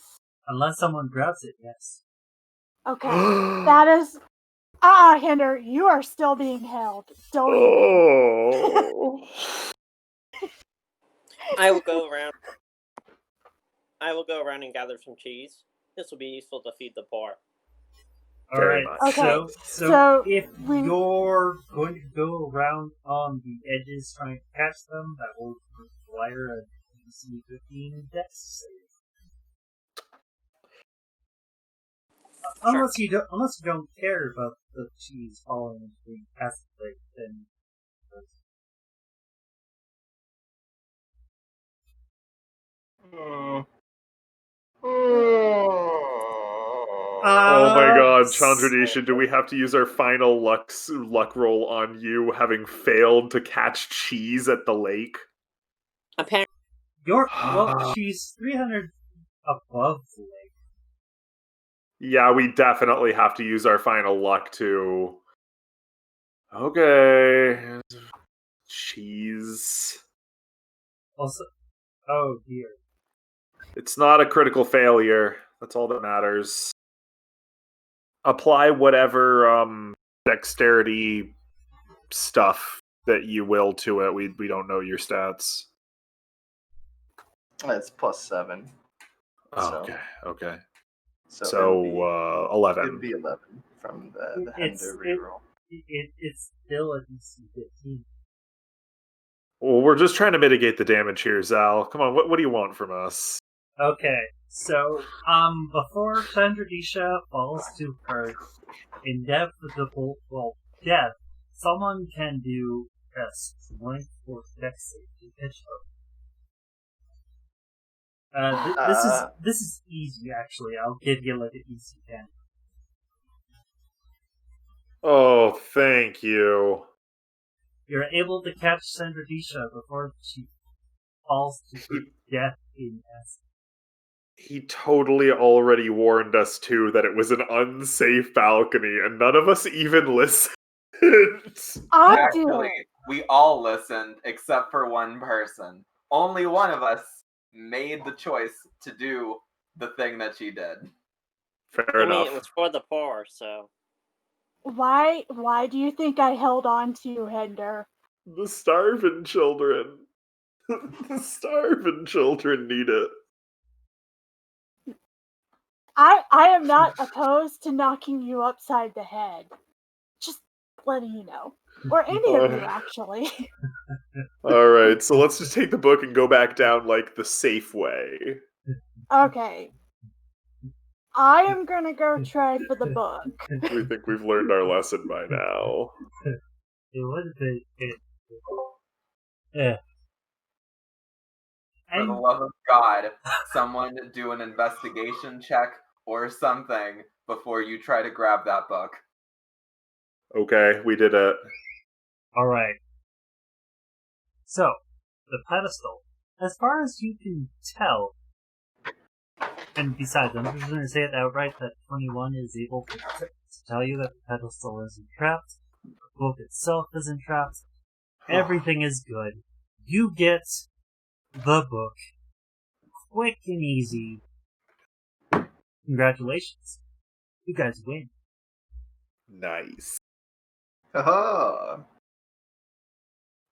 Unless someone grabs it, yes. Okay. That is. Hinder, you are still being held. Don't even. Oh. I will go around. I will go around and gather some cheese. This will be useful to feed the poor. Very Alright, much. Okay, so so if we- you're going to go around on the edges trying to catch them, that will require a DC 15 dex save. Unless you don't care about the cheese falling into the acid lake, then Oh my god, s- Chandradisha, do we have to use our final luck roll on you having failed to catch cheese at the lake? Apparently, she's 300 above the lake. Yeah, we definitely have to use our final luck to... Okay. Cheese. Also, oh dear. It's not a critical failure. That's all that matters. Apply whatever dexterity stuff that you will to it. We don't know your stats. It's +7. Oh, So- okay. So, 11. it would be 11 from the Hender reroll. It's still a DC 15. Well, we're just trying to mitigate the damage here, Zal. Come on, what do you want from us? Okay, so before Chandradisha falls to her inevitable death, someone can do a strength or dex save to catch her. This is easy actually. I'll give you like an easy 10. Oh, thank you. You're able to catch Chandradisha before she falls to her death in acid. He totally already warned us too that it was an unsafe balcony, and none of us even listened. Actually, we all listened except for one person. Only one of us made the choice to do the thing that she did. Fair I mean, enough. it was for the poor, so. Why do you think I held on to you, Hender? The starving children. The starving children need it. I am not opposed to knocking you upside the head. Just letting you know. Or any of you, actually. Alright, so let's just take the book and go back down, like, the safe way. Okay. I am gonna go try for the book. We think we've learned our lesson by now. It would have been yeah. For the love of God, someone do an investigation check or something before you try to grab that book. Okay, we did it. Alright. So, the pedestal. As far as you can tell, and besides, I'm just going to say it outright that 21 is able to tell you that the pedestal isn't trapped, the book itself isn't trapped, everything is good. You get the book. Quick and easy. Congratulations. You guys win. Nice. Haha!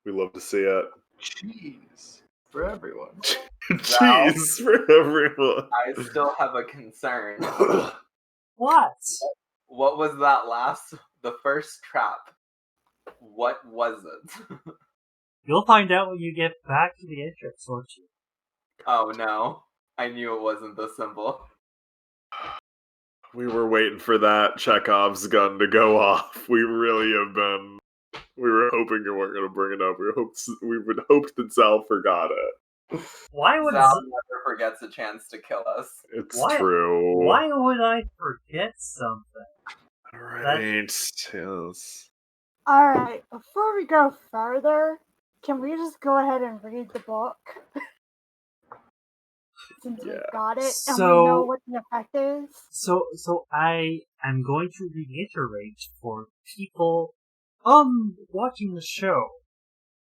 We love to see it. Cheese for everyone. Cheese for everyone. I still have a concern. What? What was that the first trap? What was it? You'll find out when you get back to the entrance, won't you? Oh no. I knew it wasn't this simple. We were waiting for that Chekhov's gun to go off. We really have been. We were hoping you weren't going to bring it up. We would hoped that Zal forgot it. Why would Sal never forgets a chance to kill us. It's Why- true. Why would I forget something? Alright. Yes. Alright, before we go further, can we just go ahead and read the book? since we Yeah. got it and So- we know what the effect is. So I am going to reiterate for people watching the show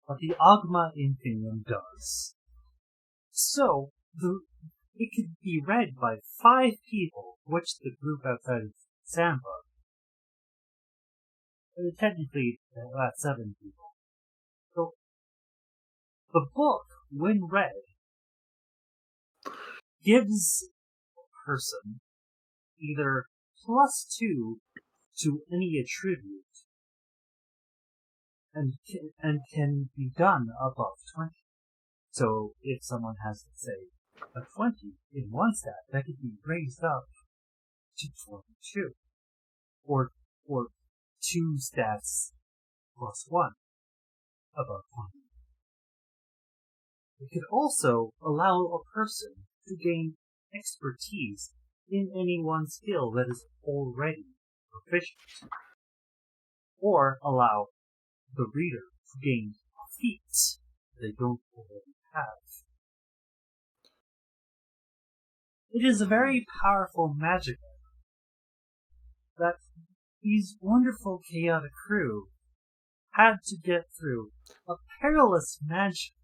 what the Agma Infinium does. So it could be read by 5 people, which the group outside of Samba. Technically, that's 7 people. So the book, when read, gives a person either +2 to any attribute, and can be done above 20. So if someone has, let's say, a 20 in one stat, that could be raised up to 22, or 2 stats +1 above 20. It could also allow a person to gain expertise in any one skill that is already proficient, or allow the reader to gain feats they don't already have. It is a very powerful magic item that these wonderful chaotic crew had to get through a perilous mansion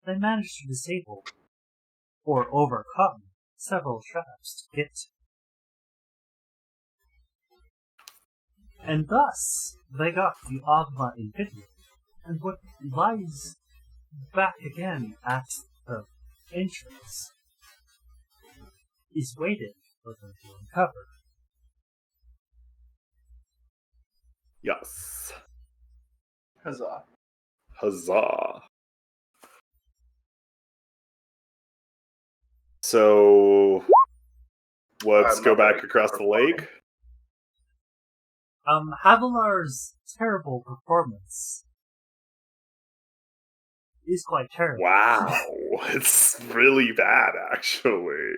they managed to disable or overcome several traps to get to. And thus, they got the Agma Infinium, and what lies back again at the entrance is waiting for them to uncover. Yes. Huzzah. Huzzah. So, let's I'm go not back very across the performing. lake. Havilar's terrible performance is quite terrible. Wow, it's really bad, actually.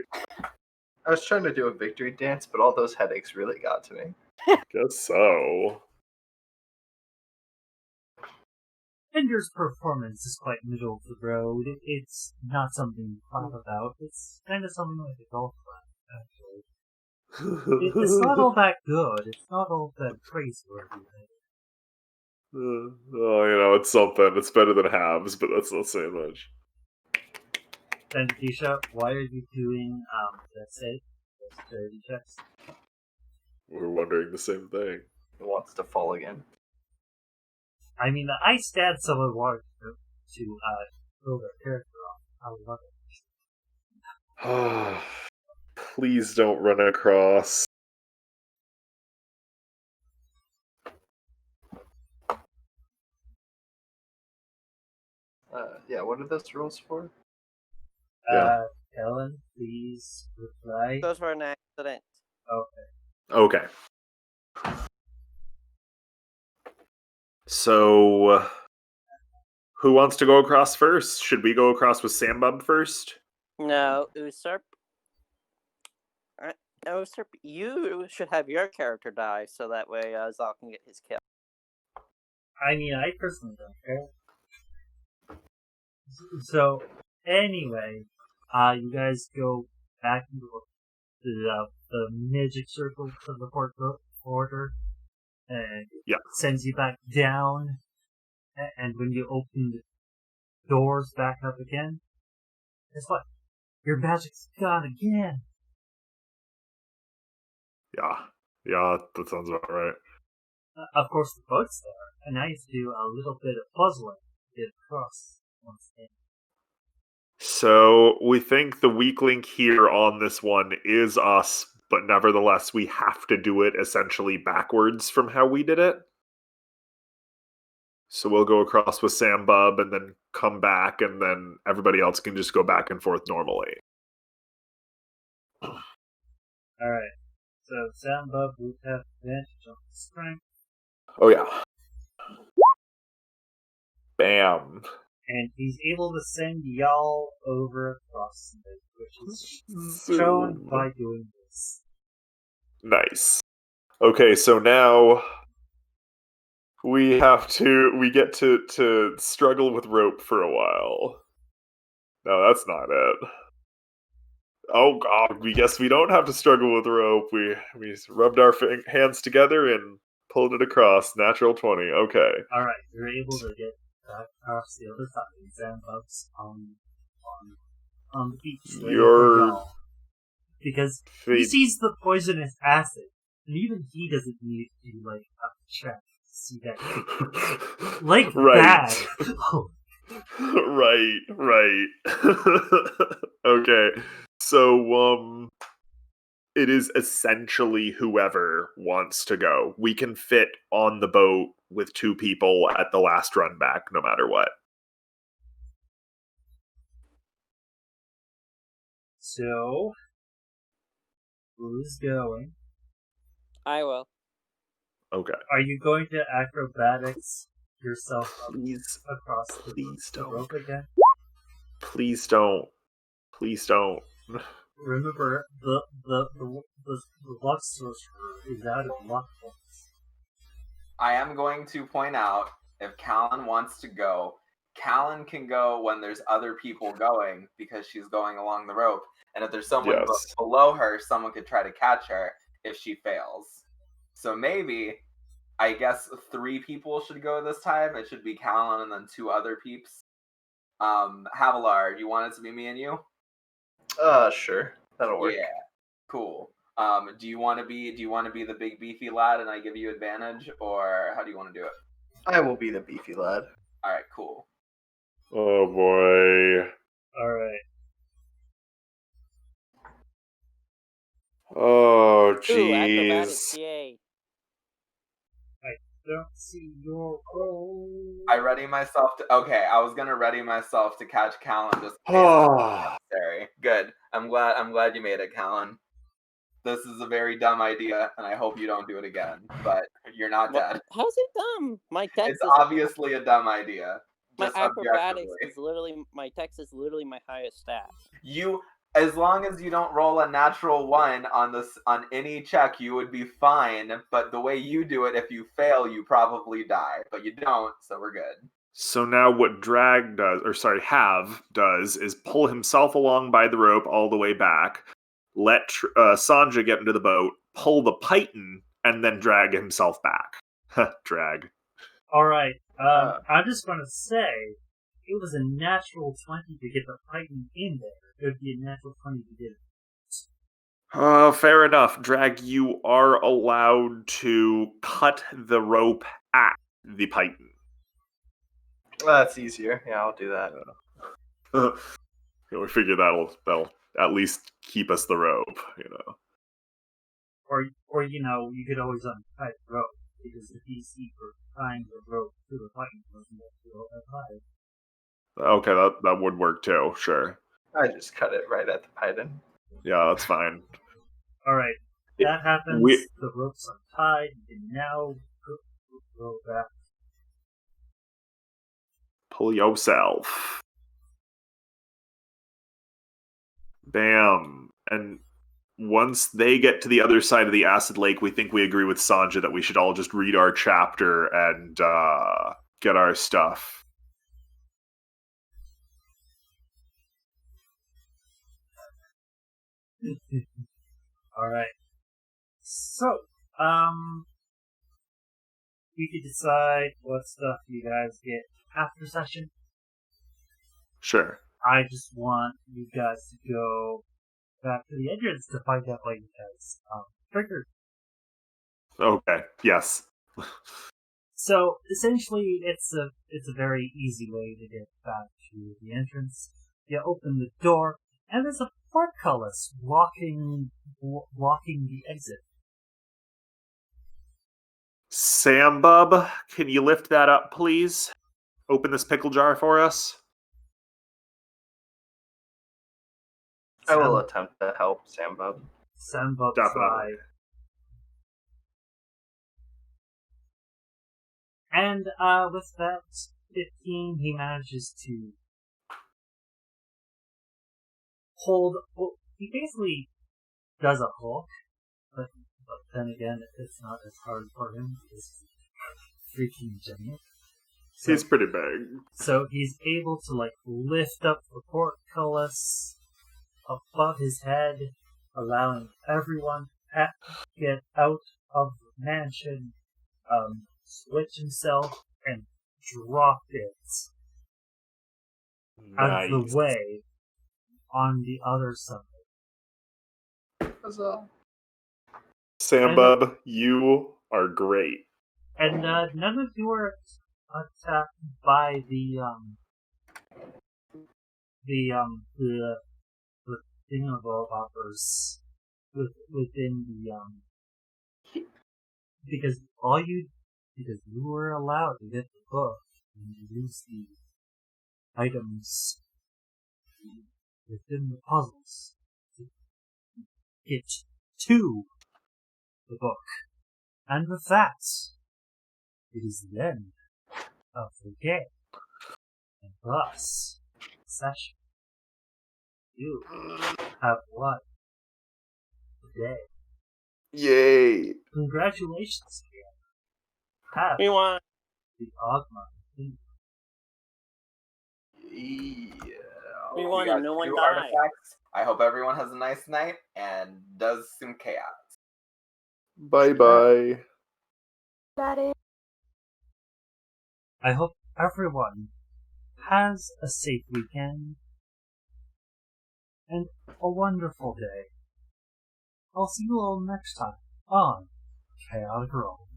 I was trying to do a victory dance, but all those headaches really got to me. Guess so. Ender's performance is quite middle of the road. It's not something to clap about. It's kind of something like a golf clap, actually. It's not all that good. It's not all that praiseworthy. Oh, it's something. It's better than halves, but that's not saying much. Then, Tisha, why are you doing, let's say, those charity checks? We're wondering the same thing. It wants to fall again. I mean, I stat someone wanted to build their character off. I would love it. Please don't run across. Yeah, what are those rules for? Yeah. Ellen, please reply. Those were an accident. Okay. Okay. So, who wants to go across first? Should we go across with Sambub first? No, Usurp. Usurp, you should have your character die so that way Zal can get his kill. I mean, I personally don't care. So, anyway, you guys go back into the magic circle to the order, and Yeah. it sends you back down. And when you open the doors back up again, guess what? Your magic's gone again. Yeah, that sounds about right. Of course, the boat's there, and I have to do a little bit of puzzling to get across once again. So, we think the weak link here on this one is us, but nevertheless, we have to do it essentially backwards from how we did it. So we'll go across with Sambub and then come back, and then everybody else can just go back and forth normally. Alright, so Sambub will have advantage on strength, Oh, yeah. Bam. and he's able to send y'all over across the lake, which is shown by doing this. Nice. Okay, so now we get to struggle with rope for a while. No, that's not it. Oh God, we guess we don't have to struggle with rope. We rubbed our hands together and pulled it across. Natural 20. Okay. Alright, you're able to get back across the other side. Zambug's on the beach waiting for Your y'all. Because he fate. sees the poisonous acid, and even he doesn't need to do like a check to see that. Like Right. that. Oh, Right. Okay. So, it is essentially whoever wants to go. We can fit on the boat with 2 people at the last run back, no matter what. so who's going? I will. Okay. Are you going to acrobatics yourself up Please, across please the don't. rope again? Please don't. Please don't. Remember, the luck sorcerer is out of luck points. I am going to point out, if Callan wants to go, Callan can go when there's other people going because she's going along the rope. And if there's someone Yes. below her, someone could try to catch her if she fails. So maybe, I guess 3 people should go this time. It should be Callan and then 2 other peeps. Havilar, you want it to be me and you? Sure. That'll work. Yeah. Cool. Do you want to be the big beefy lad and I give you advantage, or how do you want to do it? I will be the beefy lad. All right, cool. Oh boy. Alright. Oh Ooh, acrobatics, jeez. yay. Don't see your roll. I ready myself to. Okay, I was gonna ready myself to catch Callan just in case Oh. necessary. Good. I'm glad you made it, Callan. This is a very dumb idea, and I hope you don't do it again. But you're not dead. How's it dumb? My text It's is obviously a dumb idea. my Just acrobatics objectively. is literally my text is literally my highest stat. You, as long as you don't roll a natural 1 on any check, you would be fine. But the way you do it, if you fail, you probably die. But you don't, so we're good. So now what Have does is pull himself along by the rope all the way back, let Sanja get into the boat, pull the python, and then drag himself back. Drag. Alright, I'm just gonna say, it was a natural 20 to get the python in there. It would be a natural 20 to get it. Fair enough. Drag, you are allowed to cut the rope at the python. That's easier. Yeah, I'll do that. We figure that'll at least keep us the rope, you know. Or you know, you could always untie the rope, because the DC for tying the rope to the python wasn't that high. Okay, that would work too, sure. I just cut it right at the python. Yeah, that's fine. Alright, that happens, the rope's untied, you can now go back. Pull yourself. Bam. And once they get to the other side of the acid lake, we think we agree with Sanja that we should all just read our chapter and get our stuff. Alright. So, we could decide what stuff you guys get after session. Sure. I just want you guys to go back to the entrance to find out what you guys triggered. Okay, yes. So essentially, it's a very easy way to get back to the entrance. You open the door, and there's a portcullis blocking the exit. Sambub, can you lift that up, please? Open this pickle jar for us. I will attempt to help Sambub. Sambub Definitely. side. And with that 15, he manages to hold. Well, he basically does a hook, but then again, it's not as hard for him because he's freaking giant. So, He's pretty big. so he's able to like lift up the portcullis above his head, allowing everyone to get out of the mansion, switch himself, and drop it out of the way on the other side. Huzzah. Sambub, you are great. And none of you are attacked by the thingamabobbers within the because you were allowed to get the book and use the items within the puzzles to get to the book. And with that, it is the end of the game. And thus, session. You have won today. Yay! Congratulations, Kian. Have We want. the Ogma. Yeah. We won got and no one 2 died. artifacts. I hope everyone has a nice night and does some chaos. Bye bye. That is. I hope everyone has a safe weekend and a wonderful day. I'll see you all next time on Chaotic Roll.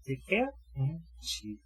Take care and cheers.